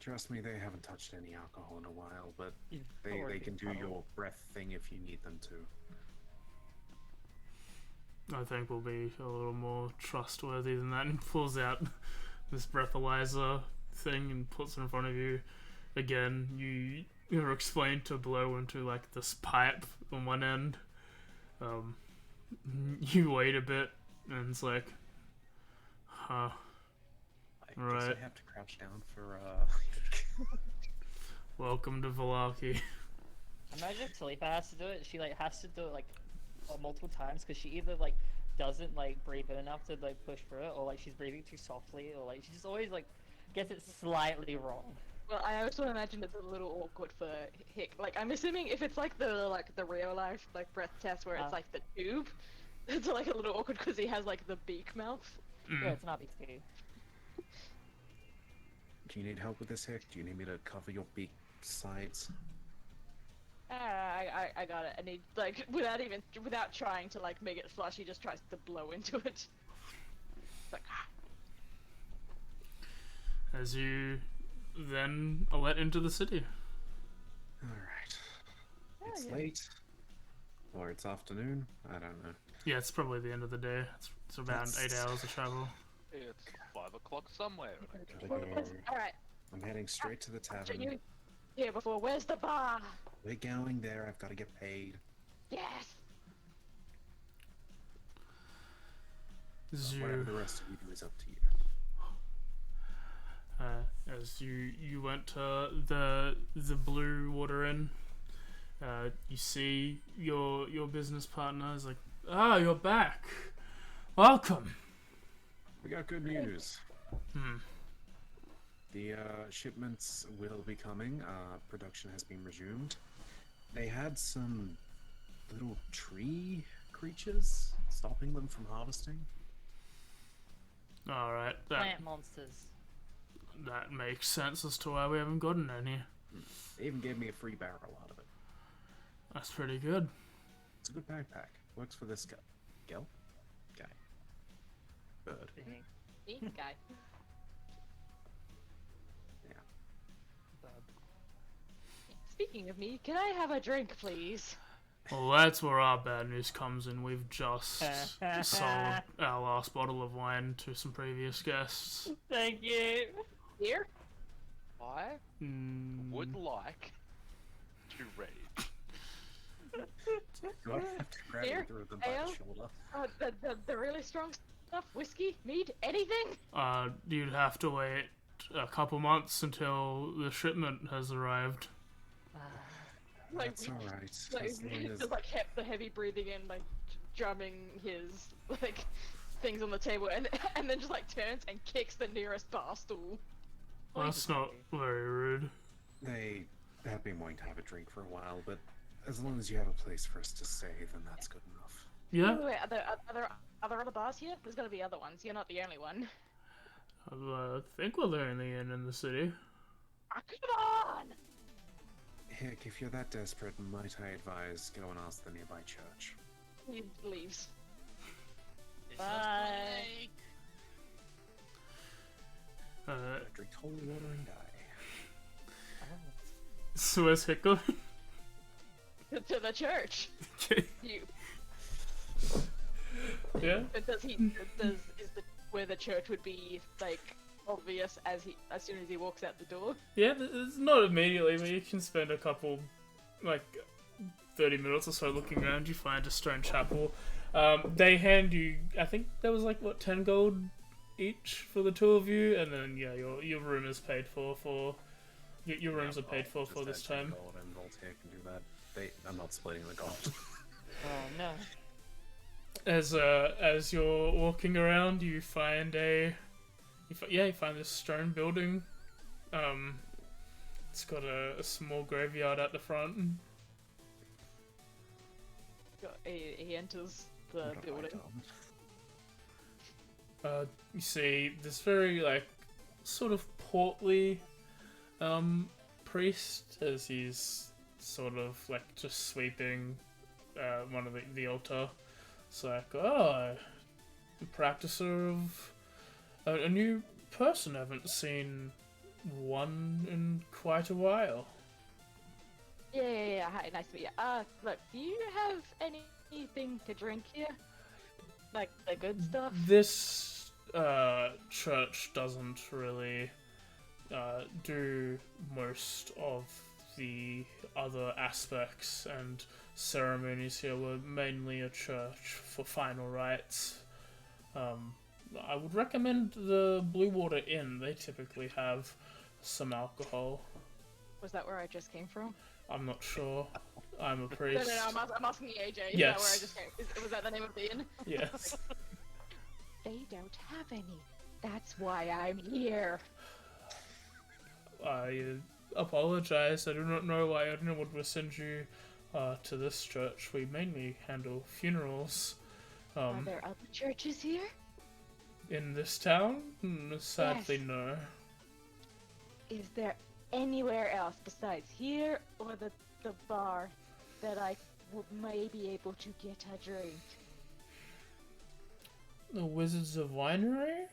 Speaker 5: Trust me, they haven't touched any alcohol in a while, but
Speaker 2: You've
Speaker 5: they
Speaker 2: already
Speaker 5: can do
Speaker 2: been
Speaker 5: your breath thing if you need them to.
Speaker 1: I think we'll be a little more trustworthy than that. And pulls out this breathalyzer thing and puts it in front of you. Again, you're explained to blow into like this pipe on one end. You wait a bit, and it's like, huh.
Speaker 5: I guess
Speaker 1: Right.
Speaker 5: I have to crouch down for
Speaker 1: Welcome to Valaki.
Speaker 2: Imagine if Talifa has to do it. She like has to do it like multiple times because she either like doesn't like breathe in enough to like push through it, or like she's breathing too softly, or like she just always like gets it slightly wrong.
Speaker 3: Well, I also imagine it's a little awkward for Hick. Like, I'm assuming if it's like the real life like breath test where it's like the tube, it's like a little awkward because he has like the beak mouth.
Speaker 2: Yeah, it's not big Steve.
Speaker 5: Do you need help with this, Hick? Do you need me to cover your beak sides?
Speaker 3: I got it. And he like without trying to like make it flush, he just tries to blow into it. Like,
Speaker 1: As you then are let into the city.
Speaker 5: Alright. It's
Speaker 3: yeah.
Speaker 5: late. Or it's afternoon. I don't know.
Speaker 1: Yeah, it's probably the end of the day. It's around
Speaker 5: That's-
Speaker 1: 8 hours of travel.
Speaker 4: It's 5 o'clock somewhere.
Speaker 5: Gotta go.
Speaker 3: alright.
Speaker 5: I'm heading straight to the tavern.
Speaker 3: You here before? Where's the bar?
Speaker 5: We're going there. I've got to get paid.
Speaker 3: Yes.
Speaker 1: As
Speaker 5: Whatever
Speaker 1: you
Speaker 5: the rest of you do is up to you.
Speaker 1: as you went to the Blue Water Inn, you see your business partner is like, ah, you're back. Welcome.
Speaker 5: We got good news.
Speaker 1: Hmm.
Speaker 5: The shipments will be coming. Production has been resumed. They had some little tree creatures stopping them from harvesting.
Speaker 1: All right, that
Speaker 2: Plant monsters.
Speaker 1: makes sense as to why we haven't gotten any.
Speaker 5: They even gave me a free barrel out of it.
Speaker 1: That's pretty good.
Speaker 5: It's a good backpack. Works for this guy. Guy. Bird.
Speaker 3: Me guy.
Speaker 5: Yeah.
Speaker 3: Speaking of me, can I have a drink, please?
Speaker 1: Well, that's where our bad news comes in. We've just sold our last bottle of wine to some previous guests.
Speaker 2: Thank you.
Speaker 3: Here?
Speaker 4: I would like to raid.
Speaker 5: Do I have to grab
Speaker 3: Beer?
Speaker 5: either of them by
Speaker 3: Ale?
Speaker 5: the shoulder?
Speaker 3: The really strong stuff? Whiskey? Mead? Anything?
Speaker 1: You'd have to wait a couple months until the shipment has arrived.
Speaker 3: Like,
Speaker 5: That's alright.
Speaker 3: like,
Speaker 5: As long as
Speaker 3: just like the heavy breathing and like drumming his like things on the table, and then just like turns and kicks the nearest bar stool.
Speaker 1: Well, that's not very rude.
Speaker 5: they have been wanting to have a drink for a while, but as long as you have a place for us to stay, then that's good enough.
Speaker 1: Yeah,
Speaker 3: Wait, are there other bars here? There's gotta be other ones. You're not the only one.
Speaker 1: I think we're the only inn in the city.
Speaker 3: Ah, come on!
Speaker 5: Heck, if you're that desperate, might I advise go and ask the nearby church.
Speaker 3: He leaves.
Speaker 2: Bye.
Speaker 5: Drink holy water and die.
Speaker 1: So where's Hickle?
Speaker 3: To the church. You.
Speaker 1: Yeah.
Speaker 3: But is the where the church would be like obvious as soon as he walks out the door.
Speaker 1: Yeah, it's not immediately, but you can spend a couple, like, 30 minutes or so looking around. You find a stone chapel. They hand you, I think there was like, what, 10 gold each for the two of you, and then, yeah, your room is paid for your rooms are paid for this time.
Speaker 5: Gold and Voltaire can do that. I'm not splitting the gold.
Speaker 2: Oh no.
Speaker 1: As you're walking around, you find you find this stone building. It's got a small graveyard at the front.
Speaker 3: He enters the
Speaker 5: What have I
Speaker 3: building.
Speaker 5: done?
Speaker 1: You see this very, like, sort of portly priest, as he's sort of like just sweeping one of the altar. It's like, oh, a practicer of a new person. I haven't seen one in quite a while.
Speaker 3: Yeah. Hi, nice to meet you. Look, do you have anything to drink here? Like the good stuff?
Speaker 1: This church doesn't really do most of the other aspects and ceremonies here. We're mainly a church for final rites. I would recommend the Blue Water Inn. They typically have some alcohol.
Speaker 3: Was that where I just came from?
Speaker 1: I'm not sure. I'm a
Speaker 3: No,
Speaker 1: priest.
Speaker 3: I'm asking you, AJ. Is
Speaker 1: Yes.
Speaker 3: that where I just came? Was that the name of the inn?
Speaker 1: Yes.
Speaker 3: They don't have any. That's why I'm here.
Speaker 1: I apologize. I do not know why anyone would send you to this church. We mainly handle funerals.
Speaker 3: Are there other churches here?
Speaker 1: In this town? Sadly,
Speaker 3: Yes.
Speaker 1: no.
Speaker 3: Is there anywhere else besides here or the bar that I may be able to get a drink?
Speaker 1: The Wizards of Winery?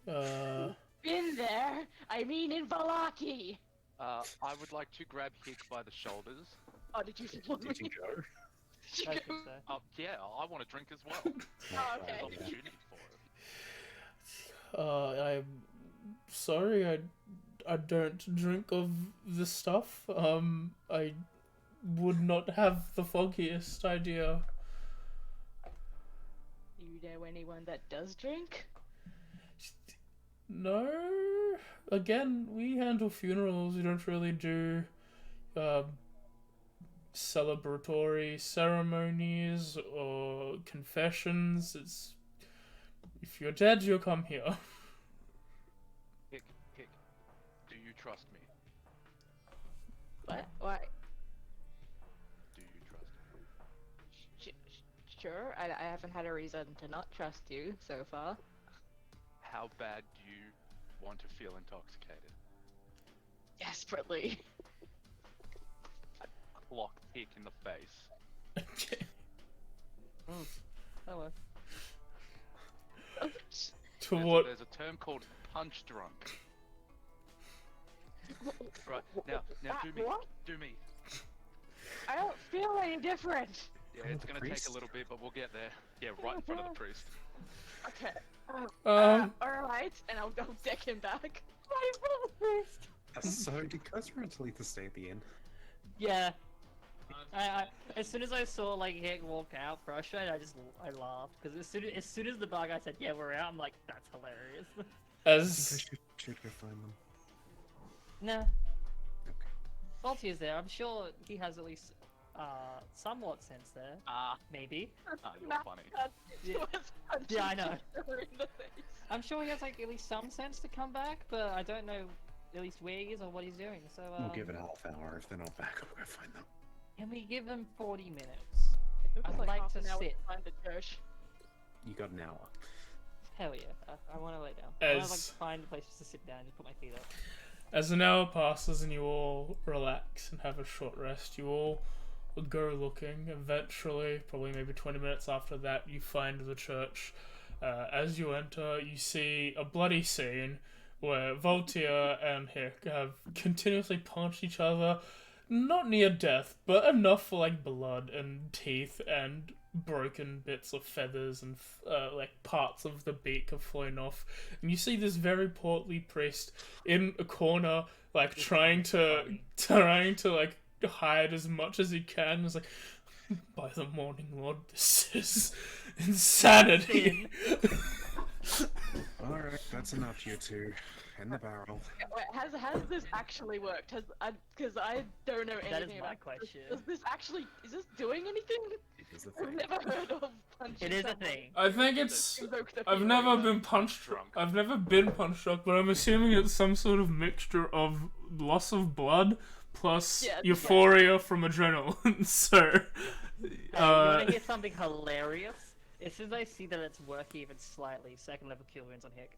Speaker 3: Been there. I mean in Valaki.
Speaker 4: I would like to grab Hick by the shoulders.
Speaker 3: Oh, did you follow me?
Speaker 5: Did you go?
Speaker 3: Did you
Speaker 2: I
Speaker 3: go?
Speaker 2: think so.
Speaker 4: Yeah, I want to drink as well.
Speaker 3: Oh, okay.
Speaker 4: There's opportunity for it.
Speaker 1: I'm sorry, I don't drink of this stuff. I would not have the foggiest idea.
Speaker 3: Do you know anyone that does drink?
Speaker 1: No. Again, we handle funerals. We don't really do celebratory ceremonies or confessions. It's if you're dead, you'll come here.
Speaker 4: Hick, do you trust me?
Speaker 3: What? Why?
Speaker 4: Do you trust me?
Speaker 3: Sure. I haven't had a reason to not trust you so far.
Speaker 4: How bad do you want to feel intoxicated?
Speaker 3: Desperately.
Speaker 4: Clock Hick in the face.
Speaker 2: Hello.
Speaker 1: To what?
Speaker 4: There's a term called punch drunk. Right, now do me.
Speaker 3: What?
Speaker 4: Do me.
Speaker 3: I don't feel any different.
Speaker 4: Yeah,
Speaker 5: Front of
Speaker 4: it's
Speaker 5: the
Speaker 4: gonna take
Speaker 5: priest?
Speaker 4: a little bit, but we'll get there. Yeah, right in front of the priest.
Speaker 3: Okay. Alright, and I'll deck him back. My fault.
Speaker 5: So, did Coast originally to stay at the inn?
Speaker 2: Yeah. I as soon as I saw like Hick walk out frustrated, I laughed because as soon as the bar guy said yeah we're out, I'm like that's hilarious.
Speaker 1: As
Speaker 5: Should go find them.
Speaker 2: No.
Speaker 5: Okay.
Speaker 2: Salty is there. I'm sure he has at least somewhat sense there. Maybe.
Speaker 4: You're funny.
Speaker 2: Yeah, I know.
Speaker 3: In the face.
Speaker 2: I'm sure he has like at least some sense to come back, but I don't know at least where he is or what he's doing. So
Speaker 5: We'll give it half hour. If they're not back, I'll go find them.
Speaker 2: can we give him 40 minutes?
Speaker 3: It was
Speaker 2: I'd like
Speaker 3: half
Speaker 2: to
Speaker 3: an hour
Speaker 2: sit.
Speaker 3: find the church.
Speaker 5: You got an hour.
Speaker 2: Hell yeah. I want to lay down. I want to like
Speaker 1: As
Speaker 2: find a place just to sit down and just put my feet up.
Speaker 1: as an hour passes and you all relax and have a short rest, you all go looking. Eventually, probably maybe 20 minutes after that, you find the church. As you enter, you see a bloody scene where Voltaire and Hick have continuously punched each other, not near death, but enough for like blood and teeth and broken bits of feathers and like parts of the beak have flown off, and you see this very portly priest in a corner, like trying to like hide as much as he can. It's like, by the morning, Lord, this is insanity.
Speaker 5: All right, that's enough, you two. In the barrel.
Speaker 3: Wait, has this actually worked? Because I don't know anything
Speaker 2: That is my
Speaker 3: about
Speaker 2: question.
Speaker 3: Is this doing anything?
Speaker 5: Is the
Speaker 3: I've
Speaker 5: thing.
Speaker 3: never heard of punching.
Speaker 2: It is a
Speaker 3: someone.
Speaker 2: thing.
Speaker 1: I think it's.
Speaker 3: Invoke the
Speaker 1: I've
Speaker 3: feeling.
Speaker 1: never been punch
Speaker 4: Drunk.
Speaker 1: I've never been punch drunk, but I'm assuming it's some sort of mixture of loss of blood plus
Speaker 3: Yeah,
Speaker 1: euphoria from adrenaline. So,
Speaker 2: You want to hear something hilarious? As soon as I see that it's working even slightly, second level kill wins on Hick.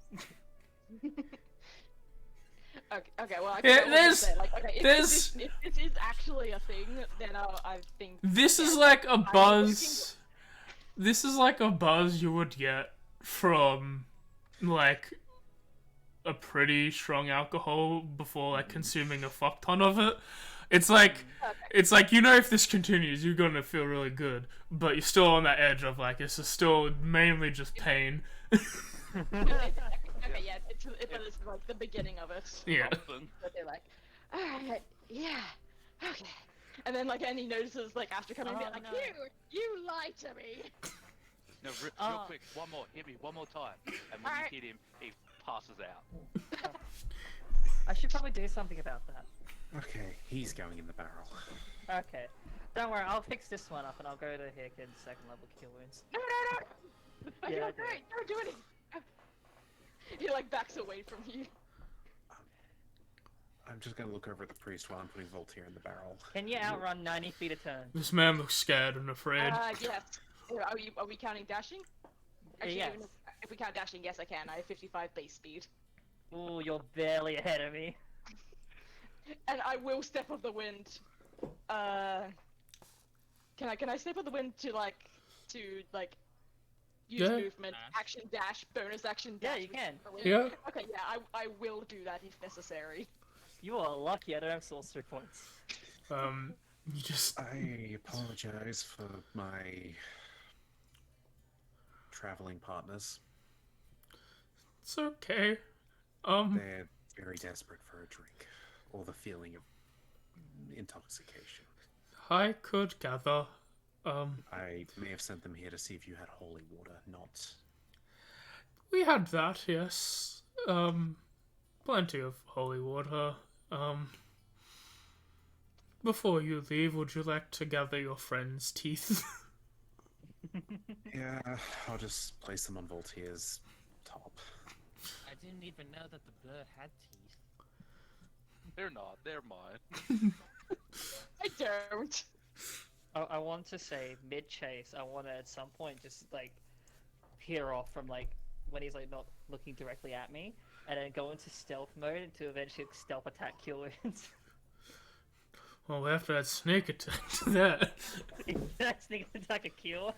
Speaker 3: Okay, well, I
Speaker 1: Yeah,
Speaker 3: can
Speaker 1: there's-
Speaker 3: say, like, okay, if
Speaker 1: there's-
Speaker 3: this is actually a thing, then I think
Speaker 1: this is
Speaker 3: yeah,
Speaker 1: like a
Speaker 3: I'm
Speaker 1: buzz. This is like a buzz you would get from like a pretty strong alcohol before like consuming a fuck ton of it. It's like you know, if this continues, you're gonna feel really good, but you're still on that edge of like it's still mainly just pain.
Speaker 3: Okay, yeah, but it's like the beginning of it.
Speaker 1: Yeah.
Speaker 4: Something.
Speaker 3: But they're like, alright, yeah, okay. And then, like, Annie notices, like, after coming in,
Speaker 2: Oh,
Speaker 3: like,
Speaker 2: no.
Speaker 3: you lied to me!
Speaker 4: No, real
Speaker 2: Oh.
Speaker 4: quick, one more. Hit me one more time. And when
Speaker 3: Alright.
Speaker 4: you hit him, he passes out.
Speaker 2: I should probably do something about that.
Speaker 5: Okay, he's going in the barrel.
Speaker 2: Okay. Don't worry, I'll fix this one up and I'll go to Hick and second level kill wounds.
Speaker 3: No!
Speaker 2: Yeah,
Speaker 3: You're
Speaker 2: I do.
Speaker 3: great, don't do anything! He, like, backs away from you.
Speaker 5: I'm just gonna look over at the priest while I'm putting Voltaire in the barrel.
Speaker 2: Can you outrun 90 feet a turn?
Speaker 1: This man looks scared and afraid.
Speaker 3: Yes. Are we counting dashing? Actually,
Speaker 2: Yes.
Speaker 3: even if we count dashing, yes I can. I have 55 base speed.
Speaker 2: Ooh, you're barely ahead of me.
Speaker 3: And I will step of the wind. Can I step of the wind to use
Speaker 1: Yeah.
Speaker 3: movement, action dash, bonus action
Speaker 2: Yeah,
Speaker 3: dash?
Speaker 2: you can.
Speaker 1: Yeah.
Speaker 3: Okay, yeah, I will do that if necessary.
Speaker 2: You are lucky I don't have sorcery points.
Speaker 1: You just
Speaker 5: I apologize for my traveling partners.
Speaker 1: it's okay.
Speaker 5: They're very desperate for a drink, or the feeling of intoxication.
Speaker 1: I could gather.
Speaker 5: I may have sent them here to see if you had holy water, not...
Speaker 1: We had that, yes. Plenty of holy water. Before you leave, would you like to gather your friend's teeth?
Speaker 5: Yeah, I'll just place them on Voltaire's top.
Speaker 6: I didn't even know that the bird had teeth.
Speaker 4: They're not. They're mine.
Speaker 3: I don't.
Speaker 2: I want to say mid-chase, I want to at some point just like peer off from like when he's like not looking directly at me, and then go into stealth mode to eventually stealth attack kill wins.
Speaker 1: Well, we have to add sneak attack to that.
Speaker 2: That sneak attack a kill.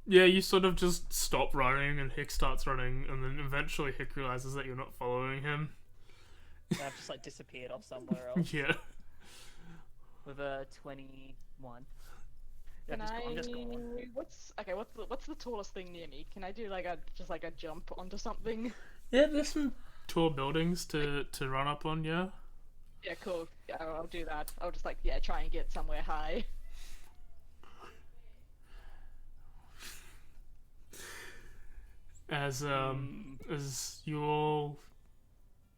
Speaker 1: Yeah, you sort of just stop running, and Hick starts running, and then eventually Hick realizes that you're not following him.
Speaker 2: And I've just like disappeared off somewhere else
Speaker 1: Yeah.
Speaker 2: with a 21.
Speaker 3: Can
Speaker 2: I'm just gone.
Speaker 3: What's the tallest thing near me? Can I do like a jump onto something?
Speaker 1: Yeah, there's some tall buildings to run up on, yeah.
Speaker 3: Yeah, cool. Yeah, I'll do that. I'll just try and get somewhere high.
Speaker 1: As you all,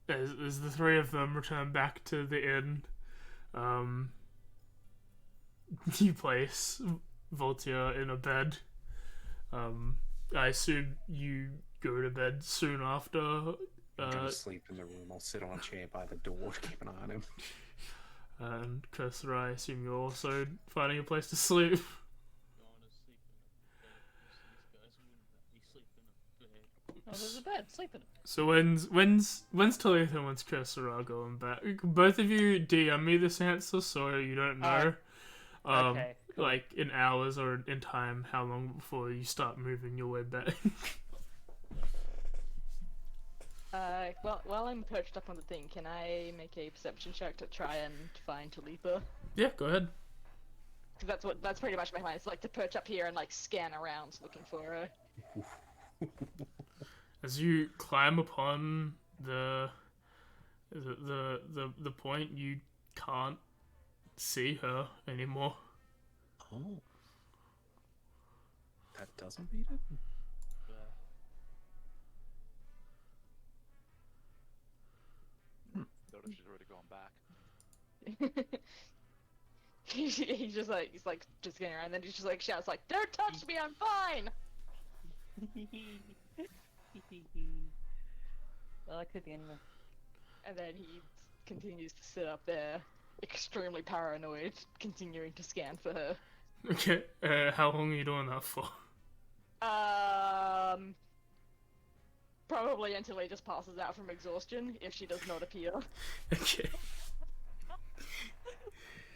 Speaker 1: as the three of them return back to the inn, you place Voltaire in a bed. I assume you go to bed soon after.
Speaker 5: I'm gonna sleep in the room. I'll sit on a chair by the door to keep an eye on him.
Speaker 1: And Cursor, I assume you're also finding a place to sleep.
Speaker 6: Going to sleep in a bed. These guys wouldn't let me sleep in a bed.
Speaker 2: Oh, there's a bed. Sleep in it.
Speaker 1: So when's Talitha and when's Cursor going back? Both of you DM me this answer so you don't know.
Speaker 2: Okay. Cool.
Speaker 1: Like in hours or in time, how long before you start moving your way back?
Speaker 3: Well, while I'm perched up on the thing, can I make a perception check to try and find Talitha?
Speaker 1: Yeah, go ahead.
Speaker 3: 'Cause that's pretty much my plan. It's like to perch up here and like scan around looking for her.
Speaker 1: As you climb upon the point, you can't see her anymore.
Speaker 5: Oh. That doesn't beat it?
Speaker 4: Notice she's already gone back.
Speaker 3: He's like just getting around, and then he just like shouts like, "Don't touch me, I'm fine!"
Speaker 2: Well, that could be anywhere.
Speaker 3: And then he continues to sit up there, extremely paranoid, continuing to scan for her.
Speaker 1: Okay, how long are you doing that for?
Speaker 3: Probably until he just passes out from exhaustion, if she does not appear.
Speaker 1: Okay.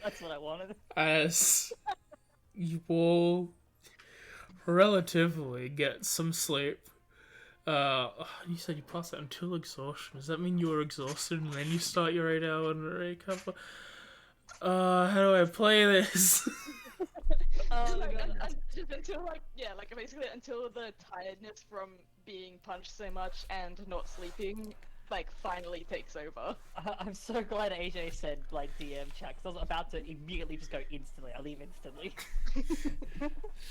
Speaker 2: That's what I wanted.
Speaker 1: As you all relatively get some sleep, you said you passed out until exhaustion. Does that mean you were exhausted and then you start your 8-hour recover? How do I play this?
Speaker 3: Just until basically until the tiredness from being punched so much and not sleeping finally takes over.
Speaker 2: I'm so glad AJ said DM chat, because I was about to immediately just go instantly. I leave instantly.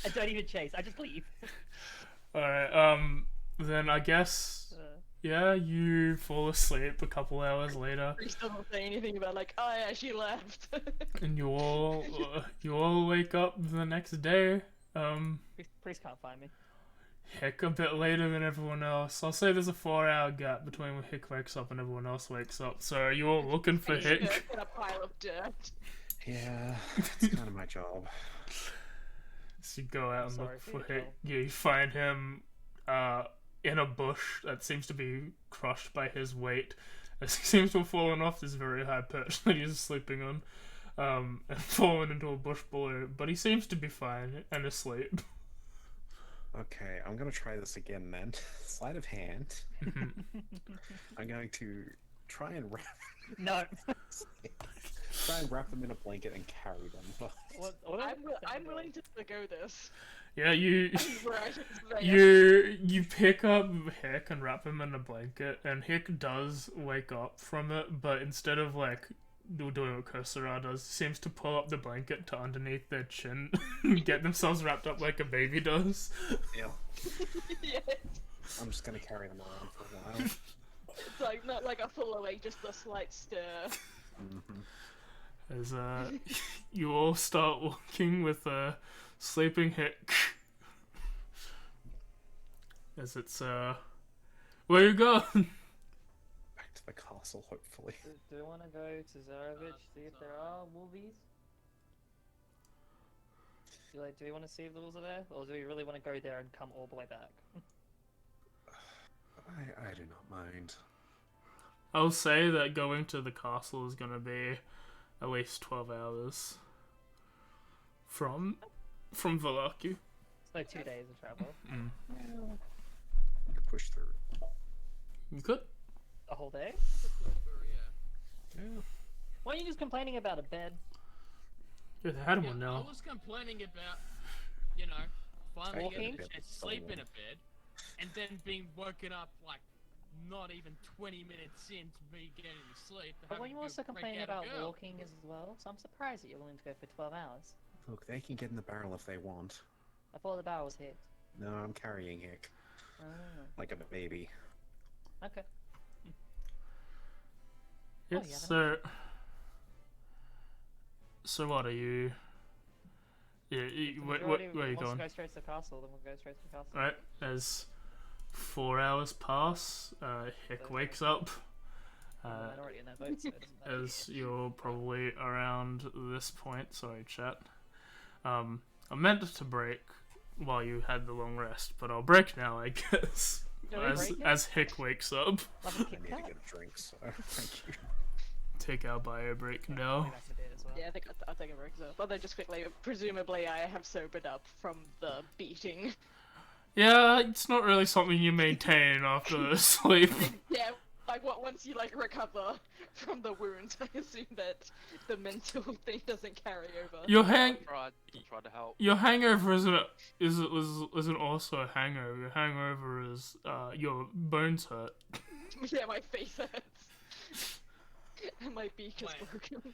Speaker 2: I don't even chase. I just leave.
Speaker 1: Alright, then I guess, yeah, you fall asleep a couple hours later.
Speaker 3: He still don't say anything about oh yeah, she left.
Speaker 1: And you all wake up the next day.
Speaker 2: Priest can't find me.
Speaker 1: Hick a bit later than everyone else. I'll say there's a 4-hour gap between when Hick wakes up and everyone else wakes up. So are you all looking for Hick?
Speaker 3: In a pile of dirt.
Speaker 5: Yeah, it's kind of my job.
Speaker 1: So you go out and
Speaker 2: Sorry
Speaker 1: look
Speaker 2: for
Speaker 1: for
Speaker 2: your
Speaker 1: Hick. Yeah, you find him in a bush that seems to be crushed by his weight. As he seems to have fallen off this very high perch that he's sleeping on, and fallen into a bush below. But he seems to be fine and asleep.
Speaker 5: Okay, I'm gonna try this again then. Sleight of hand. I'm going to try and wrap.
Speaker 2: No.
Speaker 5: Try and wrap them in a blanket and carry them.
Speaker 3: I'm willing to go this.
Speaker 1: Yeah, you
Speaker 3: Right.
Speaker 1: you pick up Hick and wrap him in a blanket, and Hick does wake up from it, but instead of doing what Kursara does, seems to pull up the blanket to underneath their chin and get themselves wrapped up like a baby does.
Speaker 5: Yeah.
Speaker 3: Yeah.
Speaker 5: I'm just gonna carry them around for a while.
Speaker 3: It's not like a full awake, just a slight stir.
Speaker 1: As you all start walking with sleeping Hick. As it's where you going?
Speaker 5: Back to the castle, hopefully.
Speaker 2: Do we want to go to Zarochvich, see if there are wolvies? Do we want to see if the wolves are there? Or do we really want to go there and come all the way back?
Speaker 5: I do not mind.
Speaker 1: I'll say that going to the castle is gonna be at least 12 hours from Valaku.
Speaker 2: So 2 days of travel.
Speaker 5: You can push through.
Speaker 1: You could.
Speaker 2: A whole day?
Speaker 5: Yeah.
Speaker 2: Why are you just complaining about a bed?
Speaker 1: You had one now.
Speaker 6: I was complaining about, finally
Speaker 2: Walking?
Speaker 6: getting a chance to sleep in a bed, and then being woken up not even 20 minutes into me getting to sleep.
Speaker 2: But when
Speaker 6: having
Speaker 2: you
Speaker 6: to
Speaker 2: also
Speaker 6: break
Speaker 2: complaining
Speaker 6: out a
Speaker 2: about
Speaker 6: girl.
Speaker 2: walking as well, so I'm surprised that you're willing to go for 12 hours.
Speaker 5: Look, they can get in the barrel if they want.
Speaker 2: I thought the barrel was hit.
Speaker 5: No, I'm carrying Hick.
Speaker 2: Oh,
Speaker 5: Like a baby.
Speaker 2: okay.
Speaker 1: Yes,
Speaker 2: yeah,
Speaker 1: so what are you? Yeah, where are you
Speaker 2: Wants
Speaker 1: going?
Speaker 2: to go straight to the castle, then we'll go straight to the castle.
Speaker 1: Right, as 4 hours pass, Hick
Speaker 2: Okay.
Speaker 1: wakes up.
Speaker 2: I'm already in that boat, so it doesn't matter.
Speaker 1: As you're probably around this point, sorry chat. I meant to break while you had the long rest, but I'll break now, I guess.
Speaker 2: Do we break now?
Speaker 1: As Hick wakes up.
Speaker 2: Like a
Speaker 5: I
Speaker 2: Kit
Speaker 5: need to
Speaker 2: Kat?
Speaker 5: get a drink, so thank you.
Speaker 1: Take our bio break
Speaker 2: I
Speaker 1: now.
Speaker 2: think that's a bit as well.
Speaker 3: Yeah, I think I'll take a break as well. Although just quickly, presumably I have sobered up from the beating.
Speaker 1: Yeah, it's not really something you maintain after sleep.
Speaker 3: Yeah, like what once you like recover from the wounds, I assume that the mental thing doesn't carry over.
Speaker 1: Your
Speaker 4: Tried to help.
Speaker 1: your hangover isn't also a hangover. Your hangover is your bones hurt.
Speaker 3: Yeah, my face hurts. And my beak is
Speaker 6: Wait.
Speaker 3: broken.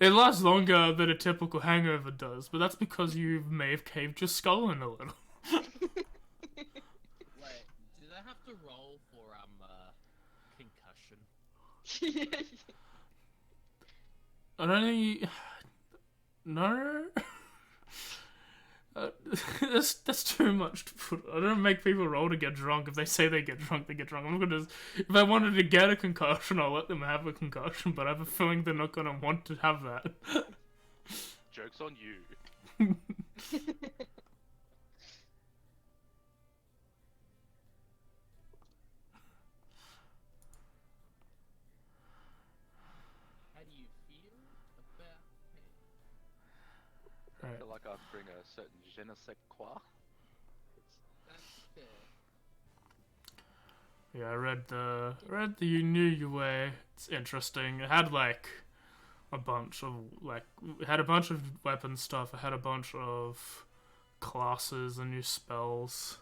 Speaker 1: It lasts longer than a typical hangover does, but that's because you may have caved your skull in a little.
Speaker 6: Wait, do they have to roll for concussion?
Speaker 1: I don't think. No. That's too much to put. I don't make people roll to get drunk. If they say they get drunk, they get drunk. I'm gonna. If I wanted to get a concussion, I'll let them have a concussion. But I have a feeling they're not gonna want to have that.
Speaker 4: Joke's on you.
Speaker 6: How do you feel about it?
Speaker 4: I feel like I bring a certain je ne sais quoi.
Speaker 6: That's fair.
Speaker 1: Yeah, I read the new UA. It's interesting. It had like a bunch of it had a bunch of weapon stuff. It had a bunch of classes and new spells.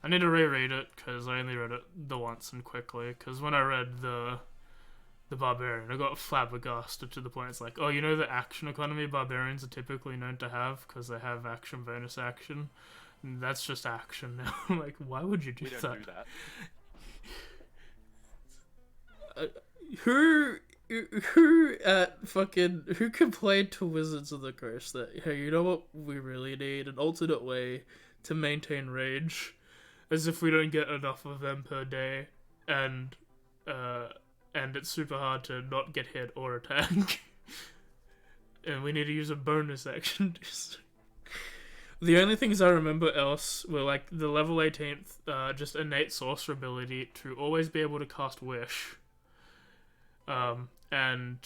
Speaker 1: I need to reread it because I only read it the once and quickly. Because when I read the barbarian, I got flabbergasted to the point it's like, oh, you know the action economy barbarians are typically known to have because they have action bonus action. And that's just action now. I'm like, why would you do
Speaker 4: We
Speaker 1: that?
Speaker 4: don't do that.
Speaker 1: Who complained to Wizards of the Coast that, hey, you know what we really need? An alternate way to maintain rage, as if we don't get enough of them per day, and it's super hard to not get hit or attack. And we need to use a bonus action. The only things I remember else were like the level 18th, just innate sorcerer ability to always be able to cast Wish. And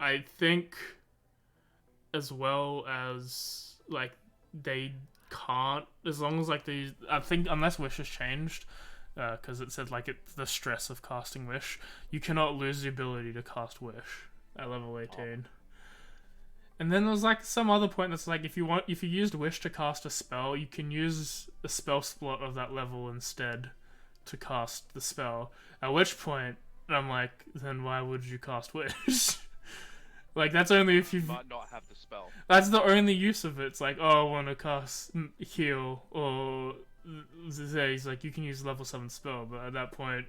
Speaker 1: I think as well as like they can't, as long as like I think unless Wish has changed, because it said like it's the stress of casting Wish, you cannot lose the ability to cast Wish at level 18. And then there's like some other point that's like if you used Wish to cast a spell, you can use a spell slot of that level instead to cast the spell. At which point I'm like, then why would you cast Wish? Like that's only if you
Speaker 4: might not have the spell.
Speaker 1: That's the only use of it. It's like, oh, I want to cast heal, or he's like, you can use level 7 spell, but at that point,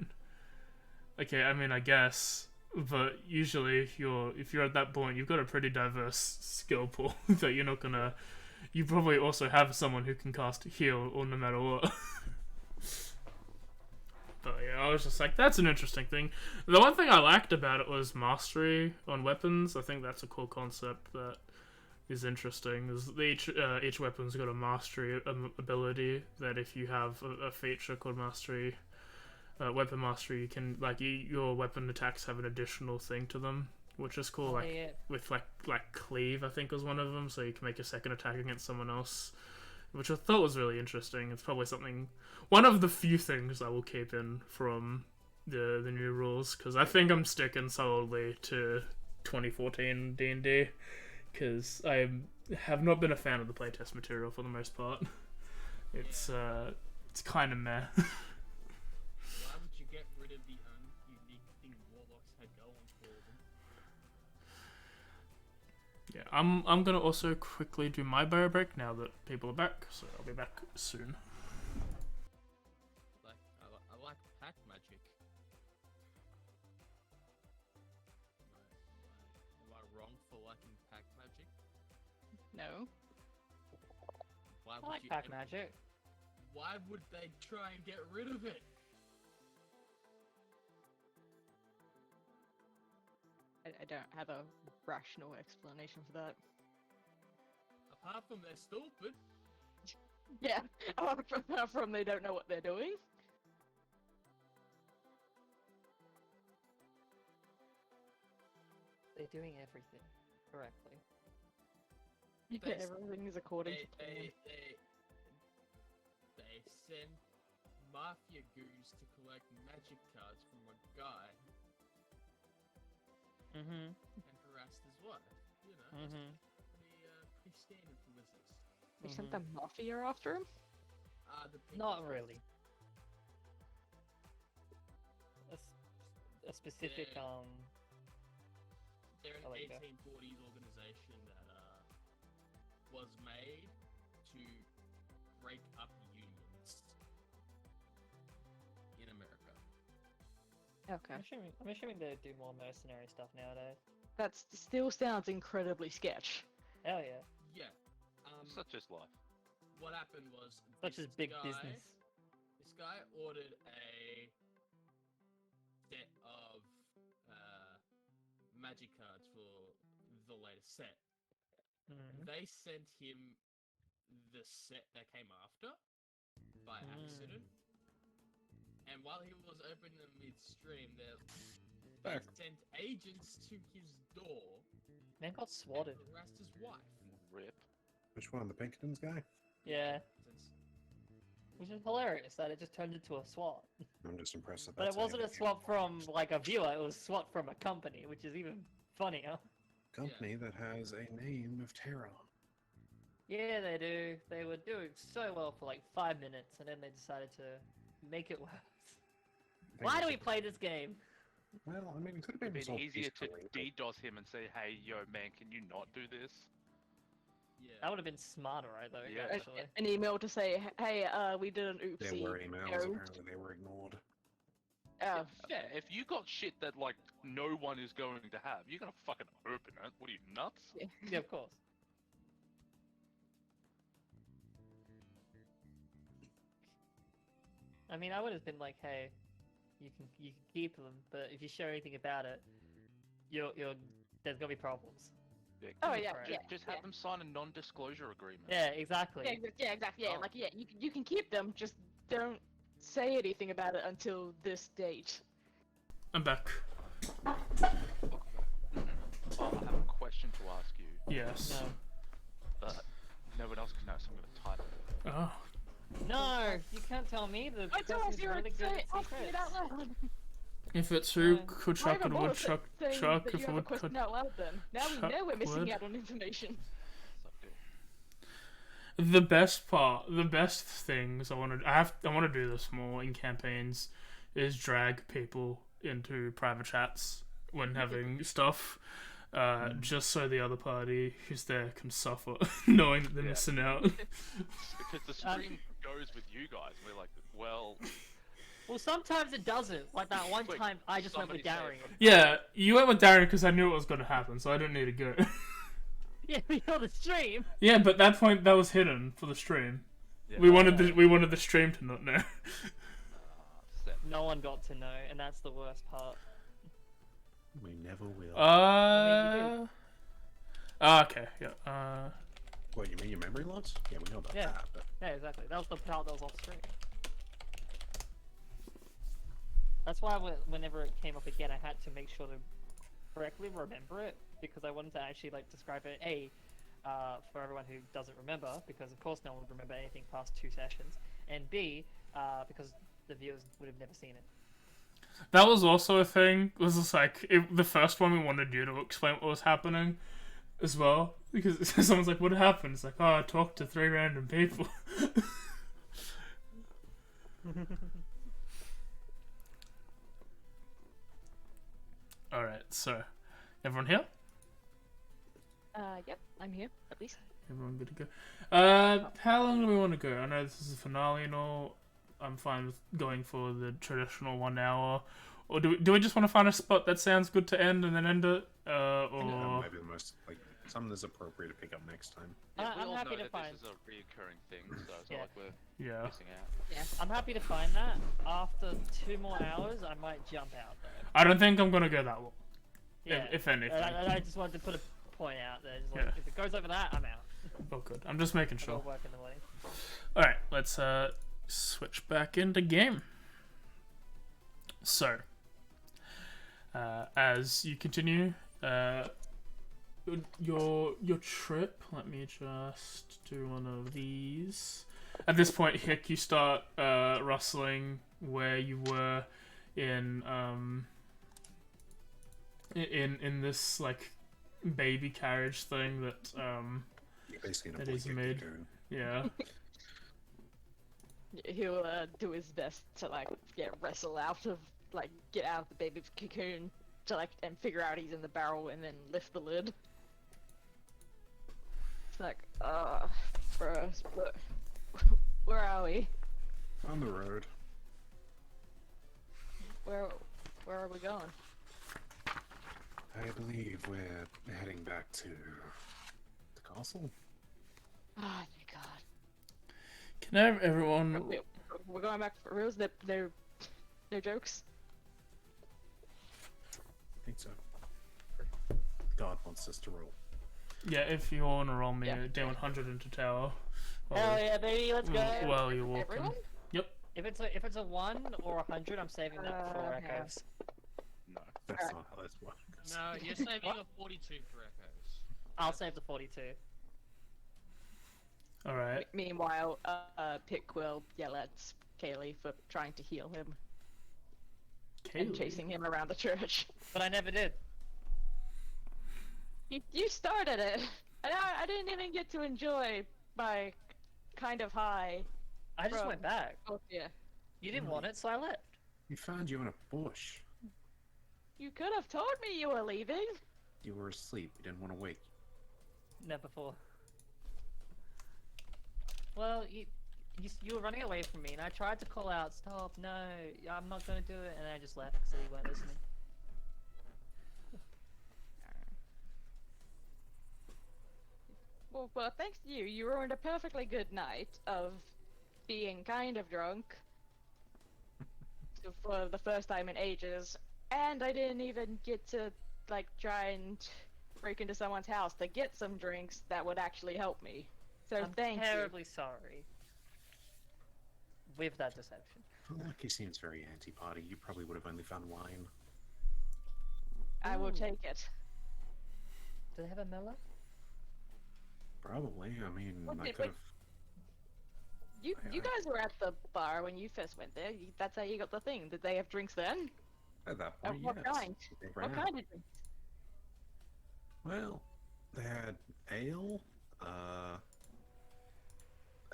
Speaker 1: okay, I mean, I guess. But usually, if you're at that point, you've got a pretty diverse skill pool that you're not gonna. You probably also have someone who can cast heal, or no matter what. But yeah, I was just like, that's an interesting thing. The one thing I liked about it was mastery on weapons. I think that's a cool concept that is interesting. Is each weapon's got a mastery ability that if you have a feature called mastery. Weapon mastery, you can your weapon attacks have an additional thing to them, which is cool. With like cleave, I think was one of them, so you can make a second attack against someone else, which I thought was really interesting. It's probably one of the few things I will keep in from the new rules, because I think I'm sticking solidly to 2014 D&D, because I have not been a fan of the playtest material for the most part. It's kind of meh.
Speaker 6: Why would you get rid of the unique thing warlocks had going for them?
Speaker 1: Yeah, I'm gonna also quickly do my bio break now that people are back, so I'll be back soon.
Speaker 6: I like pack magic. Am I wrong for liking pack magic?
Speaker 3: No.
Speaker 6: Why
Speaker 2: I
Speaker 6: would
Speaker 2: like
Speaker 6: you
Speaker 2: pack
Speaker 6: ever-
Speaker 2: magic.
Speaker 6: Why would they try and get rid of it?
Speaker 3: I don't have a rational explanation for that.
Speaker 6: Apart from they're stupid.
Speaker 3: Yeah, apart from they don't know what they're doing.
Speaker 2: They're doing everything correctly.
Speaker 3: Yeah,
Speaker 6: They-
Speaker 3: everything is according to plan.
Speaker 6: They send mafia goons to collect magic cards from a guy
Speaker 2: Mm-hmm.
Speaker 6: and harassed his wife. You know,
Speaker 2: Mm-hmm.
Speaker 6: pretty standard for wizards.
Speaker 3: They sent the mafia after him?
Speaker 6: The
Speaker 2: Not
Speaker 6: Pinkertons.
Speaker 2: really. A specific
Speaker 6: Yeah. They're
Speaker 2: I
Speaker 6: an
Speaker 2: like that.
Speaker 6: 1840s organization that was made to break up unions in America.
Speaker 3: Okay.
Speaker 2: I'm assuming they do more mercenary stuff nowadays.
Speaker 3: That still sounds incredibly sketch.
Speaker 2: Hell yeah.
Speaker 6: Yeah.
Speaker 4: Such is life.
Speaker 6: What happened was
Speaker 2: Such as
Speaker 6: this
Speaker 2: big
Speaker 6: guy-
Speaker 2: business.
Speaker 6: This guy ordered a set of magic cards for the latest set.
Speaker 2: Mm.
Speaker 6: They sent him the set that came after by accident. And while he was opening them mid-stream, they sent agents to his door
Speaker 2: Man got swatted.
Speaker 6: and harassed his wife.
Speaker 4: Rip.
Speaker 5: Which one? The Pinkertons guy?
Speaker 2: Yeah.
Speaker 6: Since-
Speaker 2: Which is hilarious that it just turned into a SWAT.
Speaker 5: I'm just impressed that
Speaker 2: But
Speaker 5: that's
Speaker 2: it wasn't a
Speaker 5: how they
Speaker 2: SWAT from like a viewer, it was SWAT from a company, which is even funnier.
Speaker 5: company that has a name of terror.
Speaker 2: Yeah, they do. They were doing so well for like 5 minutes, and then they decided to make it worse.
Speaker 5: I think
Speaker 2: Why
Speaker 5: they
Speaker 2: do we
Speaker 5: should-
Speaker 2: play this game?
Speaker 5: Well, I mean, it could have
Speaker 4: It'd
Speaker 5: been
Speaker 4: been
Speaker 5: solved
Speaker 4: easier to
Speaker 5: peacefully, but-
Speaker 4: DDoS him and say, hey, yo, man, can you not do this?
Speaker 6: Yeah.
Speaker 2: That would have been smarter, right? Though,
Speaker 4: Yeah.
Speaker 2: actually.
Speaker 3: An email to say, hey, we did an oopsie.
Speaker 5: There were emails,
Speaker 3: error."
Speaker 5: apparently they were ignored.
Speaker 3: Oh,
Speaker 4: Yeah, if you got shit that, like, no one is going to have, you're gonna fucking open it. What are you, nuts?
Speaker 2: Yeah, of course. I mean, I would have been like, hey, you can keep them, but if you share anything about it, there's gonna be problems.
Speaker 4: Yeah,
Speaker 3: Oh,
Speaker 2: Right.
Speaker 3: yeah, yeah.
Speaker 4: Just have them sign a non-disclosure agreement.
Speaker 2: Yeah, exactly.
Speaker 3: yeah, exactly. Yeah,
Speaker 4: Oh.
Speaker 3: like, yeah, you can keep them, just don't say anything about it until this date.
Speaker 1: I'm back.
Speaker 4: Oh, I have a question to ask you,
Speaker 1: Yes.
Speaker 2: No.
Speaker 4: but no one else can know, so I'm gonna type it.
Speaker 1: Oh.
Speaker 2: No, you can't tell me. The
Speaker 3: I don't
Speaker 2: person's
Speaker 3: hear
Speaker 2: really
Speaker 3: it
Speaker 2: good
Speaker 3: say
Speaker 2: at
Speaker 3: asking it out
Speaker 2: secrets.
Speaker 3: loud.
Speaker 1: If it's who
Speaker 2: Yeah.
Speaker 1: could
Speaker 3: Why
Speaker 1: chuck
Speaker 3: even
Speaker 1: and
Speaker 3: bother
Speaker 1: would chuck
Speaker 3: saying
Speaker 1: chuck
Speaker 3: that
Speaker 1: if
Speaker 3: you
Speaker 1: it
Speaker 3: have a
Speaker 1: would
Speaker 3: question
Speaker 1: could.
Speaker 3: out loud then. Now we
Speaker 1: Chuck
Speaker 3: know we're missing
Speaker 1: would.
Speaker 3: out on information.
Speaker 4: So good.
Speaker 1: The best part, the best things I want to do this more in campaigns, is drag people into private chats when having stuff, just so the other party who's there can suffer knowing that they're
Speaker 4: Yeah.
Speaker 1: missing out.
Speaker 4: Because the stream goes with you guys, and we're like, well,
Speaker 2: Well, sometimes it doesn't. Like that one
Speaker 4: Wait,
Speaker 2: time, I just went with
Speaker 4: somebody say
Speaker 2: Darren.
Speaker 4: it.
Speaker 1: Yeah, you went with Darren because I knew it was going to happen, so I didn't need to go.
Speaker 2: Yeah, we know the stream.
Speaker 1: Yeah, but that point that was hidden for the stream.
Speaker 4: yeah,
Speaker 1: We wanted the stream to not know.
Speaker 4: Seth.
Speaker 2: No one got to know, and that's the worst part.
Speaker 5: We never will.
Speaker 1: Okay, yeah.
Speaker 5: What, you mean your memory loss? Yeah, we know about
Speaker 2: Yeah.
Speaker 5: that, but
Speaker 2: Yeah, exactly. That was the part that was off stream. That's why whenever it came up again, I had to make sure to correctly remember it, because I wanted to actually like describe it for everyone who doesn't remember, because of course no one would remember anything past 2 sessions, and B, because the viewers would have never seen it.
Speaker 1: That was also a thing. It was just like the first one we wanted you to explain what was happening as well, because someone's like, "What happened?" It's like, "Oh, I talked to 3 random people." All right, so everyone here?
Speaker 3: Yep, I'm here, at least.
Speaker 1: Everyone good to go? How long do we want to go? I know this is a finale and all. I'm fine with going for the traditional 1 hour. Or do we just want to find a spot that sounds good to end and then end it?
Speaker 5: that
Speaker 1: Or
Speaker 5: might be the most, like, something that's appropriate to pick up next time.
Speaker 4: Yeah, we
Speaker 2: I'm
Speaker 4: all
Speaker 2: happy
Speaker 4: know
Speaker 2: to
Speaker 4: that
Speaker 2: find-
Speaker 4: this is a reoccurring thing, so it's
Speaker 2: Yeah.
Speaker 4: not like we're
Speaker 1: yeah.
Speaker 4: missing out.
Speaker 2: I'm happy to find that. After 2 more hours, I might jump out though.
Speaker 1: I don't think I'm gonna go that long.
Speaker 2: Yeah.
Speaker 1: If anything.
Speaker 2: I just wanted to put a point out there. Just like,
Speaker 1: Yeah.
Speaker 2: if it goes over that, I'm out.
Speaker 1: Oh, good. I'm just making
Speaker 2: I'll
Speaker 1: sure.
Speaker 2: work in the way.
Speaker 1: All right, let's switch back into game. So, as you continue your trip, let me just do one of these. at this point, Hick, you start rustling where you were in in this like baby carriage thing that
Speaker 5: You're basically in a
Speaker 1: that he's
Speaker 5: blanket
Speaker 1: made.
Speaker 5: cocoon.
Speaker 1: Yeah.
Speaker 3: He'll do his best to like wrestle out of get out of the baby cocoon to and figure out he's in the barrel and then lift the lid. It's like, bro, where are we?
Speaker 5: On the road.
Speaker 3: Where are we going?
Speaker 5: I believe we're heading back to the castle.
Speaker 3: Oh, thank God.
Speaker 1: Can I have everyone?
Speaker 3: Wait, we're going back for reals? No jokes?
Speaker 5: I think so. God wants us to roll.
Speaker 1: Yeah, if you want to roll me
Speaker 3: Yeah.
Speaker 1: a D100 into tower.
Speaker 2: Hell yeah, baby, let's go.
Speaker 1: Well, you're welcome.
Speaker 3: Everyone?
Speaker 1: Yep.
Speaker 2: If it's a 1 or 100, I'm saving that for
Speaker 3: Okay.
Speaker 2: echoes.
Speaker 4: No.
Speaker 5: That's
Speaker 3: Alright.
Speaker 5: not how this works.
Speaker 6: No, you're saving a 42 for echoes.
Speaker 2: I'll save the 42.
Speaker 1: All right.
Speaker 3: Meanwhile, Pick will yell at Kaylee for trying to heal him and
Speaker 1: Kaylee.
Speaker 3: chasing him around the church.
Speaker 2: But I never did.
Speaker 3: You started it. I didn't even get to enjoy my kind of high.
Speaker 2: I just
Speaker 3: Bro.
Speaker 2: went back.
Speaker 3: Oh yeah.
Speaker 2: You didn't want it, so I left.
Speaker 5: We found you in a bush.
Speaker 3: You could have told me you were leaving.
Speaker 5: You were asleep. We didn't want to wake
Speaker 2: Never before. Well, you were running away from me, and I tried to call out, stop, no, I'm not going to do it, and I just left because you weren't listening.
Speaker 3: Well, thanks to you. You ruined a perfectly good night of being kind of drunk for the first time in ages, and I didn't even get to try and break into someone's house to get some drinks that would actually help me. So
Speaker 2: I'm
Speaker 3: thank you.
Speaker 2: terribly sorry. With that deception.
Speaker 5: you. Lucky seems very anti-party. You probably would have only found wine.
Speaker 3: I will
Speaker 2: Ooh.
Speaker 3: take it.
Speaker 2: Do they have a Miller?
Speaker 5: Probably. I mean,
Speaker 3: What
Speaker 5: I
Speaker 3: did-
Speaker 5: could have.
Speaker 3: You
Speaker 5: I-
Speaker 3: guys were at the bar when you first went there. That's how you got the thing. Did they have drinks then?
Speaker 5: At that
Speaker 3: Of
Speaker 5: point,
Speaker 3: what
Speaker 5: yes.
Speaker 3: kind?
Speaker 5: They
Speaker 3: What
Speaker 5: ran out.
Speaker 3: kind of drinks?
Speaker 5: Well, they had ale. I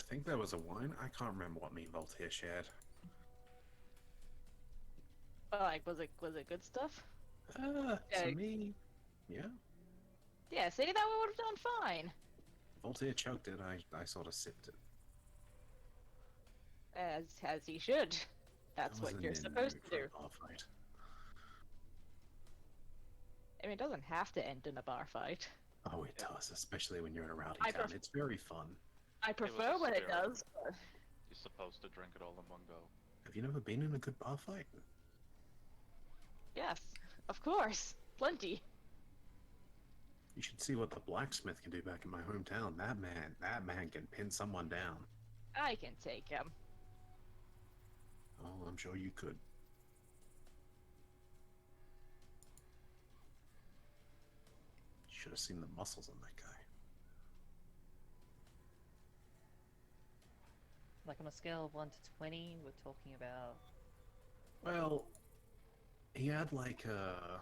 Speaker 5: think there was a wine. I can't remember what me and Voltaire shared.
Speaker 3: Was it good stuff?
Speaker 5: To
Speaker 3: Yeah.
Speaker 5: me, yeah.
Speaker 3: Yeah. See, that would have done fine.
Speaker 5: Voltaire chugged it. I sort of sipped it.
Speaker 3: As he should. That's
Speaker 5: I
Speaker 3: what
Speaker 5: wasn't
Speaker 3: you're
Speaker 5: in the
Speaker 3: supposed
Speaker 5: mood
Speaker 3: to
Speaker 5: for
Speaker 3: do.
Speaker 5: a bar fight.
Speaker 3: I mean, it doesn't have to end in a bar fight.
Speaker 5: Oh, it does, especially when you're in a rowdy
Speaker 3: I
Speaker 5: town.
Speaker 3: pref-
Speaker 5: It's very fun.
Speaker 3: I prefer
Speaker 4: a
Speaker 3: when it
Speaker 4: spirit.
Speaker 3: does. But
Speaker 4: You're supposed to drink it all in one go.
Speaker 5: Have you never been in a good bar fight?
Speaker 3: yes, of course, plenty.
Speaker 5: You should see what the blacksmith can do back in my hometown. That man can pin someone down.
Speaker 3: I can take him.
Speaker 5: Oh, I'm sure you could. Should have seen the muscles on that guy.
Speaker 2: Like on a scale of 1 to 20, we're talking about...
Speaker 5: Well, he had like a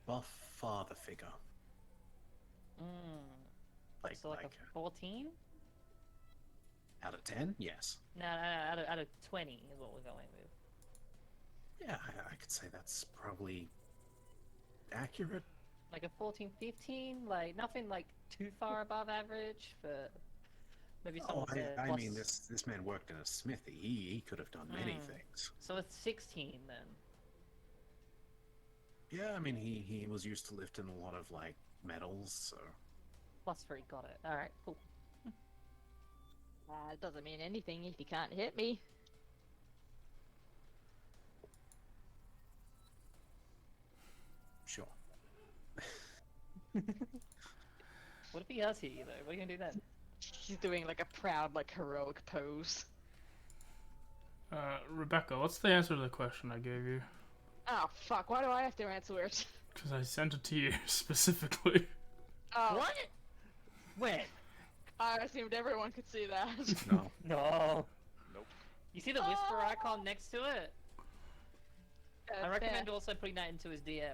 Speaker 5: buff father figure. Like,
Speaker 2: so like
Speaker 5: like
Speaker 2: a 14?
Speaker 5: out of 10? Yes.
Speaker 2: No, out of 20 is what we're going with.
Speaker 5: Yeah, I could say that's probably accurate.
Speaker 2: Like a 14, 15? Like, nothing like too far above average, but... Maybe
Speaker 5: Oh,
Speaker 2: someone said
Speaker 5: I
Speaker 2: plus-
Speaker 5: mean, this man worked in a smithy. He could have done many
Speaker 2: Mm.
Speaker 5: things.
Speaker 2: So it's 16 then.
Speaker 5: Yeah, I mean, he was used to lifting a lot of like metals, so
Speaker 2: Plus 3, got it. Alright, cool.
Speaker 3: It doesn't mean anything if he can't hit me.
Speaker 5: sure.
Speaker 2: What if he does hit you though? What are you gonna do then?
Speaker 3: He's doing like a proud, heroic pose.
Speaker 1: Rebecca, what's the answer to the question I gave you?
Speaker 3: Oh fuck! Why do I have to answer it?
Speaker 1: Because I sent it to you specifically.
Speaker 3: Oh,
Speaker 2: What? When?
Speaker 3: I assumed everyone could see that.
Speaker 5: No.
Speaker 2: No.
Speaker 4: Nope.
Speaker 2: You see the whisper icon next to it? I
Speaker 3: Fair.
Speaker 2: recommend also putting that into his DM.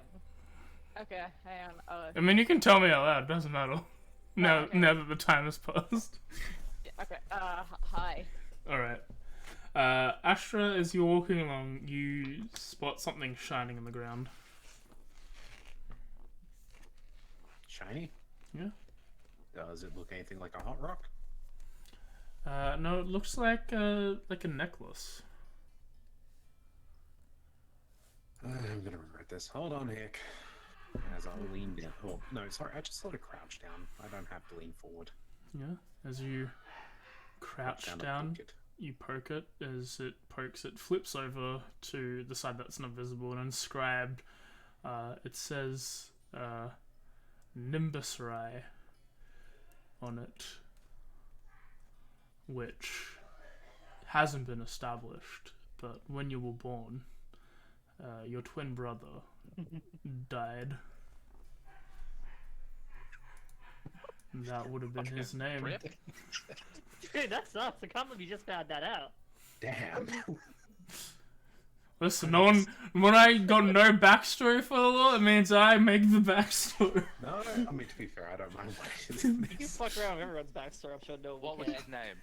Speaker 3: Okay, hang on.
Speaker 1: I mean, you can tell me out loud. Doesn't matter. Now,
Speaker 3: okay.
Speaker 1: now that the time has passed.
Speaker 3: Yeah, okay. Hi.
Speaker 1: All right. Astra, as you're walking along, you spot something shining in the ground.
Speaker 5: Shiny?
Speaker 1: Yeah.
Speaker 5: Does it look anything like a hot rock?
Speaker 1: No, it looks like a necklace.
Speaker 5: I'm gonna regret this. Hold on, Hick. As I lean down. Oh, no, sorry, I just sort of crouch down. I don't have to lean forward.
Speaker 1: Yeah. As you crouch
Speaker 5: to
Speaker 1: down,
Speaker 5: poke it.
Speaker 1: you poke it. As it pokes, it flips over to the side that's not visible and inscribed. It says Nimbus Rai on it, which hasn't been established, but when you were born, your twin brother died. That would have been his name.
Speaker 4: Rip.
Speaker 2: Dude, that sucks. I can't believe you just found that out.
Speaker 5: Damn.
Speaker 1: Listen, no one. When I got no backstory for the law, it means I make the backstory.
Speaker 5: No, I mean, to be fair, I don't mind what it is.
Speaker 2: You can fuck around with everyone's backstory. I'm sure no
Speaker 4: What
Speaker 2: one
Speaker 4: was
Speaker 2: can.
Speaker 4: his name?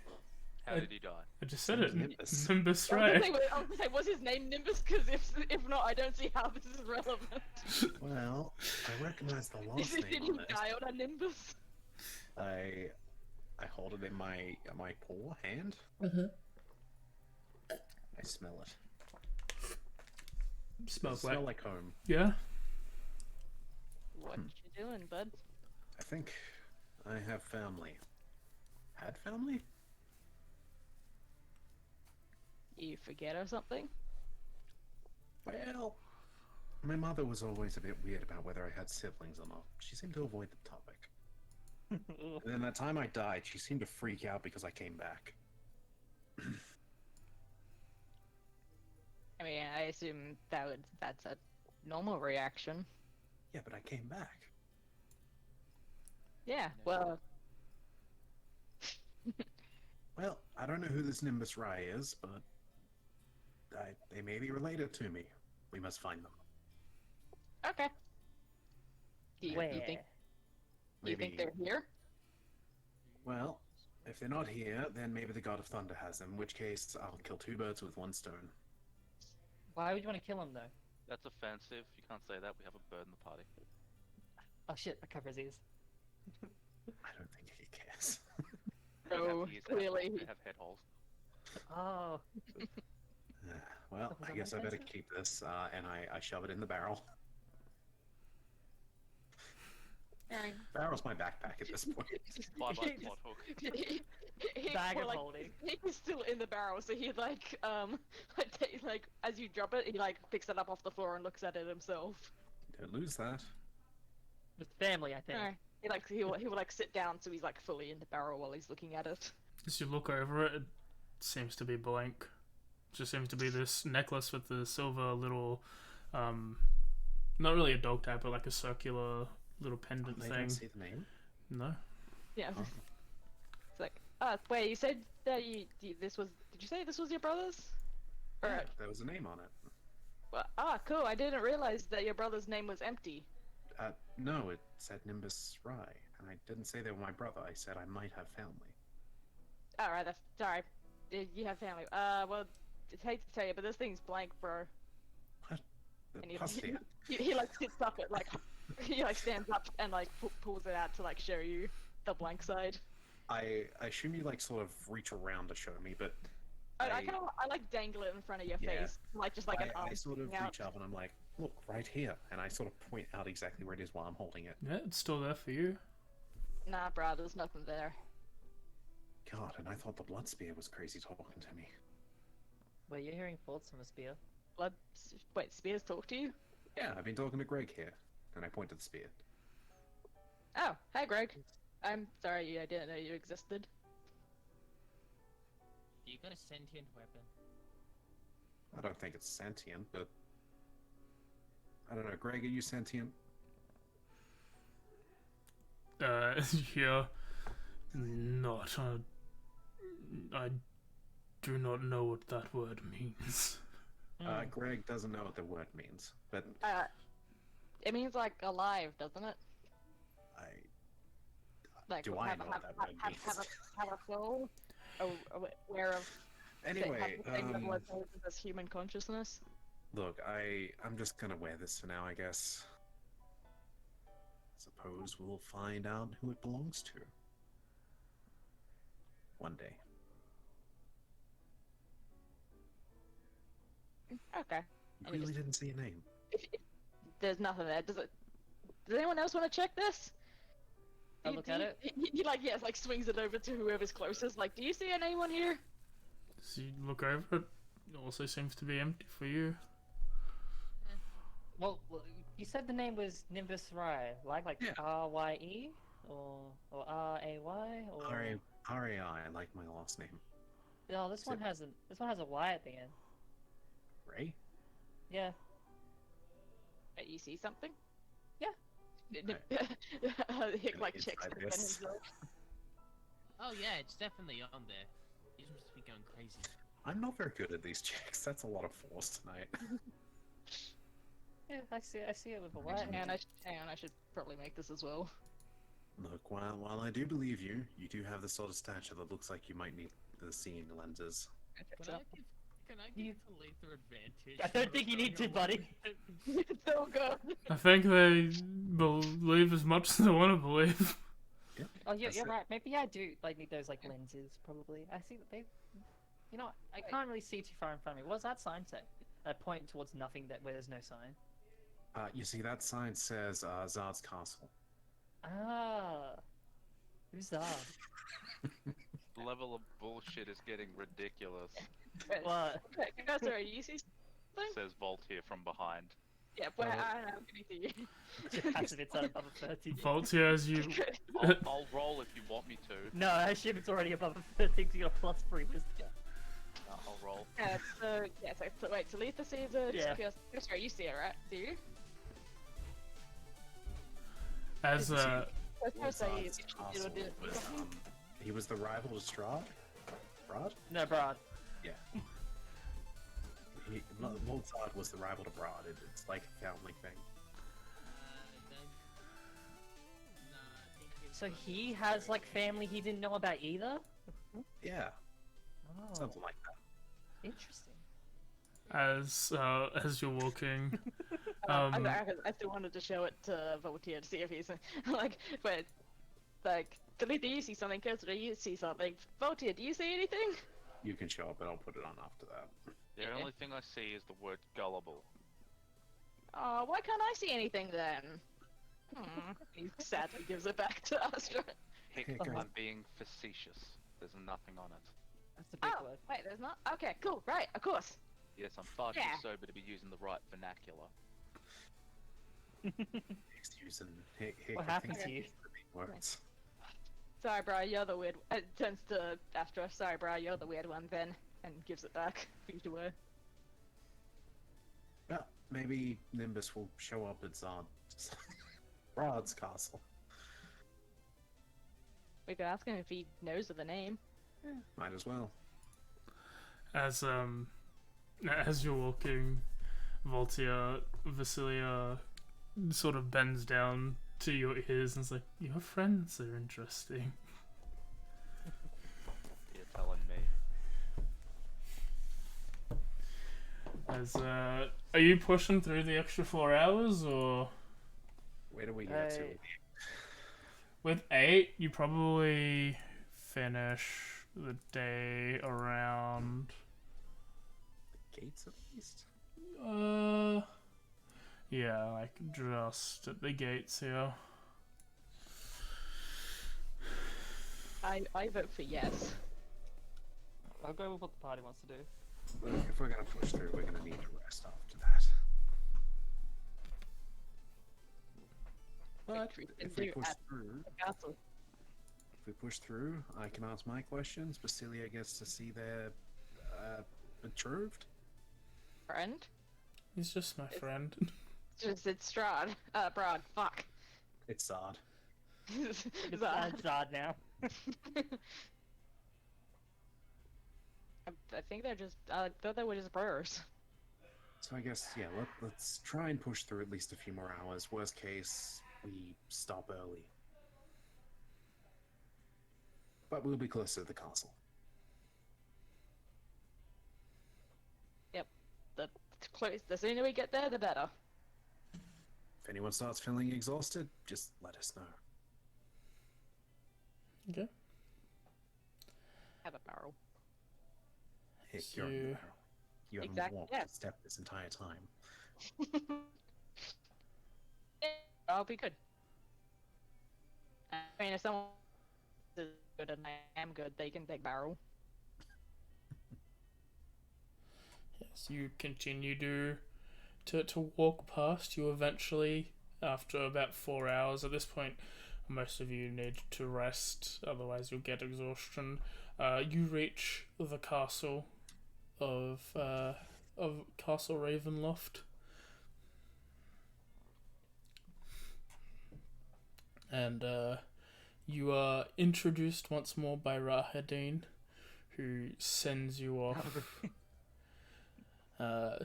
Speaker 4: How did he die?
Speaker 1: I just said it.
Speaker 5: Nimbus.
Speaker 1: Nimbus
Speaker 3: I
Speaker 1: Rai.
Speaker 3: was gonna say, was his name Nimbus? Because if not, I don't see how this is relevant.
Speaker 5: Well, I recognize the last
Speaker 3: Did
Speaker 5: name
Speaker 3: he
Speaker 5: on it.
Speaker 3: die on a Nimbus?
Speaker 5: I hold it in my paw hand.
Speaker 1: Uh-huh.
Speaker 5: I smell it.
Speaker 1: Smells
Speaker 5: Smell
Speaker 1: like.
Speaker 5: like home.
Speaker 1: Yeah.
Speaker 3: What you doing, bud?
Speaker 5: I think I have family. Had family?
Speaker 3: You forget or something?
Speaker 5: Well, my mother was always a bit weird about whether I had siblings or not. She seemed to avoid the topic. And then that time I died, she seemed to freak out because I came back.
Speaker 3: I mean, I assume that's a normal reaction.
Speaker 5: Yeah, but I came back.
Speaker 3: Yeah, well,
Speaker 5: Well, I don't know who this Nimbus Rai is, but they may be related to me. We must find them.
Speaker 3: okay. Do you
Speaker 2: Where?
Speaker 3: think they're here?
Speaker 5: Well, if they're not here, then maybe the God of Thunder has them, in which case I'll kill two birds with one stone.
Speaker 2: Why would you want to kill him though?
Speaker 4: That's offensive. You can't say that. We have a bird in the party.
Speaker 2: Oh shit! I cover his ears.
Speaker 5: I don't think he cares.
Speaker 4: They have
Speaker 3: Oh,
Speaker 4: ears, they have-
Speaker 3: clearly.
Speaker 4: They have head holes.
Speaker 2: Oh.
Speaker 5: Well,
Speaker 2: Was
Speaker 5: I
Speaker 2: that
Speaker 5: guess I better
Speaker 2: offensive?
Speaker 5: keep this, and I shove it in the barrel.
Speaker 3: Alright.
Speaker 5: Barrel's my backpack at this point.
Speaker 4: Bye bye plot hook.
Speaker 2: Bag of
Speaker 3: like,
Speaker 2: holding.
Speaker 3: he's still in the barrel, so he like like as you drop it, he like picks it up off the floor and looks at it himself.
Speaker 5: Don't lose that.
Speaker 2: With family, I think.
Speaker 3: Alright. He will like sit down so he's like fully in the barrel while he's looking at it.
Speaker 1: As you look over it, it seems to be blank. Just seems to be this necklace with the silver little, not really a dog tag, but like a circular little pendant
Speaker 5: They
Speaker 1: thing.
Speaker 5: don't see the name.
Speaker 1: No.
Speaker 3: Yeah.
Speaker 5: Oh.
Speaker 3: It's like, wait, you said that this was? Did you say this was your brother's? Or,
Speaker 5: Yeah, there was a name on it.
Speaker 3: well, cool. I didn't realize that your brother's name was empty.
Speaker 5: No, it said Nimbus Rai, and I didn't say they were my brother. I said I might have family.
Speaker 3: Alright, that's sorry. You have family. Well, I hate to tell you, but this thing's blank, bro.
Speaker 5: The
Speaker 3: And
Speaker 5: pussy.
Speaker 3: he like sits up at like he like stands up and like pulls it out to like show you the blank side.
Speaker 5: I assume you like sort of reach around to show me, but
Speaker 3: I like dangle it in front of your
Speaker 5: Yeah.
Speaker 3: face, like just like an arm
Speaker 5: I sort of
Speaker 3: sticking out.
Speaker 5: reach up and I'm like, look, right here, and I sort of point out exactly where it is while I'm holding it.
Speaker 1: Yeah, it's still there for you.
Speaker 3: Nah, bro, there's nothing there.
Speaker 5: God, and I thought the blood spear was crazy talking to me.
Speaker 2: Wait, you're hearing thoughts from a spear?
Speaker 3: Wait, Spears talk to you?
Speaker 5: Yeah, I've been talking to Greg here, and I point to the spear.
Speaker 3: Oh, hi, Greg. I'm sorry, I didn't know you existed.
Speaker 6: You got a sentient weapon.
Speaker 5: I don't think it's sentient, but I don't know. Greg, are you sentient?
Speaker 1: You hear Not. I do not know what that word means.
Speaker 5: Greg doesn't know what the word means, but
Speaker 3: It means like alive, doesn't it?
Speaker 5: I
Speaker 3: Like
Speaker 5: do. I know what that word means.
Speaker 3: have a soul? Aware of
Speaker 5: Anyway,
Speaker 3: what this human consciousness?
Speaker 5: look, I'm just gonna wear this for now, I guess. Suppose we'll find out who it belongs to. One day.
Speaker 3: Okay.
Speaker 5: You really didn't see a name.
Speaker 3: If there's nothing there, does anyone else want to check this?
Speaker 2: I'll look at it.
Speaker 3: He like like swings it over to whoever's closest. Like, do you see anyone here?
Speaker 1: So you look over it. It also seems to be empty for you.
Speaker 2: Well, you said the name was Nimbus Rye, like
Speaker 5: Yeah.
Speaker 2: R-Y-E or R-A-Y or
Speaker 5: R-A-I, like my last name.
Speaker 2: No, this one has a Y at the end.
Speaker 5: Ray?
Speaker 2: Yeah.
Speaker 3: You see something?
Speaker 2: Yeah.
Speaker 3: Hick like checks
Speaker 5: Inside
Speaker 3: it again
Speaker 5: this.
Speaker 3: himself.
Speaker 6: Oh yeah, it's definitely on there. You must be going crazy.
Speaker 5: I'm not very good at these checks. That's a lot of force tonight.
Speaker 2: Yeah, I see it with a Y.
Speaker 3: Hang on, I should probably make this as well.
Speaker 5: Look, while I do believe you, you do have the sort of stature that looks like you might need the seeing lenses.
Speaker 6: Can I give Talitha advantage?
Speaker 2: I don't think you need to, buddy.
Speaker 3: It's so good.
Speaker 1: I think they believe as much as they want to believe.
Speaker 5: Yeah,
Speaker 2: Oh, you're
Speaker 5: that's it.
Speaker 2: right. Maybe I do need those lenses. Probably. I see that they. You know, I can't really see too far in front of me. What does that sign say? I point towards nothing where there's no sign.
Speaker 5: You see, that sign says Zard's Castle.
Speaker 2: Ah. Who's that?
Speaker 4: The level of bullshit is getting ridiculous.
Speaker 2: What?
Speaker 3: Okay, sorry, you see something?
Speaker 4: Says Volt here from behind.
Speaker 3: Yeah, but I don't know, give me to you.
Speaker 2: As if it's above a 13.
Speaker 1: Voltaire, as you
Speaker 4: I'll roll if you want me to.
Speaker 2: No, I assume it's already above a 13 because you got a +3 wisdom.
Speaker 4: I'll roll.
Speaker 3: So wait, Talitha sees it.
Speaker 2: Yeah.
Speaker 3: Sorry, you see it, right? Do you?
Speaker 1: as
Speaker 3: I was gonna
Speaker 5: Well,
Speaker 3: say,
Speaker 5: Zard's Castle was, he was the rival to Strahd? Brahd?
Speaker 2: No, Brad.
Speaker 5: Yeah. Zard was the rival to Brahd. It's like a family thing.
Speaker 2: So he has family he didn't know about either?
Speaker 5: Yeah,
Speaker 2: Oh,
Speaker 5: something like that.
Speaker 2: interesting.
Speaker 1: as you're walking.
Speaker 3: I still wanted to show it to Voltaire to see if he's but Talitha, you see something? Kessler, you see something? Voltaire, do you see anything?
Speaker 5: You can show up, and I'll put it on after that.
Speaker 4: The only thing I see is the word gullible.
Speaker 3: Oh, why can't I see anything then? He sadly gives it back to Astra.
Speaker 4: Heck,
Speaker 5: Okay, great.
Speaker 4: I'm being facetious. There's nothing on it.
Speaker 2: That's a big
Speaker 3: Oh,
Speaker 2: word.
Speaker 3: wait, there's not? Okay, cool, right, of course.
Speaker 4: Yes, I'm far too
Speaker 3: Yeah.
Speaker 4: sober to be using the right vernacular.
Speaker 5: Excuse and
Speaker 2: What happened to you?
Speaker 5: Words.
Speaker 3: Sorry, bro, you're the weird. It turns to Astra. Sorry, bro, you're the weird one then, and gives it back. For you to wear.
Speaker 5: Well, maybe Nimbus will show up at Brad's castle.
Speaker 3: We could ask him if he knows of the name.
Speaker 5: Might as well.
Speaker 1: As you're walking, Voltaire, Vasilia sort of bends down to your ears and is like, "Your friends are interesting."
Speaker 4: You're telling me.
Speaker 1: As are you pushing through the extra 4 hours, or
Speaker 5: Where do we get to?
Speaker 1: with 8 you probably finish the day around
Speaker 5: Gates at least?
Speaker 1: yeah, like just at the gates here.
Speaker 3: I vote for yes.
Speaker 2: I'll go with what the party wants to do.
Speaker 5: Look, if we're gonna push through, we're gonna need to rest after that. But if we push through,
Speaker 3: Castle.
Speaker 5: I can ask my questions. Basilia gets to see their betrothed.
Speaker 3: Friend?
Speaker 1: He's just my friend.
Speaker 3: It's Strahd. Brad. Fuck.
Speaker 5: It's Zard.
Speaker 2: It's
Speaker 3: Zard.
Speaker 2: Zod now.
Speaker 3: I think they're just. I thought they were just bros.
Speaker 5: So I guess, yeah, let's try and push through at least a few more hours. Worst case, we stop early. But we'll be closer to the castle.
Speaker 3: Yep. The close. The sooner we get there, the better.
Speaker 5: If anyone starts feeling exhausted, just let us know.
Speaker 1: Okay.
Speaker 3: Have a barrel.
Speaker 5: Hey, you're in the
Speaker 1: So-
Speaker 5: barrel. You haven't
Speaker 3: Exactly,
Speaker 5: walked
Speaker 3: yeah.
Speaker 5: a step this entire time.
Speaker 3: I'll be good. I mean, if someone is good and I am good, they can take barrel.
Speaker 1: Yes, you continue to walk past. You eventually, after about 4 hours, at this point, most of you need to rest, otherwise you'll get exhaustion. You reach the castle of Castle Ravenloft, and you are introduced once more by Rahadin, who sends you off.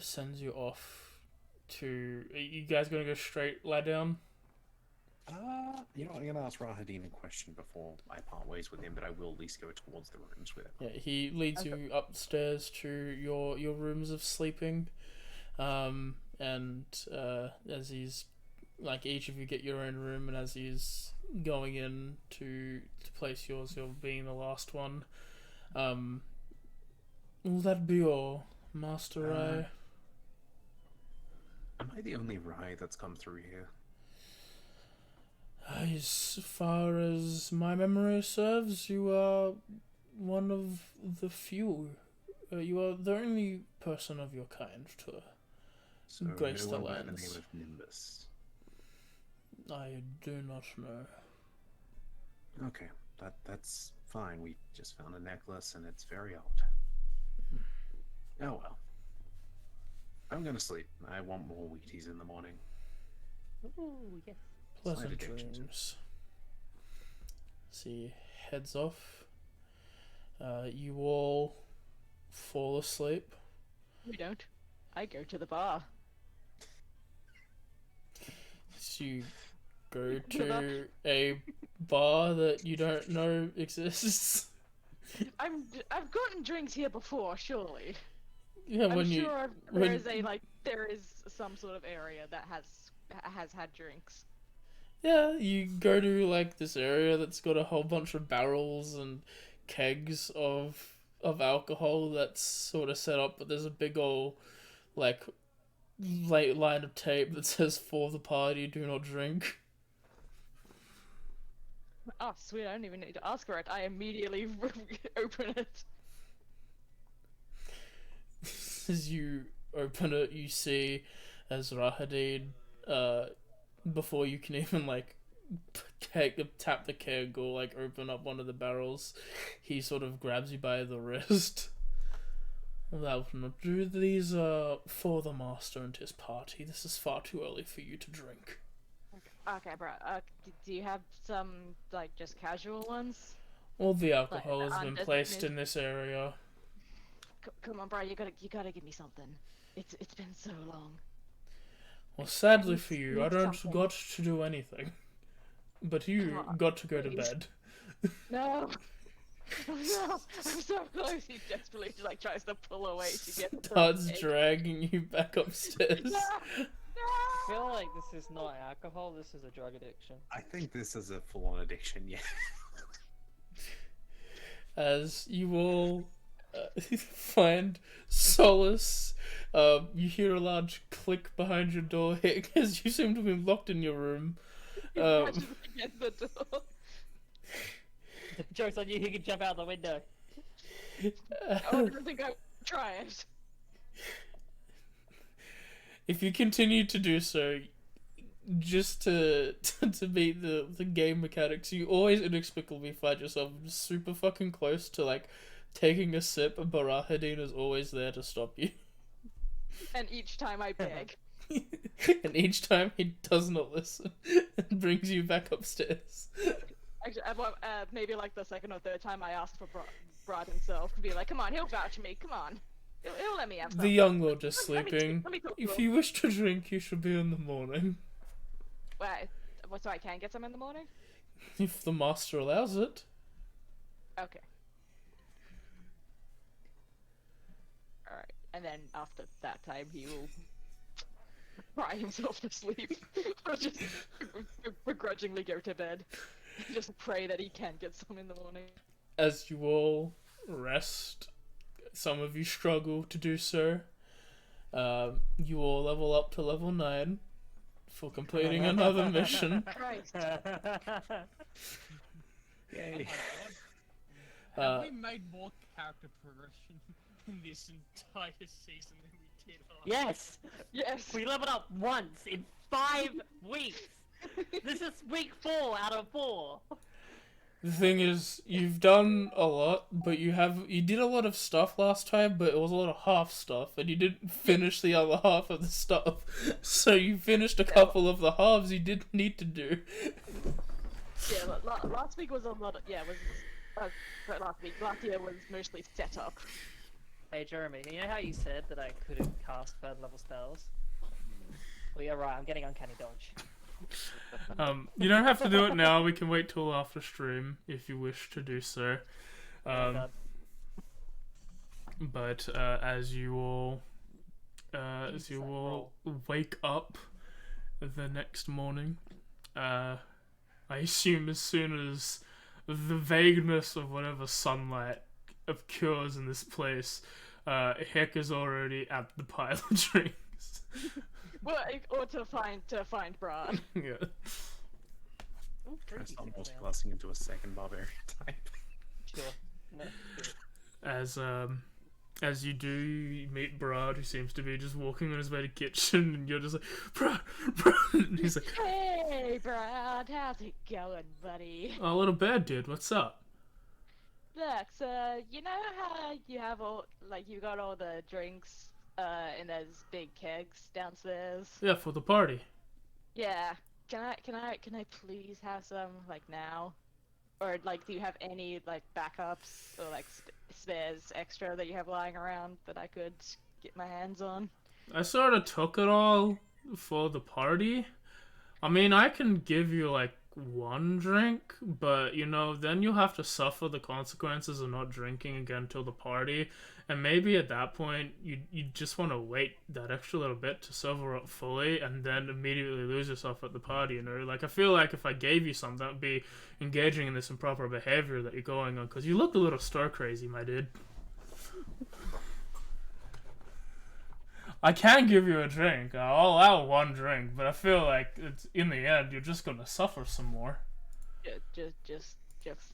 Speaker 1: Sends you off to. Are you guys gonna go straight lie down?
Speaker 5: You know, I'm gonna ask Rahadin a question before I part ways with him, but I will at least go towards the rooms with him.
Speaker 1: Yeah, he leads you upstairs to your rooms of sleeping, and as he's like each of you get your own room, and as he's going in to place yours, you're being the last one. Will that be all, Master Rai?
Speaker 5: Am I the only Rai that's come through here?
Speaker 1: As far as my memory serves, you are one of the few. You are the only person of your kind to
Speaker 5: So
Speaker 1: grace
Speaker 5: no
Speaker 1: the
Speaker 5: one by the
Speaker 1: lands.
Speaker 5: name of Nimbus.
Speaker 1: I do not know.
Speaker 5: Okay, that's fine. We just found a necklace and it's very old. Oh well. I'm gonna sleep. I want more Wheaties in the morning.
Speaker 2: Ooh, yes.
Speaker 1: Pleasant
Speaker 5: addiction to-
Speaker 1: dreams. So he heads off. You all fall asleep.
Speaker 3: We don't. I go to the bar.
Speaker 1: So you go to a bar that you don't know exists.
Speaker 3: I've gotten drinks here before, surely.
Speaker 1: Yeah,
Speaker 3: I'm
Speaker 1: when you
Speaker 3: sure
Speaker 1: when-
Speaker 3: there is some sort of area that has had drinks.
Speaker 1: yeah, you go to like this area that's got a whole bunch of barrels and kegs of alcohol that's sort of set up, but there's a big old like line of tape that says "For the party, do not drink."
Speaker 3: Oh, sweet! I don't even need to ask for it. I immediately open it.
Speaker 1: As you open it, you see as Rahadin, before you can even like tap the keg or like open up one of the barrels, he sort of grabs you by the wrist. That will not do. These are for the master and his party. This is far too early for you to drink.
Speaker 3: Okay, bro. Do you have some like just casual ones?
Speaker 1: All the alcohol has been
Speaker 3: undesignated-
Speaker 1: placed in this area.
Speaker 3: Come on, bro. You gotta give me something. It's been so long.
Speaker 1: Well, sadly
Speaker 3: Please,
Speaker 1: for you, I
Speaker 3: please
Speaker 1: don't
Speaker 3: something.
Speaker 1: got to do anything. But you
Speaker 3: Come on,
Speaker 1: got to go to
Speaker 3: please.
Speaker 1: bed.
Speaker 3: No. No, I'm so close. He desperately like tries to pull away to get. the
Speaker 1: Starts
Speaker 3: egg.
Speaker 1: dragging you back upstairs.
Speaker 3: No!
Speaker 2: I feel
Speaker 3: No!
Speaker 2: like this is not alcohol, this is a drug addiction.
Speaker 5: I think this is a full-on addiction, yeah.
Speaker 1: As you all find solace, you hear a large click behind your door as you seem to be locked in your room.
Speaker 3: Catches against the door.
Speaker 2: The joke's on you, he can jump out the window.
Speaker 3: Oh, I don't think I would try it.
Speaker 1: If you continue to do so, just to beat the game mechanics, you always inexplicably find yourself super fucking close to like taking a sip, and Barahadin is always there to stop you.
Speaker 3: And each time I beg.
Speaker 1: And each time he does not listen and brings you back upstairs.
Speaker 3: Actually, maybe like the second or third time I asked for Brahd himself to be like, come on, he'll vouch for me. Come on, he'll let me have some.
Speaker 1: The young lord is sleeping.
Speaker 3: Let me talk to
Speaker 1: If
Speaker 3: him.
Speaker 1: you wish to drink, you should be in the morning.
Speaker 3: Wait, so I can get some in the morning?
Speaker 1: If the master allows it.
Speaker 3: Okay. Alright, and then after that time, he will cry himself to sleep. Or just begrudgingly go to bed. Just pray that he can get some in the morning.
Speaker 1: As you all rest, some of you struggle to do so. You all level up to level 9 for completing another mission.
Speaker 3: Christ.
Speaker 5: Yay.
Speaker 6: Have we made more character progression in this entire season than we did last?
Speaker 2: Yes!
Speaker 3: Yes!
Speaker 2: We leveled up once in 5 weeks! This is week 4 out of 4!
Speaker 1: The thing is, you've done a lot, but you did a lot of stuff last time, but it was a lot of half stuff, and you didn't finish the other half of the stuff. So you finished a couple of the halves you didn't need to do.
Speaker 3: Yeah, last week was a lot of, last year was mostly set up.
Speaker 2: Hey Jeremy, you know how you said that I couldn't cast third level spells? Well, you're right, I'm getting uncanny dodge.
Speaker 1: You don't have to do it now, we can wait till after stream if you wish to do so. But as you all wake up the next morning, I assume as soon as the vagueness of whatever sunlight occurs in this place, Heck is already at the pile of drinks.
Speaker 3: Well, or to find Brahd.
Speaker 1: Yeah.
Speaker 2: Ooh,
Speaker 5: That's
Speaker 2: drinky
Speaker 5: almost
Speaker 2: now.
Speaker 5: crossing into a second barbarian type.
Speaker 2: Sure. No, sure.
Speaker 1: As you do, you meet Brahd, who seems to be just walking on his way to kitchen, and you're just like, Brahd, and he's like,
Speaker 3: Hey, Brahd, how's it going, buddy?
Speaker 1: oh, little bad dude, what's up?
Speaker 3: Look, so you know how you have you got all the drinks in those big kegs downstairs?
Speaker 1: Yeah, for the party.
Speaker 3: Yeah. Can I please have some now? Or do you have any backups or spares extra that you have lying around that I could get my hands on?
Speaker 1: I sort of took it all for the party. I mean, I can give you one drink, but then you'll have to suffer the consequences of not drinking again till the party. And maybe at that point, you just want to wait that extra little bit to sober up fully, and then immediately lose yourself at the party. I feel like if I gave you some, that would be engaging in this improper behavior that you're going on, because you look a little stir crazy, my dude. I can give you a drink. I'll allow one drink, but I feel like it's in the end you're just gonna suffer some more.
Speaker 3: Just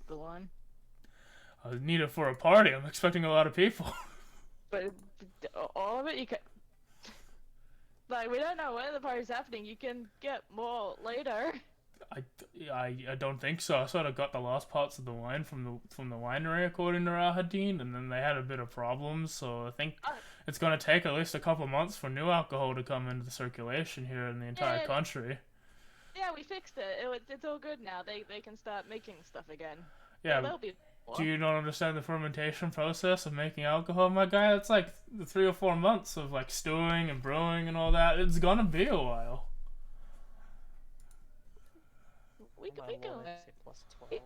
Speaker 3: the one.
Speaker 1: I need it for a party. I'm expecting a lot of people.
Speaker 3: But all of it, you can. We don't know when the party's happening. You can get more later.
Speaker 1: I don't think so. I sort of got the last parts of the wine from the winery, according to Rahadin, and then they had a bit of problems. So I think it's gonna take at least a couple months for new alcohol to come into the circulation here in the entire country.
Speaker 3: Yeah, we fixed it. It's all good now. They can start making stuff again.
Speaker 1: Yeah.
Speaker 3: They'll be.
Speaker 1: Do you not understand the fermentation process of making alcohol, my guy? It's the 3 or 4 months of stewing and brewing and all that. It's gonna be a while.
Speaker 3: We go.
Speaker 2: Plus 12.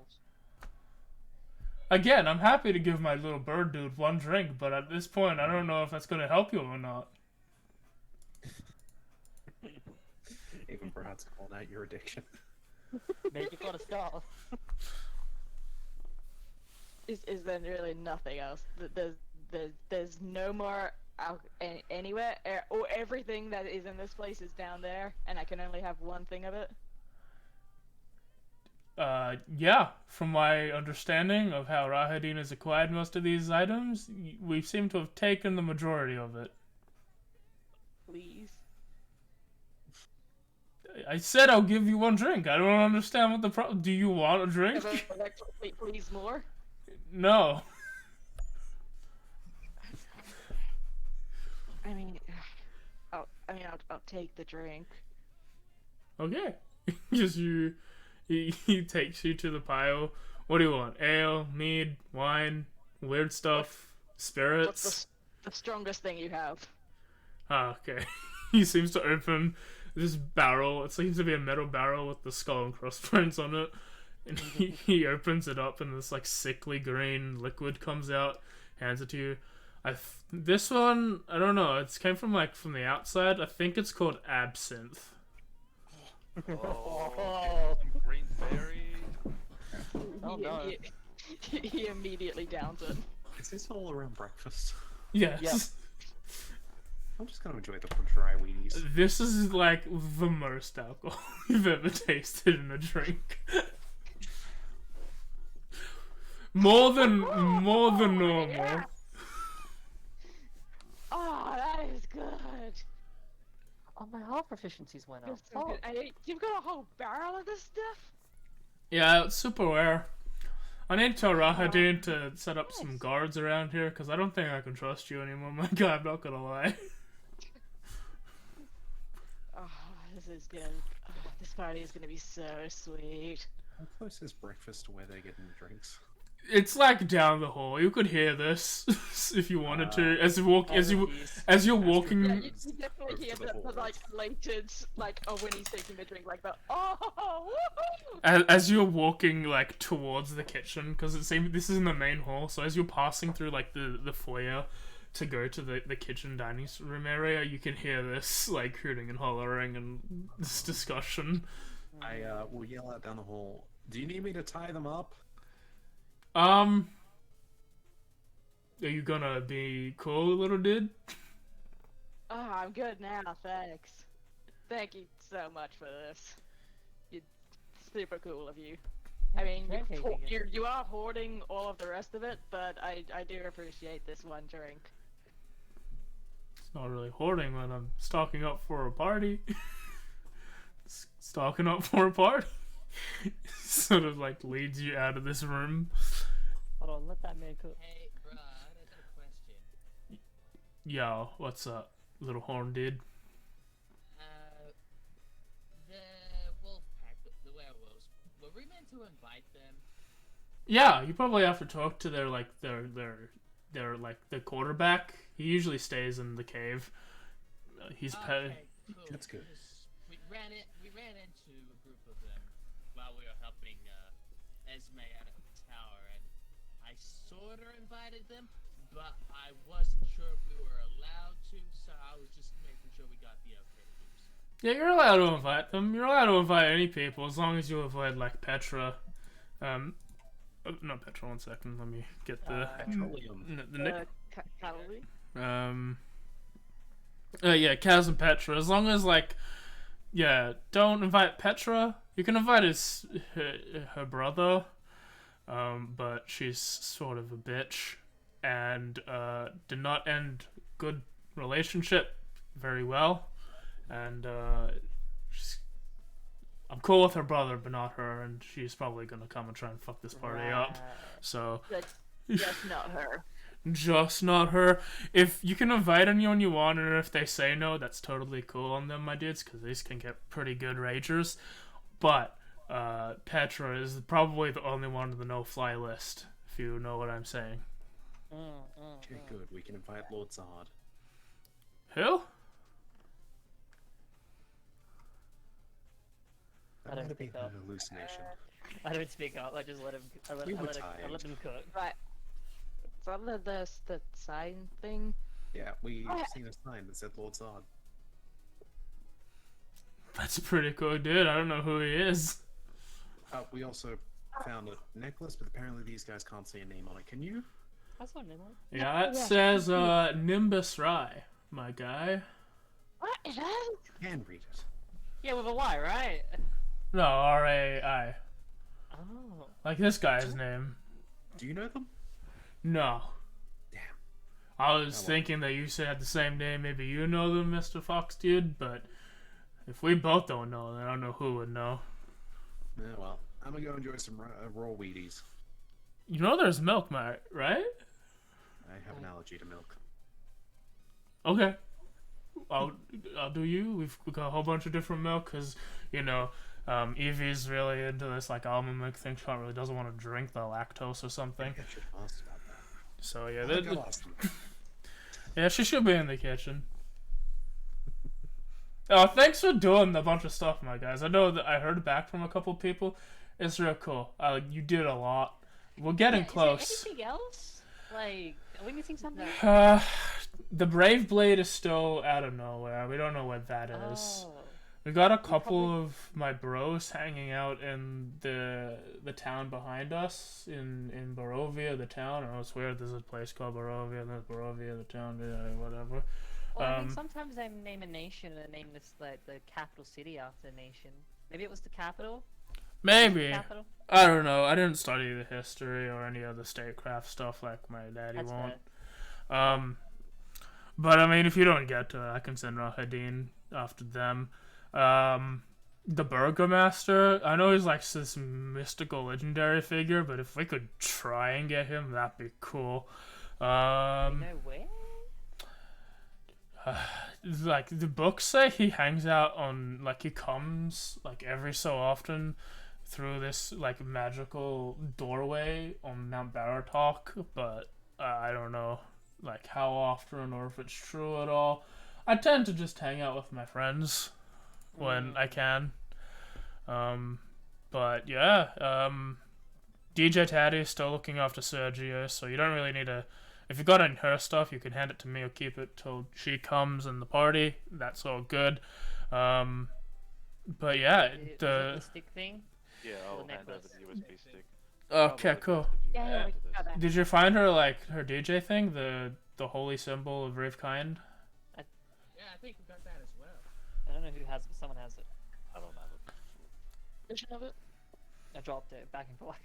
Speaker 1: Again, I'm happy to give my little bird dude one drink, but at this point, I don't know if that's gonna help you or not.
Speaker 5: Even Brad's calling out your addiction.
Speaker 2: Maybe you gotta stop.
Speaker 3: Is there really nothing else? There's no more anywhere, or everything that is in this place is down there, and I can only have one thing of it.
Speaker 1: Yeah, from my understanding of how Rahadin has acquired most of these items, we seem to have taken the majority of it.
Speaker 3: Please.
Speaker 1: I said I'll give you one drink. I don't understand what the problem. Do you want a drink?
Speaker 3: Please more.
Speaker 1: No.
Speaker 3: I'll take the drink.
Speaker 1: Okay. Because you he takes you to the pile. What do you want? Ale, mead, wine, weird stuff, spirits?
Speaker 3: What's the strongest thing you have?
Speaker 1: Ah, okay. He seems to open this barrel. It seems to be a metal barrel with the skull and crossbones on it. And he opens it up, and this like sickly green liquid comes out, hands it to you. This one, I don't know. It came from the outside. I think it's called absinthe.
Speaker 4: Oh, some green berry.
Speaker 2: Oh, no.
Speaker 3: He immediately downs it.
Speaker 5: Is this all around breakfast?
Speaker 1: Yes.
Speaker 2: Yep.
Speaker 5: I'm just gonna enjoy the dry Wheaties.
Speaker 1: This is like the most alcohol you've ever tasted in a drink. More than normal.
Speaker 3: Yeah. Oh, that is good.
Speaker 2: Oh, my heart proficiencies went up.
Speaker 3: That's so good. And you've got a whole barrel of this stuff?
Speaker 1: Yeah, it's super rare. I need to Rahadin to set up some guards around here, because I don't think I can trust you anymore, my guy, I'm not gonna lie.
Speaker 3: Oh, this is good. Oh, this party is gonna be so sweet.
Speaker 5: How close is breakfast to where they're getting the drinks?
Speaker 1: It's like down the hall. You could hear this if you wanted to. As you're walking.
Speaker 3: Yeah, you definitely hear the like elated, like, oh, when he's taking the drink, like the oh, woohoo!
Speaker 1: As you're walking like towards the kitchen, because this is in the main hall. So as you're passing through like the foyer to go to the kitchen dining room area, you can hear this like hooting and hollering and this discussion.
Speaker 5: I will yell out down the hall. Do you need me to tie them up?
Speaker 1: Are you gonna be cool, little dude?
Speaker 3: Oh, I'm good now, thanks. Thank you so much for this. It's super cool of you. I mean, you are hoarding all of the rest of it, but I do appreciate this one drink.
Speaker 1: It's not really hoarding when I'm stocking up for a party. Stocking up for a party. Sort of like leads you out of this room.
Speaker 2: Hold on, let that man cook.
Speaker 6: Hey, Brad, I got a question.
Speaker 1: Yo, what's up, little horn dude?
Speaker 6: The wolf pack, the werewolves, were we meant to invite them?
Speaker 1: Yeah, you probably have to talk to their the quarterback. He usually stays in the cave. He's
Speaker 6: Okay, cool.
Speaker 5: That's good.
Speaker 6: 'Cause we ran into a group of them while we were helping Esme out of the tower, and I sort of invited them, but I wasn't sure if we were allowed to, so I was just making sure we got the okay to do so.
Speaker 1: Yeah, you're allowed to invite them. You're allowed to invite any people as long as you avoid like Petra. Not Petra. 1 second. Let me get the nick.
Speaker 3: Calorie?
Speaker 1: Yeah, Kaz and Petra. As long as don't invite Petra. You can invite her brother, but she's sort of a bitch, and did not end good relationship very well, and I'm cool with her brother, but not her, and she's probably gonna come and try and fuck this party up. So
Speaker 3: Just not her.
Speaker 1: just not her. If you can invite anyone you want, and if they say no, that's totally cool on them, my dudes, because these can get pretty good ragers. But Petra is probably the only one on the no-fly list, if you know what I'm saying.
Speaker 5: Okay, good. We can invite Lord Zard.
Speaker 1: Who?
Speaker 2: I don't
Speaker 5: That'd be
Speaker 2: speak
Speaker 5: an
Speaker 2: up.
Speaker 5: hallucination.
Speaker 2: I don't speak up. I just let him. I let them cook.
Speaker 3: Right. Is that the sign thing?
Speaker 5: Yeah, we seen a sign that said Lord Zard.
Speaker 1: That's a pretty cool dude. I don't know who he is.
Speaker 5: We also found a necklace, but apparently these guys can't see a name on it. Can you?
Speaker 2: That's not name.
Speaker 1: Yeah, it says Nimbus Rye, my guy.
Speaker 3: What is that?
Speaker 5: Can read it.
Speaker 2: Yeah, with a Y, right?
Speaker 1: No, R-A-I.
Speaker 2: Oh.
Speaker 1: Like this guy's name.
Speaker 5: Do you know them?
Speaker 1: No.
Speaker 5: Damn.
Speaker 1: I was
Speaker 5: Oh, well.
Speaker 1: thinking that you said the same name. Maybe you know them, Mr. Fox dude, but if we both don't know, then I don't know who would know.
Speaker 5: Yeah, well, I'm gonna go enjoy some raw Wheaties.
Speaker 1: You know there's milk, right?
Speaker 5: I have an allergy to milk.
Speaker 1: Okay. I'll do you. We've got a whole bunch of different milk, because, Evie's really into this like almond milk thing. She really doesn't want to drink the lactose or something.
Speaker 5: I should ask about that.
Speaker 1: So yeah,
Speaker 5: I think I'll ask them.
Speaker 1: yeah, she should be in the kitchen. Oh, thanks for doing a bunch of stuff, my guys. I know that I heard back from a couple people. It's real cool. You did a lot. We're getting close.
Speaker 2: Is there anything else? Like, are we missing something?
Speaker 1: The Brave Blade is still out of nowhere. We don't know what that is.
Speaker 2: Oh.
Speaker 1: We got a couple of my bros hanging out in the town behind us in Barovia, the town. I know it's weird. There's a place called Barovia, and there's Barovia, the town, whatever.
Speaker 2: Well, I mean, sometimes they name a nation and name this like the capital city after a nation. Maybe it was the capital.
Speaker 1: Maybe.
Speaker 2: Capital.
Speaker 1: I don't know. I didn't study the history or any other statecraft stuff like my daddy
Speaker 2: That's
Speaker 1: won't.
Speaker 2: fair.
Speaker 1: But I mean, if you don't get to it, I can send Rahadin after them. The Burgomaster, I know he's like this mystical legendary figure, but if we could try and get him, that'd be cool.
Speaker 2: We know where?
Speaker 1: Like the books say he hangs out on, like he comes like every so often through this like magical doorway on Mount Baratok, but I don't know like how often or if it's true at all. I tend to just hang out with my friends when I can. But yeah, DJ Taddy is still looking after Sergio, so you don't really need to. If you got any her stuff, you can hand it to me or keep it till she comes in the party. That's all good. But yeah,
Speaker 2: The stick thing.
Speaker 4: Yeah, I'll hand over
Speaker 2: necklace.
Speaker 4: the USB stick.
Speaker 1: Okay, cool.
Speaker 3: Yeah, we got that.
Speaker 1: Did you find her like her DJ thing, the holy symbol of brave kind?
Speaker 6: Yeah, I think we got that as well.
Speaker 2: I don't know who has it, but someone has it.
Speaker 4: I don't have it.
Speaker 3: Version of it.
Speaker 2: I dropped it back in black.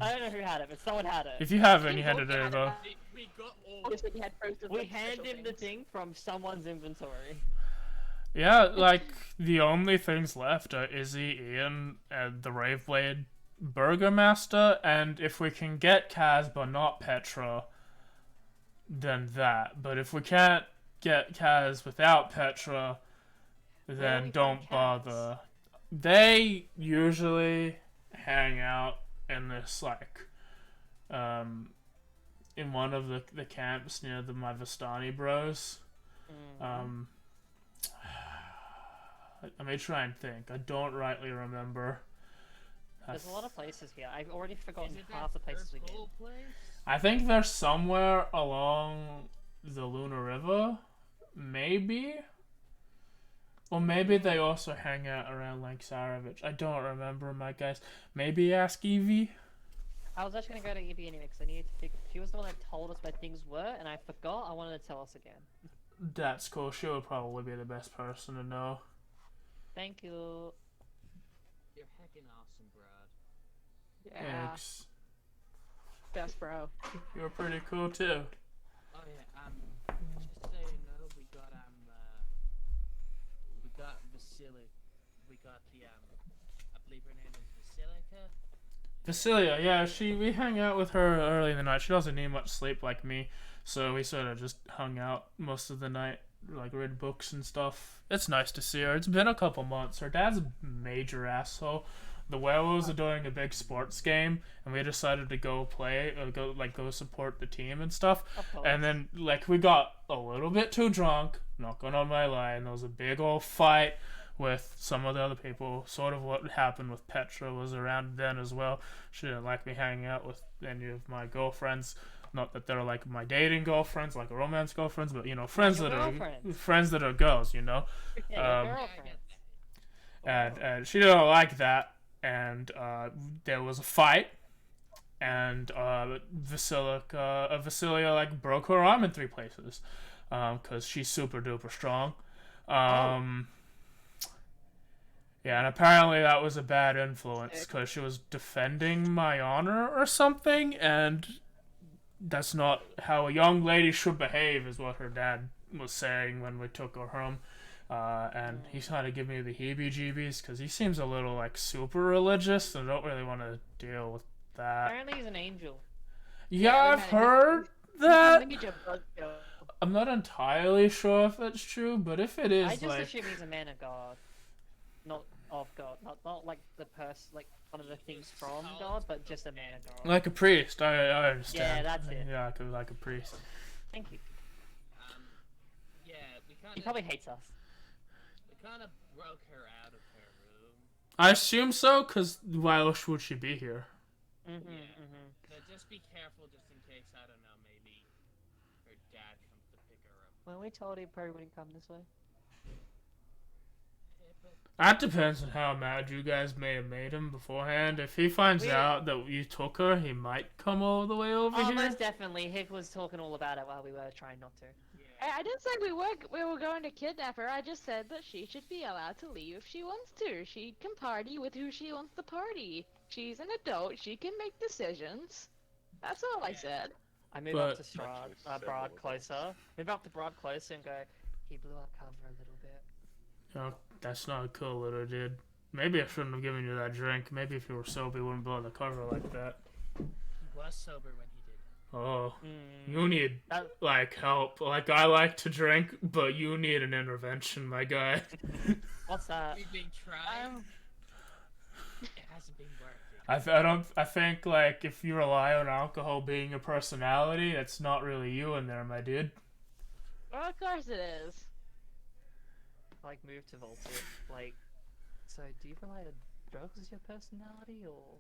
Speaker 2: I don't know who had it, but someone had it.
Speaker 1: If you haven't, you hand it over.
Speaker 6: We got all.
Speaker 3: Obviously, he had both of
Speaker 2: We
Speaker 3: like,
Speaker 2: hand
Speaker 3: special
Speaker 2: him the
Speaker 3: things.
Speaker 2: thing from someone's inventory.
Speaker 1: Yeah, like the only things left are Izzy, Ian, and the Raveblade Burgomaster, and if we can get Kaz but not Petra, then that. But if we can't get Kaz without Petra, then
Speaker 2: we
Speaker 1: don't
Speaker 2: find Kaz?
Speaker 1: bother. They usually hang out in this like in one of the camps near the my Vistani bros. I may try and think. I don't rightly remember.
Speaker 2: There's a lot of places here. I've already
Speaker 6: Is
Speaker 2: forgotten
Speaker 6: it
Speaker 2: half the
Speaker 6: that
Speaker 2: places we
Speaker 6: purple
Speaker 2: been.
Speaker 6: place?
Speaker 1: I think they're somewhere along the Lunar River, maybe. Or maybe they also hang out around Lake Sarovich. I don't remember, my guys. Maybe ask Evie.
Speaker 2: I was actually gonna go to Evie anyway because I needed to figure. She was the one that told us where things were, and I forgot. I wanted to tell us again.
Speaker 1: That's cool. She would probably be the best person to know.
Speaker 2: Thank you.
Speaker 6: You're heckin' awesome, Brad.
Speaker 3: Yeah,
Speaker 1: Thanks.
Speaker 3: best bro.
Speaker 1: You're pretty cool too.
Speaker 6: Oh yeah, just so you know, we got Vasily. We got the I believe her name is Vasilica.
Speaker 1: Vasilia, yeah, we hang out with her early in the night. She doesn't need much sleep like me, so we sort of just hung out most of the night, like read books and stuff. It's nice to see her. It's been a couple months. Her dad's a major asshole. The werewolves are doing a big sports game, and we decided to go play, go support the team and stuff.
Speaker 2: Of course.
Speaker 1: And then, like, we got a little bit too drunk, not gonna lie, and there was a big old fight with some of the other people. Sort of what happened with Petra was around then as well. She didn't like me hanging out with any of my girlfriends. Not that they're like my dating girlfriends, like romance girlfriends, but, you know, friends
Speaker 2: your
Speaker 1: that are
Speaker 2: girlfriends.
Speaker 1: friends that are girls, you know.
Speaker 2: Yeah,
Speaker 1: Um,
Speaker 2: your
Speaker 6: I
Speaker 2: girlfriend.
Speaker 6: get that.
Speaker 1: And she didn't like that, and there was a fight, and Vasilia like broke her arm in 3 places, because she's super duper strong. Yeah, and apparently that was a bad influence because she was defending my honor or something, and that's not how a young lady should behave, is what her dad was saying when we took her home. And he's trying to give me the heebie-jeebies because he seems a little like super religious, and I don't really want to deal with that.
Speaker 2: Apparently he's an angel.
Speaker 1: Yeah,
Speaker 3: we
Speaker 1: I've
Speaker 3: had-
Speaker 1: heard
Speaker 3: Let
Speaker 1: that.
Speaker 3: me just bug go.
Speaker 1: I'm not entirely sure if that's true, but if it is,
Speaker 2: I just
Speaker 1: like,
Speaker 2: assume he's a man of God. Not of God, not like the person, like one of the things from God, but just a man of God.
Speaker 1: Like a priest. I understand.
Speaker 2: Yeah, that's it.
Speaker 1: Yeah, like a priest.
Speaker 2: Thank you.
Speaker 6: Yeah, we kind
Speaker 2: He
Speaker 6: of
Speaker 2: probably hates us.
Speaker 6: broke her out of her room.
Speaker 1: I assume so, because why else would she be here?
Speaker 6: So just be careful, just in case. I don't know. Maybe her dad comes to pick her up.
Speaker 2: Well, we told him probably wouldn't come this way.
Speaker 6: Yeah, but
Speaker 1: That depends on how mad you guys may have made him beforehand. If he finds out that you took her, he might come all the way over
Speaker 2: Oh,
Speaker 1: here.
Speaker 2: most definitely. Hick was talking all about it while we were trying not to.
Speaker 3: I didn't say we were going to kidnap her. I just said that she should be allowed to leave if she wants to. She can party with who she wants to party. She's an adult. She can make decisions. That's all I said.
Speaker 2: I move up to
Speaker 4: Actually,
Speaker 2: Brahd
Speaker 4: several
Speaker 2: closer. Move up to Brahd closer and go, he blew our cover a little bit.
Speaker 1: Oh, that's not cool, little dude. Maybe I shouldn't have given you that drink. Maybe if you were sober, you wouldn't blow the cover like that.
Speaker 6: he was sober when he did it.
Speaker 1: Oh, you need, like, help. Like, I like to drink, but you need an intervention, my guy.
Speaker 2: What's that?
Speaker 6: We've been trying. It hasn't been working.
Speaker 1: I think, like, if you rely on alcohol being a personality, that's not really you in there, my dude.
Speaker 3: Well, of course it is.
Speaker 2: Like, move to Volta. Like, so do you rely on drugs as your personality, or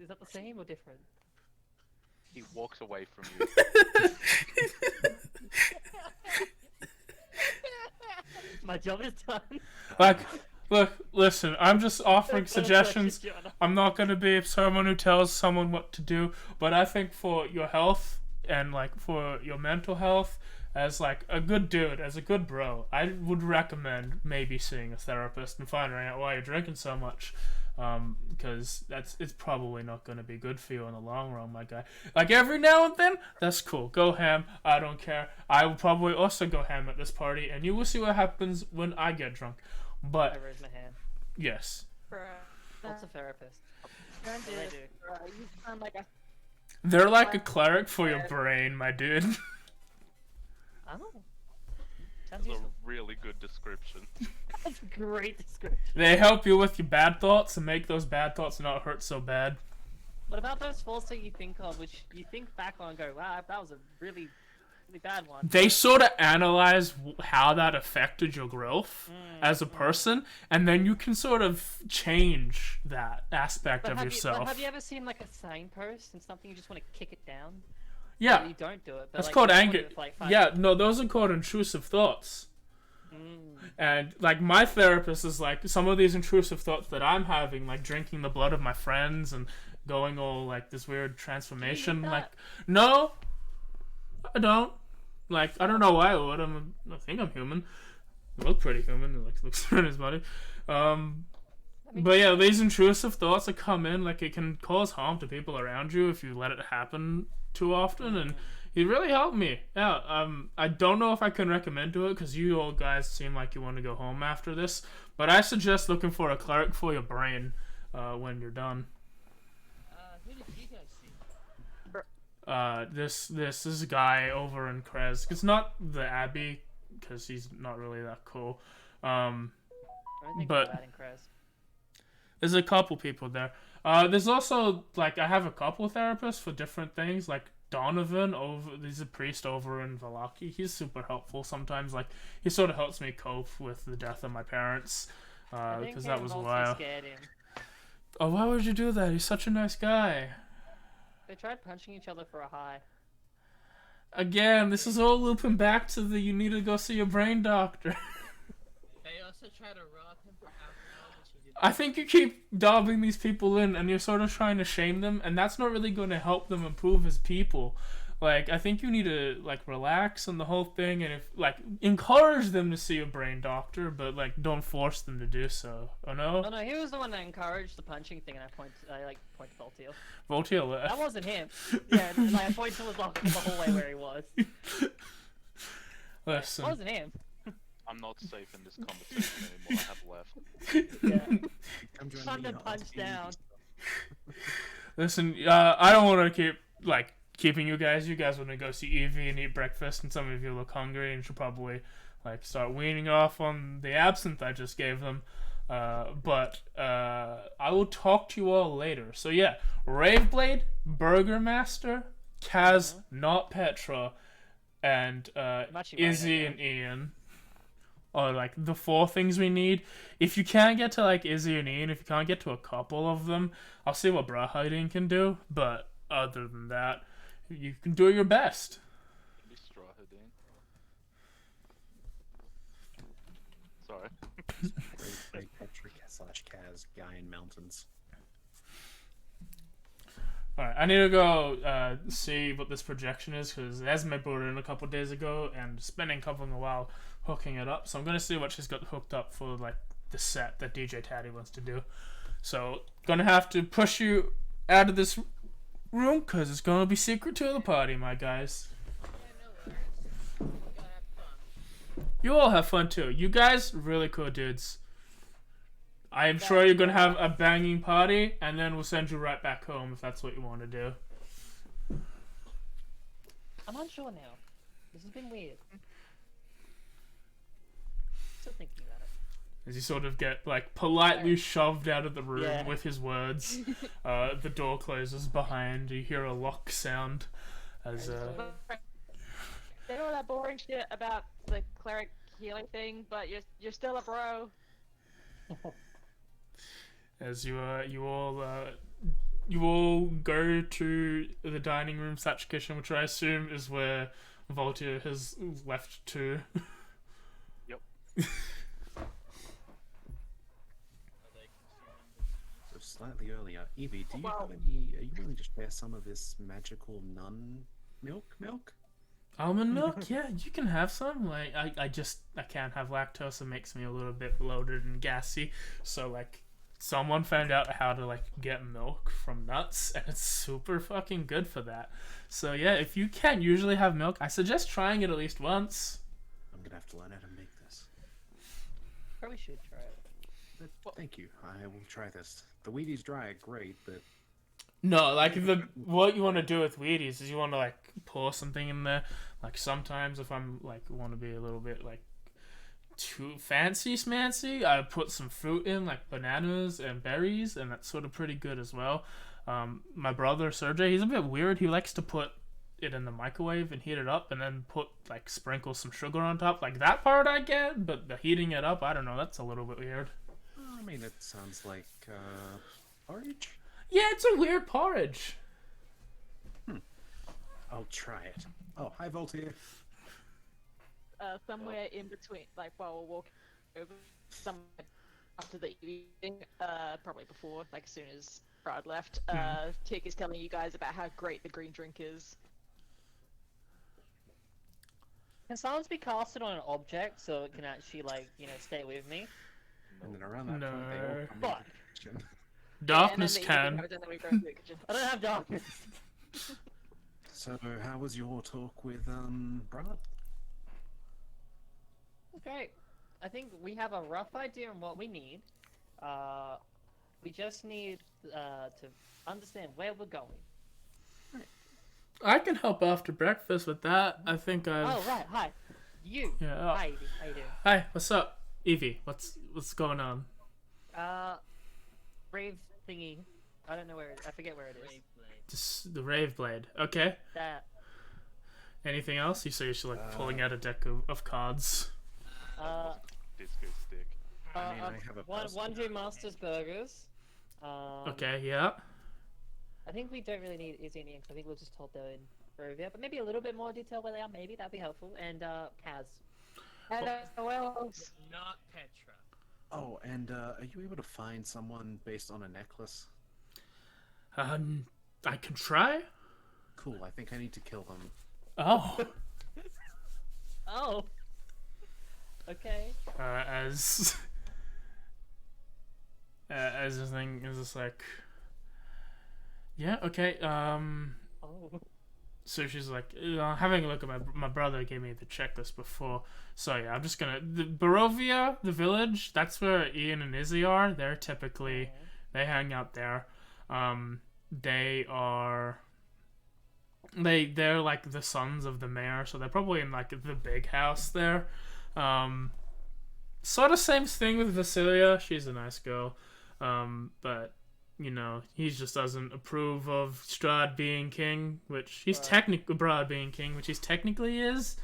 Speaker 2: is that the same or different?
Speaker 4: He walks away from you.
Speaker 2: My job is done.
Speaker 1: Like, look, listen, I'm just offering suggestions. I'm not going to be someone who tells someone what to do, but I think for your health and, like, for your mental health, as, like, a good dude, as a good bro, I would recommend maybe seeing a therapist and finding out why you're drinking so much. Because it's probably not going to be good for you in the long run, my guy. Like, every now and then, that's cool. Go ham. I don't care. I will probably also go ham at this party, and you will see what happens when I get drunk. But,
Speaker 2: I raise my hand.
Speaker 1: yes.
Speaker 2: What's a therapist?
Speaker 3: Don't do
Speaker 2: What do they
Speaker 3: this,
Speaker 2: do?
Speaker 3: bro. You sound like a
Speaker 1: They're like a cleric for your brain, my dude.
Speaker 2: I don't know. Sounds
Speaker 4: That's a
Speaker 2: useful.
Speaker 4: really good description.
Speaker 2: That's a great description.
Speaker 1: They help you with your bad thoughts and make those bad thoughts not hurt so bad.
Speaker 2: What about those thoughts that you think of, which you think back on and go, wow, that was a really, really bad one?
Speaker 1: They sort of analyze how that affected your growth as a person, and then you can sort of change that aspect of yourself.
Speaker 2: Have you ever seen like a signpost and something you just want to kick it down?
Speaker 1: Yeah,
Speaker 2: You don't do it. But,
Speaker 1: that's
Speaker 2: like,
Speaker 1: called
Speaker 2: you
Speaker 1: anger.
Speaker 2: put it with, like, five-
Speaker 1: Yeah, no, those are called intrusive thoughts. And, like, my therapist is like, some of these intrusive thoughts that I'm having, like drinking the blood of my friends and going all, like, this weird transformation.
Speaker 3: that?
Speaker 1: Like, no, I don't. Like, I don't know why I would. I think I'm human. I look pretty human. It, like, looks in his body. But yeah, these intrusive thoughts that come in, like, it can cause harm to people around you if you let it happen too often, and he really helped me. Yeah, I don't know if I can recommend to it, because you all guys seem like you want to go home after this, but I suggest looking for a cleric for your brain when you're done.
Speaker 6: Who did you guys see?
Speaker 1: This is a guy over in Krez. It's not the Abbey, because he's not really that cool.
Speaker 2: I don't think
Speaker 1: but-
Speaker 2: that in Krez.
Speaker 1: There's a couple people there. There's also, like, I have a couple therapists for different things, like Donovan he's a priest over in Valaki. He's super helpful sometimes. Like, he sort of helps me cope with the death of my parents, because that was a while.
Speaker 2: Scared him.
Speaker 1: Oh, why would you do that? He's such a nice guy.
Speaker 2: They tried punching each other for a high.
Speaker 1: Again, this is all looping back to the you need to go see a brain doctor.
Speaker 6: They also try to rob him for alcohol, which he did.
Speaker 1: I think you keep dobbing these people in and you're sort of trying to shame them, and that's not really going to help them improve as people. Like, I think you need to, like, relax on the whole thing, and encourage them to see a brain doctor, but, like, don't force them to do so. Oh no?
Speaker 2: Oh no, he was the one that encouraged the punching thing, and I point to Voltaire.
Speaker 1: Voltaire left.
Speaker 2: That wasn't him. Yeah, and, like, I point to the hallway where he was.
Speaker 1: Listen.
Speaker 2: That wasn't him.
Speaker 4: I'm not safe in this conversation anymore. I have left.
Speaker 2: Yeah.
Speaker 5: Come join
Speaker 2: Time
Speaker 5: me,
Speaker 2: to
Speaker 5: I'll
Speaker 2: punch
Speaker 5: see you.
Speaker 2: down.
Speaker 1: Listen, I don't want to keep, like, keeping you guys. You guys want to go see Evie and eat breakfast, and some of you look hungry and should probably like start weaning off on the absinthe I just gave them. But I will talk to you all later. So yeah, Raveblade, Burgermaster, Kaz, not Petra, and
Speaker 2: I'm actually writing
Speaker 1: Izzy
Speaker 2: that
Speaker 1: and Ian are like the 4 things we need. If you can't get to like Izzy and Ian, if you can't get to a couple of them, I'll see what Brahd can do. But other than that, you can do your best.
Speaker 4: Destroy her, Dan. Sorry.
Speaker 5: Great Patrick slash Kaz guy in mountains.
Speaker 1: Alright, I need to go see what this projection is, because Esme brought it in a couple days ago, and spending a while hooking it up. So I'm going to see what she's got hooked up for like the set that DJ Taddy wants to do. So, gonna have to push you out of this room, because it's going to be secret to the party, my guys.
Speaker 6: Yeah, no worries. Gotta have fun.
Speaker 1: You all have fun too. You guys, really cool dudes. I am sure you're going to have a banging party, and then we'll send you right back home if that's what you want to do.
Speaker 2: I'm unsure now. This has been weird. Still thinking about it.
Speaker 1: As you sort of get like politely shoved out of the room
Speaker 2: Yeah.
Speaker 1: with his words. The door closes behind. You hear a lock sound as
Speaker 3: They all that boring shit about the cleric healing thing, but you're still a bro.
Speaker 1: as you all go to the dining room / kitchen, which I assume is where Voltaire has left to.
Speaker 4: Yep.
Speaker 5: So slightly earlier, Evie, do you have any? Are you willing to share some of this magical nun milk?
Speaker 1: Almond milk? Yeah, you can have some. Like, I can't have lactose. It makes me a little bit bloated and gassy. So, like, someone found out how to, like, get milk from nuts, and it's super fucking good for that. So, yeah, if you can't usually have milk, I suggest trying it at least once.
Speaker 5: I'm gonna have to learn how to make this.
Speaker 2: Probably should try it.
Speaker 5: But thank you. I will try this. The Wheaties dry are great, but
Speaker 1: No, like, what you want to do with Wheaties is you want to, like, pour something in there. Like, sometimes if I'm, like, want to be a little bit, like, too fancy smancy, I put some fruit in, like bananas and berries, and that's sort of pretty good as well. My brother Sergey, he's a bit weird. He likes to put it in the microwave and heat it up, and then sprinkle some sugar on top. Like, that part I get, but the heating it up, I don't know, that's a little bit weird.
Speaker 5: I mean, it sounds like porridge.
Speaker 1: Yeah, it's a weird porridge.
Speaker 5: I'll try it. Oh, hi, Voltaire.
Speaker 3: Somewhere in between, like while we're walking over, somewhere after the evening, probably before, like as soon as Brad left, Tick is telling you guys about how great the green drink is.
Speaker 2: Can silence be casted on an object so it can actually, like, stay with me?
Speaker 5: And then around that point, they all
Speaker 1: No.
Speaker 5: come into
Speaker 2: Fuck.
Speaker 5: the kitchen.
Speaker 1: Darkness
Speaker 3: And then
Speaker 1: can.
Speaker 3: and then we go to the kitchen.
Speaker 2: I don't have darkness.
Speaker 5: So, how was your talk with Brad?
Speaker 2: Great. I think we have a rough idea on what we need. We just need to understand where we're going.
Speaker 1: I can help after breakfast with that. I think I've...
Speaker 2: Oh, right. Hi. You.
Speaker 1: Yeah.
Speaker 2: Hi, Evie. How you doing?
Speaker 1: Hi, what's up? Evie, what's going on?
Speaker 2: Brave thingy. I don't know where I forget where it is.
Speaker 1: Just the Rave Blade. Okay.
Speaker 2: That.
Speaker 1: Anything else? You say you're like pulling out a deck of cards.
Speaker 4: Disco stick.
Speaker 5: I mean, I have a
Speaker 2: one
Speaker 5: personal
Speaker 2: do Masters Burgers.
Speaker 1: Okay, yeah.
Speaker 2: I think we don't really need Izzy and Ian, 'cause I think we'll just hold they're in Barovia, but maybe a little bit more detail where they are, maybe, that'd be helpful. And, Kaz.
Speaker 3: And well,
Speaker 6: Not Petra.
Speaker 5: Oh, and are you able to find someone based on a necklace?
Speaker 1: I can try.
Speaker 5: Cool, I think I need to kill them.
Speaker 1: Oh.
Speaker 2: Oh! Okay.
Speaker 1: As the thing is just like, yeah, okay.
Speaker 2: Oh.
Speaker 1: So she's like, having a look at my brother gave me the checklist before. So yeah, I'm just gonna the Barovia, the village. That's where Ian and Izzy are. They're typically they hang out there. They're like the sons of the mayor, so they're probably in like the big house there. Sort of same thing with Vasilia. She's a nice girl. But, he just doesn't approve of Strahd being king, which he's technically Brahd being king, which he's technically is.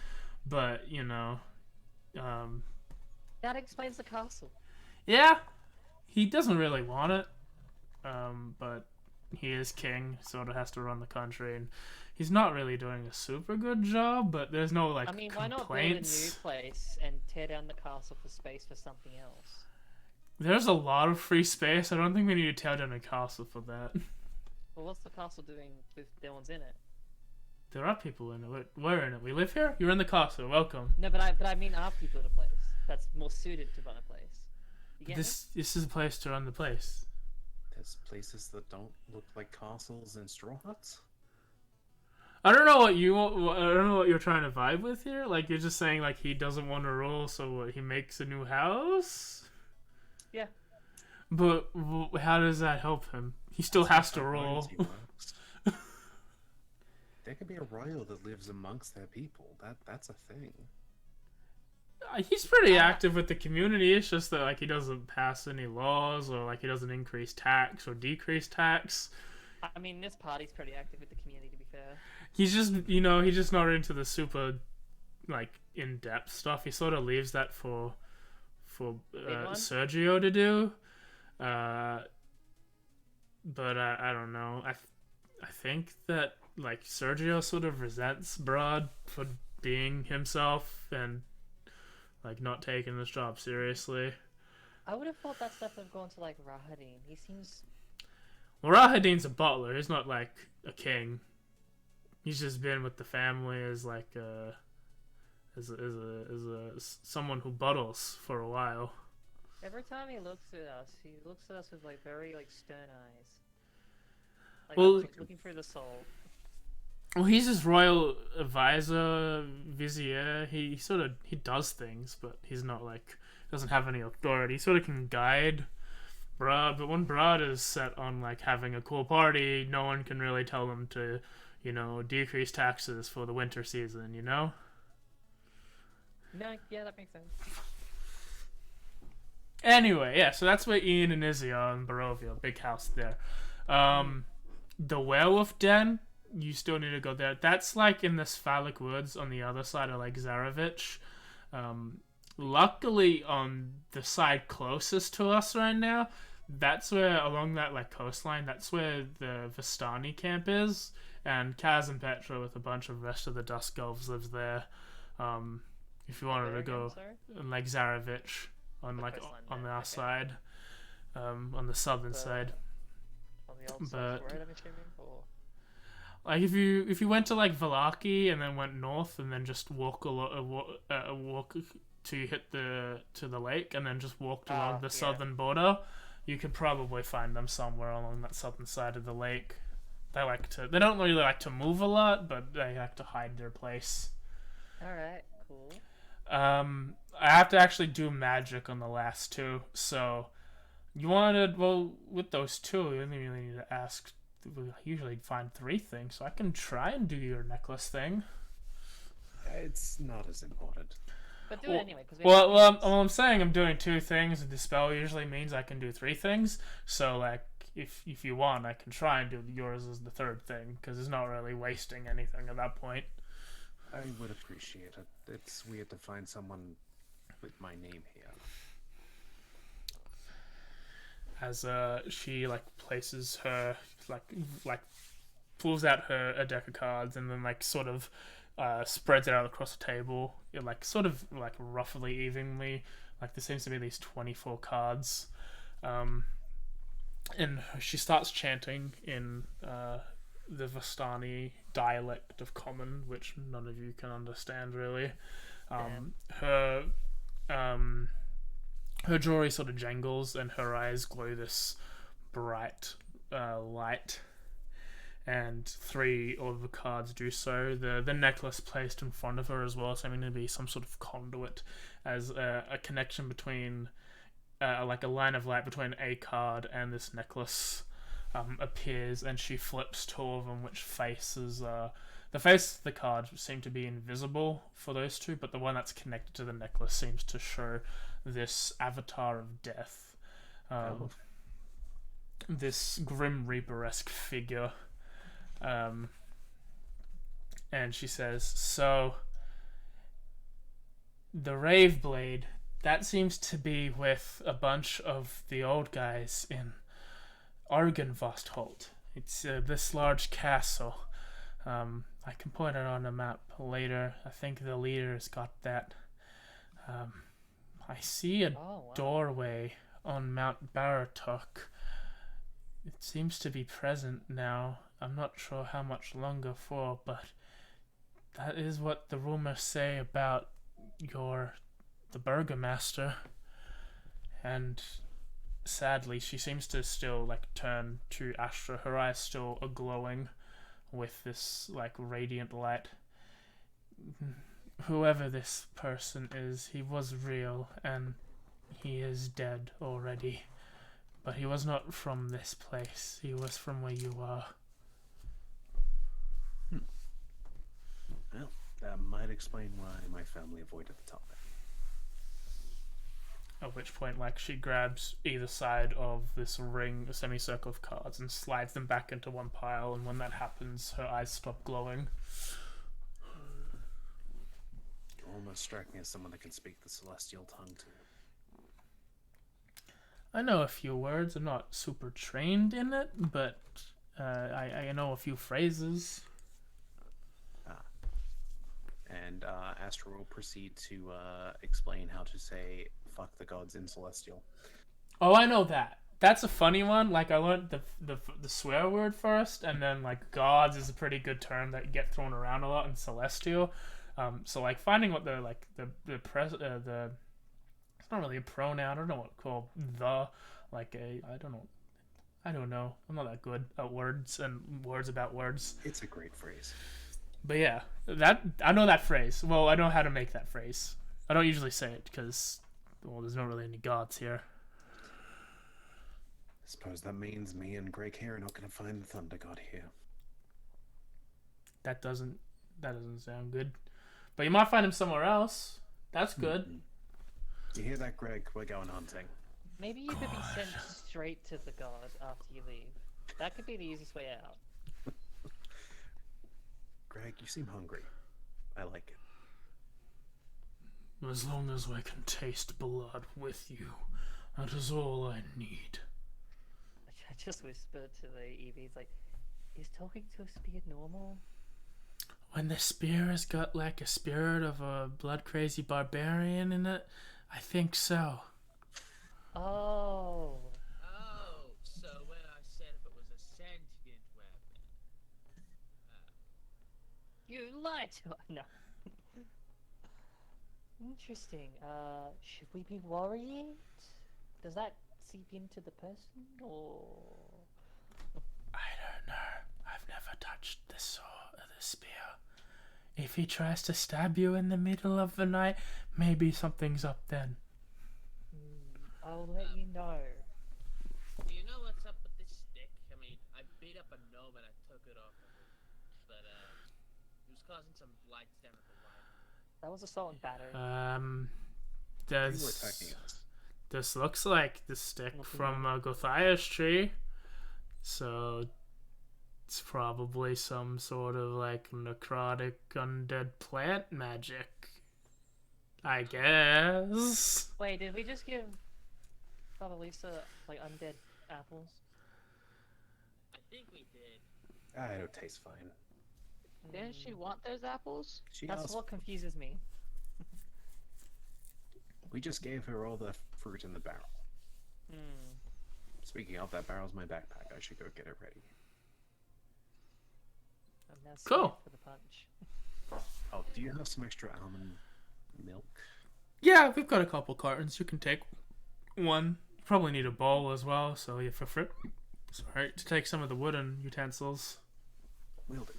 Speaker 1: But,
Speaker 2: That explains the castle.
Speaker 1: yeah, he doesn't really want it. But he is king, sort of has to run the country, and he's not really doing a super good job, but there's no, like,
Speaker 2: I mean, why not build a new place and tear down the castle for space for something else?
Speaker 1: There's a lot of free space. I don't think we need to tear down a castle for that.
Speaker 2: Well, what's the castle doing if no one's in it?
Speaker 1: There are people in it. We're in it. We live here? You're in the castle. Welcome.
Speaker 2: No, but I mean, are people in a place that's more suited to run a place? You get me?
Speaker 1: This is a place to run the place.
Speaker 5: There's places that don't look like castles and straw huts.
Speaker 1: I don't know what you're trying to vibe with here. Like, you're just saying, like, he doesn't want to rule, so he makes a new house?
Speaker 2: Yeah.
Speaker 1: But how does that help him? He still has to rule.
Speaker 5: There could be a royal that lives amongst their people. That's a thing.
Speaker 1: He's pretty active with the community. It's just that, like, he doesn't pass any laws, or, like, he doesn't increase tax or decrease tax.
Speaker 2: I mean, this party's pretty active with the community, to be fair.
Speaker 1: He's just not into the super, like, in-depth stuff. He sort of leaves that for Sergio to do. But I don't know. I think that, like, Sergio sort of resents Brahd for being himself and, like, not taking this job seriously.
Speaker 2: I would have thought that stuff would have gone to, like, Rahadin. He seems...
Speaker 1: Well, Rahadin's a butler. He's not, like, a king. He's just been with the family as, like, as someone who buttles for a while.
Speaker 2: Every time he looks at us with, like, very, like, stern eyes. Like,
Speaker 1: Well,
Speaker 2: looking through the soul.
Speaker 1: Well, he's his royal advisor, vizier. He does things, but he's not, like, doesn't have any authority. He sort of can guide Brahd, but when Brahd is set on, like, having a cool party, no one can really tell him to, decrease taxes for the winter season,
Speaker 2: No, yeah, that makes sense.
Speaker 1: Anyway, yeah, so that's where Ian and Izzy are in Barovia, big house there. The werewolf den, you still need to go there. That's, like, in the Sphalic Woods on the other side of, like, Zarochvich. Luckily, on the side closest to us right now, that's where, along that, like, coastline, that's where the Vistani camp is, and Kaz and Petra with a bunch of rest of the Dusk Elves lives there. If you wanted to go, like, Zarochvich, on, like, on the other side, on the southern side.
Speaker 2: On the old side, right, I'm assuming, or...
Speaker 1: Like, if you went to, like, Vallaki and then went north and then just walk to hit to the lake and then just walked along the southern border, you could probably find them somewhere along that southern side of the lake. They don't really like to move a lot, but they like to hide their place.
Speaker 2: Alright, cool.
Speaker 1: I have to actually do magic on the last two, so you wanted, well, with those two, you only really need to ask. We usually find 3 things, so I can try and do your necklace thing.
Speaker 5: It's not as important.
Speaker 2: But do it anyway, because
Speaker 1: I'm saying I'm doing 2 things, and dispel usually means I can do 3 things. So, like, if you want, I can try and do yours as the 3rd thing, because it's not really wasting anything at that point.
Speaker 5: I would appreciate it. It's weird to find someone with my name here.
Speaker 1: As she, like, places her, like pulls out a deck of cards and then, like, sort of spreads it out across the table, like, sort of, like, roughly evenly. Like, there seems to be these 24 cards, and she starts chanting in the Vistani dialect of Common, which none of you can understand really. Her jewelry sort of jangles and her eyes glow this bright light, and 3 of the cards do so. The necklace placed in front of her as well, seeming to be some sort of conduit, as a connection between, like a line of light between a card and this necklace appears, and she flips 2 of them, which faces The face of the card seemed to be invisible for those two, but the one that's connected to the necklace seems to show this avatar of death. This Grim Reaper-esque figure. And she says, so, the Rave Blade, that seems to be with a bunch of the old guys in Argenvostholt. It's this large castle. I can point it on a map later. I think the leader's got that. I see a doorway on Mount Baratok. It seems to be present now. I'm not sure how much longer for, but that is what the rumors say about the Burgomaster. And sadly, she seems to still turn to Astra, her eyes still glowing with this radiant light. Whoever this person is, he was real and he is dead already. But he was not from this place. He was from where you are.
Speaker 5: Well, that might explain why my family avoided the topic.
Speaker 1: At which point, she grabs either side of this ring, a semicircle of cards, and slides them back into one pile, and when that happens, her eyes stop glowing.
Speaker 5: You almost strike me as someone that can speak the celestial tongue too.
Speaker 1: I know a few words. I'm not super trained in it, but I know a few phrases.
Speaker 5: And Astra will proceed to explain how to say "fuck the gods" in Celestial.
Speaker 1: Oh, I know that. That's a funny one. I learned the swear word first, and then gods is a pretty good term that get thrown around a lot in Celestial. So finding what it's not really a pronoun. I don't know what to call the I don't know. I'm not that good at words and words about words.
Speaker 5: It's a great phrase.
Speaker 1: But yeah, that I know that phrase. Well, I know how to make that phrase. I don't usually say it because, there's not really any gods here.
Speaker 5: I suppose that means me and Greg here are not going to find the Thunder God here.
Speaker 1: That doesn't sound good. But you might find him somewhere else. That's good.
Speaker 5: Mm-hmm. You hear that, Greg? We're going hunting.
Speaker 2: Maybe you could be sent straight to the god after you leave. That could be the easiest way out.
Speaker 5: Greg, you seem hungry. I like it.
Speaker 1: As long as I can taste blood with you, that is all I need.
Speaker 2: I just whispered to the EVs, is talking to a spear normal?
Speaker 1: When the spear has got a spirit of a blood-crazy barbarian in it, I think so.
Speaker 2: Oh.
Speaker 6: Oh, so when I said if it was a sentient weapon.
Speaker 2: You lied to us. No. Interesting. Should we be worried? Does that seep into the person, or?
Speaker 1: I don't know. I've never touched the sword or the spear. If he tries to stab you in the middle of the night, maybe something's up then.
Speaker 2: I'll let you know.
Speaker 6: Do you know what's up with this stick? I mean, I beat up a gnome and I took it off of him. But, it was causing some blights down at the line.
Speaker 2: That was assault and battery.
Speaker 5: You were attacking us.
Speaker 1: This looks like the stick from Gothia's tree. So it's probably some sort of necrotic undead plant magic, I guess.
Speaker 2: Wait, did we just give Baba Lisa undead apples?
Speaker 6: I think we did.
Speaker 5: It'll taste fine.
Speaker 3: Didn't she want those apples?
Speaker 2: That's what confuses me.
Speaker 5: We just gave her all the fruit in the barrel. Speaking of, that barrel's my backpack. I should go get it ready.
Speaker 2: I'm now
Speaker 1: Cool.
Speaker 2: scared for the punch.
Speaker 5: Oh, do you have some extra almond milk?
Speaker 1: Yeah, we've got a couple cartons. You can take one. You probably need a bowl as well, so you feel free. Sorry, to take some of the wooden utensils.
Speaker 5: Will do.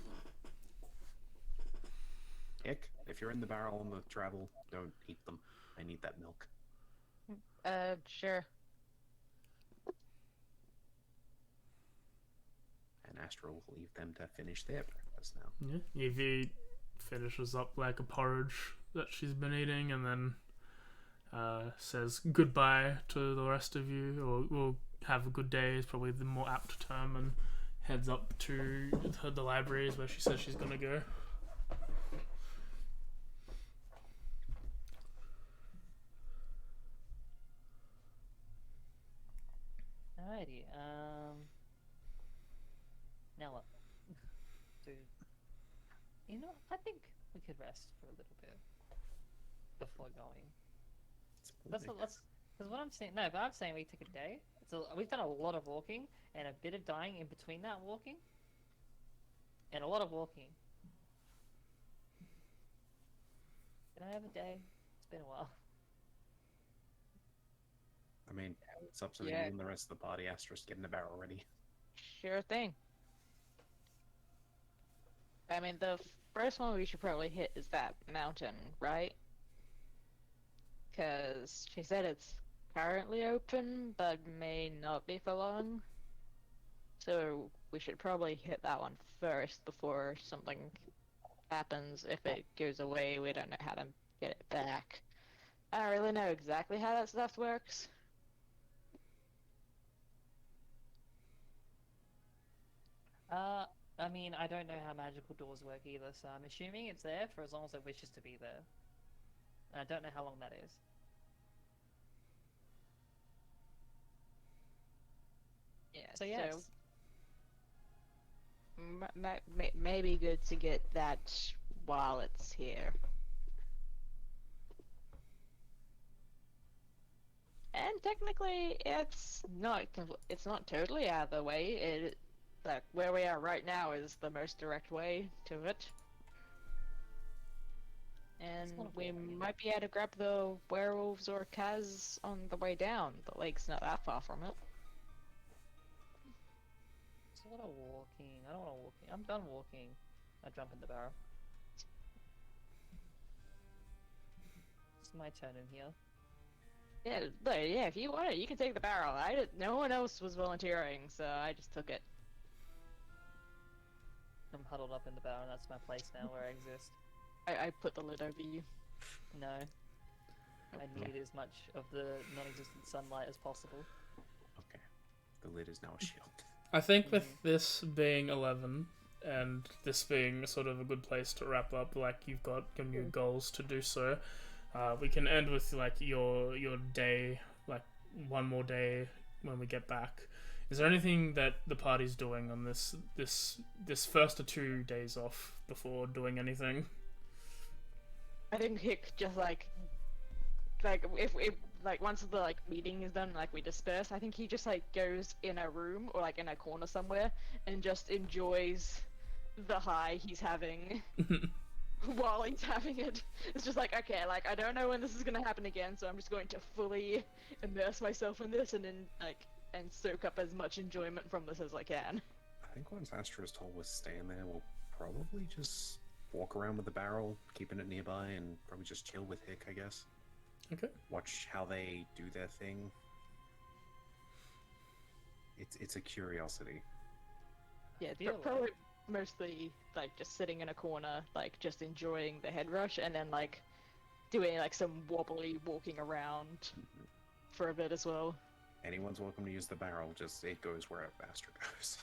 Speaker 5: Hick, if you're in the barrel on the travel, don't eat them. I need that milk.
Speaker 3: Sure.
Speaker 5: And Astro will leave them to finish their breakfast. us now.
Speaker 1: Yeah, Evie finishes up like a porridge that she's been eating, and then says goodbye to the rest of you, or will have a good day is probably the more apt term, and heads up to the libraries where she says she's gonna go.
Speaker 2: Alrighty, now what? Dude, you know, I think we could rest for a little bit before going. Because what I'm saying, no, but I'm saying we take a day. We've done a lot of walking and a bit of dying in between that walking, and a lot of walking. Can I have a day? It's been a while.
Speaker 5: I mean, it's up to you
Speaker 3: Yeah.
Speaker 5: and the rest of the party. Asterisk getting the barrel ready.
Speaker 3: Sure thing. I mean, the first one we should probably hit is that mountain, right? Because she said it's currently open, but may not be for long. So we should probably hit that one first before something happens. If it goes away, we don't know how to get it back. I don't really know exactly how that stuff works.
Speaker 2: I mean, I don't know how magical doors work either, so I'm assuming it's there for as long as it wishes to be there. And I don't know how long that is.
Speaker 3: Yeah,
Speaker 2: So yes.
Speaker 3: Maybe good to get that while it's here. And technically, it's not totally out of the way. Like where we are right now is the most direct way to it. And we might be able to grab the werewolves or Kaz on the way down. The lake's not that far from it.
Speaker 2: It's a lot of walking. I don't want to walk. I'm done walking. I jump in the barrel. It's my turn in here.
Speaker 3: Yeah, but yeah, if you want it, you can take the barrel. No one else was volunteering, so I just took it.
Speaker 2: I'm huddled up in the barrel, and that's my place now where I exist.
Speaker 3: I put the lid over you.
Speaker 2: No. I need as much of the non-existent sunlight as possible.
Speaker 5: Okay. The lid is now a shield.
Speaker 1: I think with this being 11 and this being sort of a good place to wrap up, like you've got your new goals to do so, we can end with like your day, like one more day when we get back. Is there anything that the party's doing on this first of 2 days off before doing anything?
Speaker 3: I think Hick just like if like once the like meeting is done, like we disperse, I think he just like goes in a room or like in a corner somewhere and just enjoys the high he's having while he's having it. It's just like, okay, like I don't know when this is gonna happen again, so I'm just going to fully immerse myself in this and then and soak up as much enjoyment from this as I can.
Speaker 5: I think once Astra is told we're staying there, we'll probably just walk around with the barrel, keeping it nearby, and probably just chill with Hick, I guess.
Speaker 1: Okay.
Speaker 5: Watch how they do their thing. It's a curiosity.
Speaker 3: Yeah,
Speaker 2: Feel
Speaker 3: probably mostly like just sitting in a corner, like just enjoying the head rush, and then like doing like some wobbly walking around for a bit as well.
Speaker 5: Anyone's welcome to use the barrel, just it goes where Astra goes.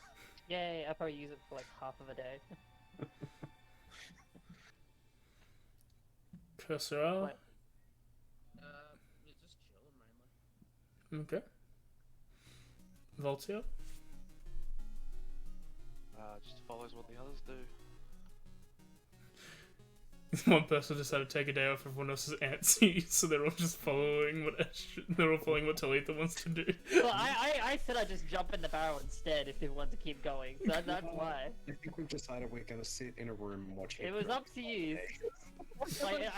Speaker 2: Yay, I probably use it for like half of a day.
Speaker 1: Kursera?
Speaker 2: What?
Speaker 6: Yeah, just chilling mainly.
Speaker 1: Okay. Voltio?
Speaker 4: Just follows what the others do.
Speaker 1: One person decided to take a day off, everyone else is antsy, so they're all just following what Talitha wants to do.
Speaker 2: Well, I said I'd just jump in the barrel instead if they want to keep going. So that's why.
Speaker 5: I think we've decided we're gonna sit in a room and watch
Speaker 2: It was up to you. Like,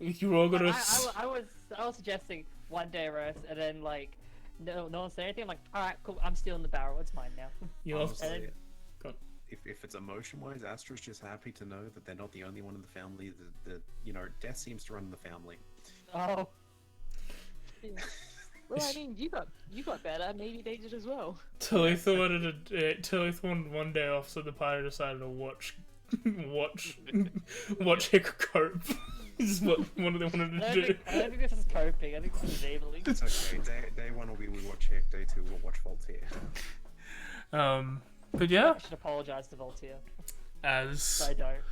Speaker 1: You're all gonna.
Speaker 2: I was suggesting one day rest, and then like no one said anything. I'm like, all right, cool. I'm still in the barrel. It's mine now.
Speaker 1: You also.
Speaker 5: Honestly,
Speaker 1: Go on.
Speaker 5: if it's emotion-wise, Astra's just happy to know that they're not the only one in the family. That death seems to run in the family.
Speaker 2: Oh.
Speaker 3: Well, I mean, you got better. Maybe they did as well.
Speaker 1: Talitha wanted to. Talitha wanted one day off, so the party decided to watch Hick cope. Is what one of them wanted to do.
Speaker 2: I don't think this is coping. I think this is enabling.
Speaker 5: It's okay. Day one will be we watch Hick. Day two we'll watch VOD.
Speaker 1: But yeah,
Speaker 2: I should apologize to Voltaire.
Speaker 1: as
Speaker 2: But I don't.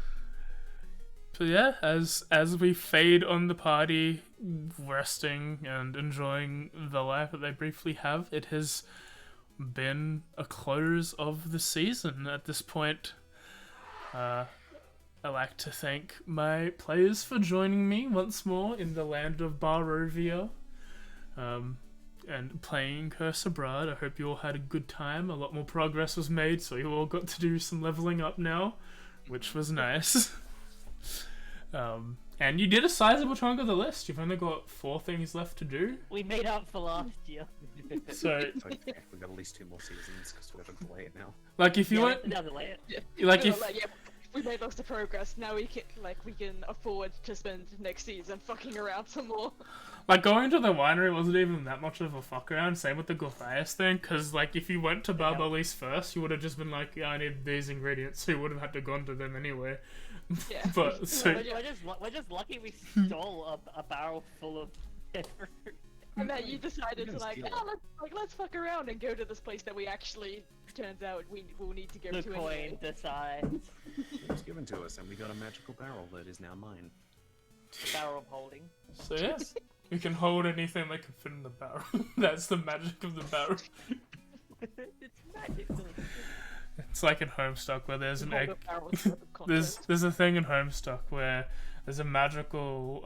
Speaker 1: So yeah, as we fade on the party, resting and enjoying the life that they briefly have, it has been a close of the season at this point. I'd like to thank my players for joining me once more in the land of Barovia, and playing Curse of Brahd. I hope you all had a good time. A lot more progress was made, so you all got to do some leveling up now, which was nice. And you did a sizable chunk of the list. You've only got 4 things left to do.
Speaker 2: We made up for last year.
Speaker 1: So,
Speaker 5: It's okay. We've got at least 2 more seasons because we have to delay it now.
Speaker 1: like, if you went,
Speaker 2: Another layer.
Speaker 1: like,
Speaker 3: Yeah,
Speaker 1: if
Speaker 3: like, yeah, we made lots of progress. Now we can afford to spend next season fucking around some more.
Speaker 1: like going to the winery wasn't even that much of a fuck around. Same with the Gothias thing, because like if you went to Barbalis first, you would have just been like, yeah, I need these ingredients, so you would have had to gone to them anyway.
Speaker 3: Yeah.
Speaker 1: But so
Speaker 2: We're just lucky we stole a barrel full of fruit.
Speaker 3: And then you decided to
Speaker 5: Yes,
Speaker 3: like,
Speaker 5: deal.
Speaker 3: oh, let's fuck around and go to this place that we actually turns out we will need to go
Speaker 2: The
Speaker 3: to
Speaker 2: coin
Speaker 3: anyway.
Speaker 2: decides.
Speaker 5: It was given to us, and we got a magical barrel that is now mine.
Speaker 2: Barrel of holding.
Speaker 1: so yes, you can hold anything that can fit in the barrel. That's the magic of the barrel.
Speaker 2: It's magic.
Speaker 1: It's like in Homestuck where there's an
Speaker 3: Hold
Speaker 1: egg.
Speaker 3: a barrel with lots of content.
Speaker 1: There's a thing in Homestuck where there's a magical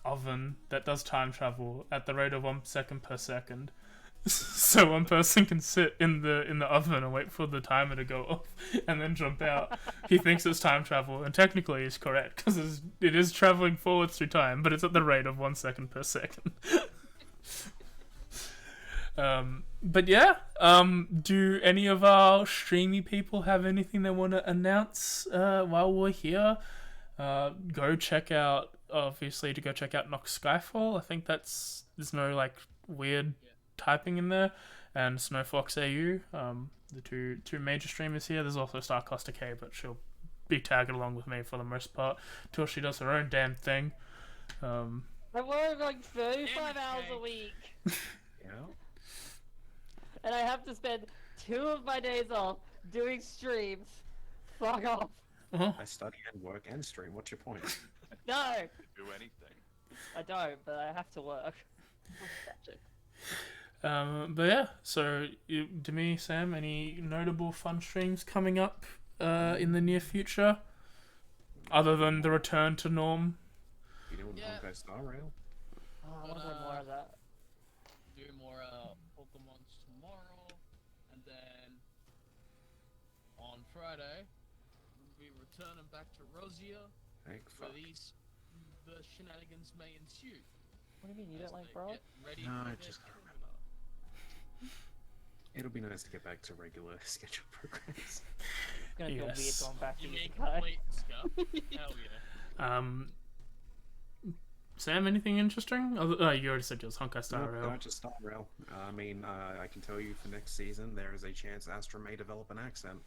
Speaker 1: oven that does time travel at the rate of 1 second per second. So one person can sit in the oven and wait for the timer to go off and then jump out. He thinks it's time travel, and technically he's correct because it is traveling forwards through time, but it's at the rate of 1 second per second. But yeah, do any of our streamy people have anything they want to announce while we're here? Go check out Nox Skyfall. I think there's no like weird typing in there, and Snowfox AU, the two major streamers here. There's also Starcosta K, but she'll be tagging along with me for the most part till she does her own damn thing.
Speaker 2: I work like 35 hours a week,
Speaker 5: Yeah.
Speaker 2: and I have to spend 2 of my days off doing streams. Fuck off.
Speaker 5: I study and work and stream. What's your point?
Speaker 2: No,
Speaker 4: Do anything.
Speaker 2: I don't, but I have to work.
Speaker 1: But yeah, so Demi, Sam, any notable fun streams coming up in the near future, other than the return to norm?
Speaker 5: You doing
Speaker 6: Yeah.
Speaker 5: Honkai Star Rail?
Speaker 2: Oh, I want to do more of that.
Speaker 6: Do more Pokemons tomorrow, and then on Friday we'll be returning back to Rosia,
Speaker 5: Thank
Speaker 6: where
Speaker 5: fuck.
Speaker 6: the shenanigans may ensue.
Speaker 2: What do you mean you
Speaker 6: as
Speaker 2: don't like
Speaker 6: they
Speaker 2: Brawl?
Speaker 6: get ready
Speaker 5: No,
Speaker 6: for
Speaker 5: I
Speaker 6: their
Speaker 5: just-
Speaker 6: seminar.
Speaker 5: It'll be nice to get back to regular scheduled programs.
Speaker 2: It's gonna feel weird
Speaker 1: Yes.
Speaker 2: going back to
Speaker 6: You
Speaker 2: the
Speaker 6: mean
Speaker 2: guy.
Speaker 6: complete stuff? Hell yeah.
Speaker 1: Sam, anything interesting? You already said yours, Honkai Star Rail.
Speaker 5: No, just Star Rail. I mean, I can tell you for next season, there is a chance Astra may develop an accent.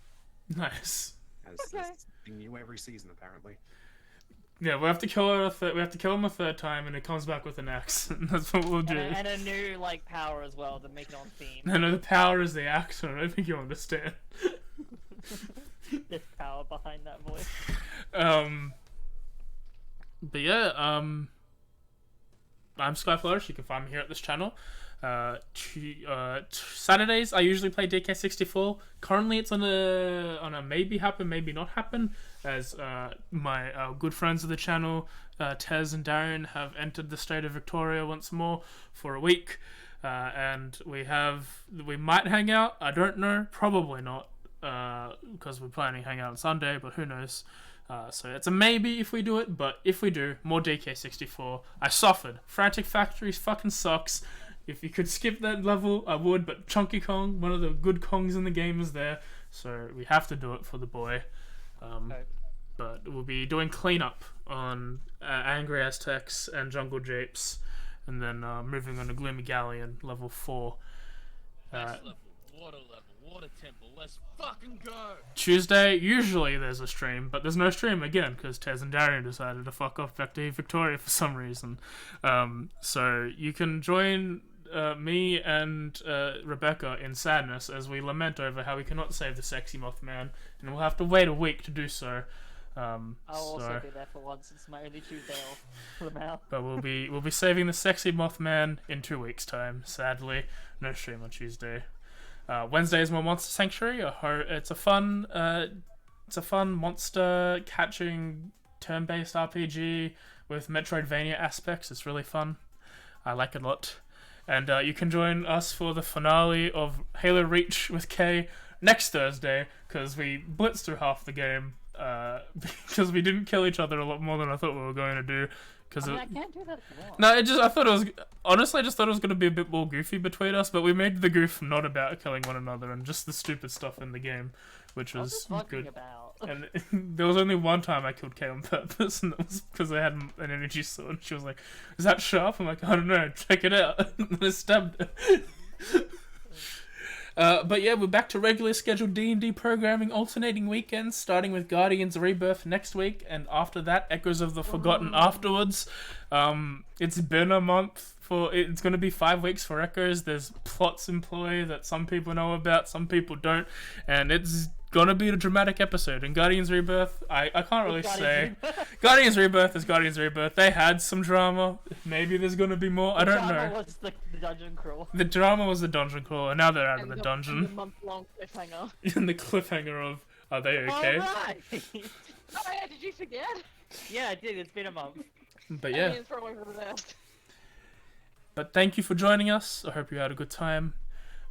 Speaker 1: Nice.
Speaker 5: As
Speaker 2: Okay.
Speaker 5: something new every season, apparently.
Speaker 1: Yeah, we have to kill her. We have to kill him a 3rd time, and it comes back with an accent. That's what we'll do.
Speaker 2: And a new like power as well to make it on theme.
Speaker 1: No, the power is the actor. I don't think you understand.
Speaker 2: There's power behind that voice.
Speaker 1: But yeah, I'm Skyflourish. You can find me here at this channel. Saturdays I usually play DK64. Currently it's on a maybe happen, maybe not happen, as my good friends of the channel, Tez and Darren, have entered the state of Victoria once more for a week, and we might hang out. I don't know, probably not, because we're planning to hang out on Sunday, but who knows. So it's a maybe if we do it, but if we do, more DK64. I suffered. Frantic Factories fucking sucks. If you could skip that level, I would, but Chunky Kong, one of the good Kongs in the game, is there, so we have to do it for the boy. But we'll be doing cleanup on Angry Aztecs and Jungle Japes, and then moving on to Gloomy Galleon, level 4.
Speaker 6: Best level, water temple, let's fucking go!
Speaker 1: Tuesday, usually there's a stream, but there's no stream again because Tez and Darian decided to fuck off back to Victoria for some reason. So you can join me and Rebecca in sadness as we lament over how we cannot save the sexy Mothman, and we'll have to wait a week to do so.
Speaker 2: I'll also be there for once. It's my only Tuesday off for now.
Speaker 1: But we'll be saving the sexy Mothman in 2 weeks' time. Sadly, no stream on Tuesday. Wednesday is more Monster Sanctuary. It's a fun monster catching turn-based RPG with Metroidvania aspects. It's really fun. I like it a lot. And you can join us for the finale of Halo Reach with Kay next Thursday, because we blitzed through half the game, because we didn't kill each other a lot more than I thought we were going to do.
Speaker 2: I can't do that if you want.
Speaker 1: No, I thought it was, honestly, I just thought it was going to be a bit more goofy between us, but we made the goof not about killing one another and just the stupid stuff in the game, which was good. And there was only one time I killed Kay on purpose, and that was because I had an energy sword, and she was like, "Is that sharp?" I'm like, "I don't know, check it out." And I stabbed her. But yeah, we're back to regularly scheduled D&D programming, alternating weekends, starting with Guardians Rebirth next week, and after that, Echoes of the Forgotten afterwards. It's been a month. It's going to be 5 weeks for Echoes. There's plots in play that some people know about, some people don't, and it's gonna be a dramatic episode. And Guardians Rebirth, I can't really say. Guardians Rebirth is Guardians Rebirth. They had some drama. Maybe there's gonna be more. I don't know.
Speaker 2: The drama was the dungeon crawl.
Speaker 1: The drama was the dungeon crawl, and now they're out of the
Speaker 3: The
Speaker 1: dungeon.
Speaker 3: month-long cliffhanger.
Speaker 1: And the cliffhanger of, are they okay?
Speaker 2: Alright!
Speaker 3: Oh yeah, did you forget?
Speaker 2: Yeah, I did. It's been a month.
Speaker 1: But yeah.
Speaker 3: It's probably for the best.
Speaker 1: But thank you for joining us. I hope you had a good time.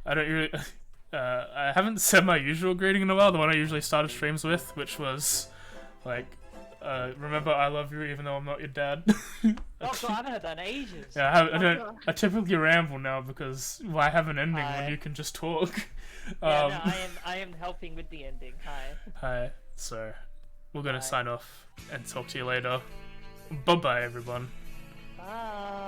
Speaker 1: I haven't said my usual greeting in a while, the one I usually started streams with, which was, like, remember I love you even though I'm not your dad.
Speaker 2: Oh god, I haven't had that in ages.
Speaker 1: Yeah, I typically ramble now because why have an ending when you can just talk?
Speaker 2: Yeah, no, I am helping with the ending.
Speaker 1: Hi. So, we're gonna sign off and talk to you later. Bye-bye, everyone.
Speaker 2: Bye.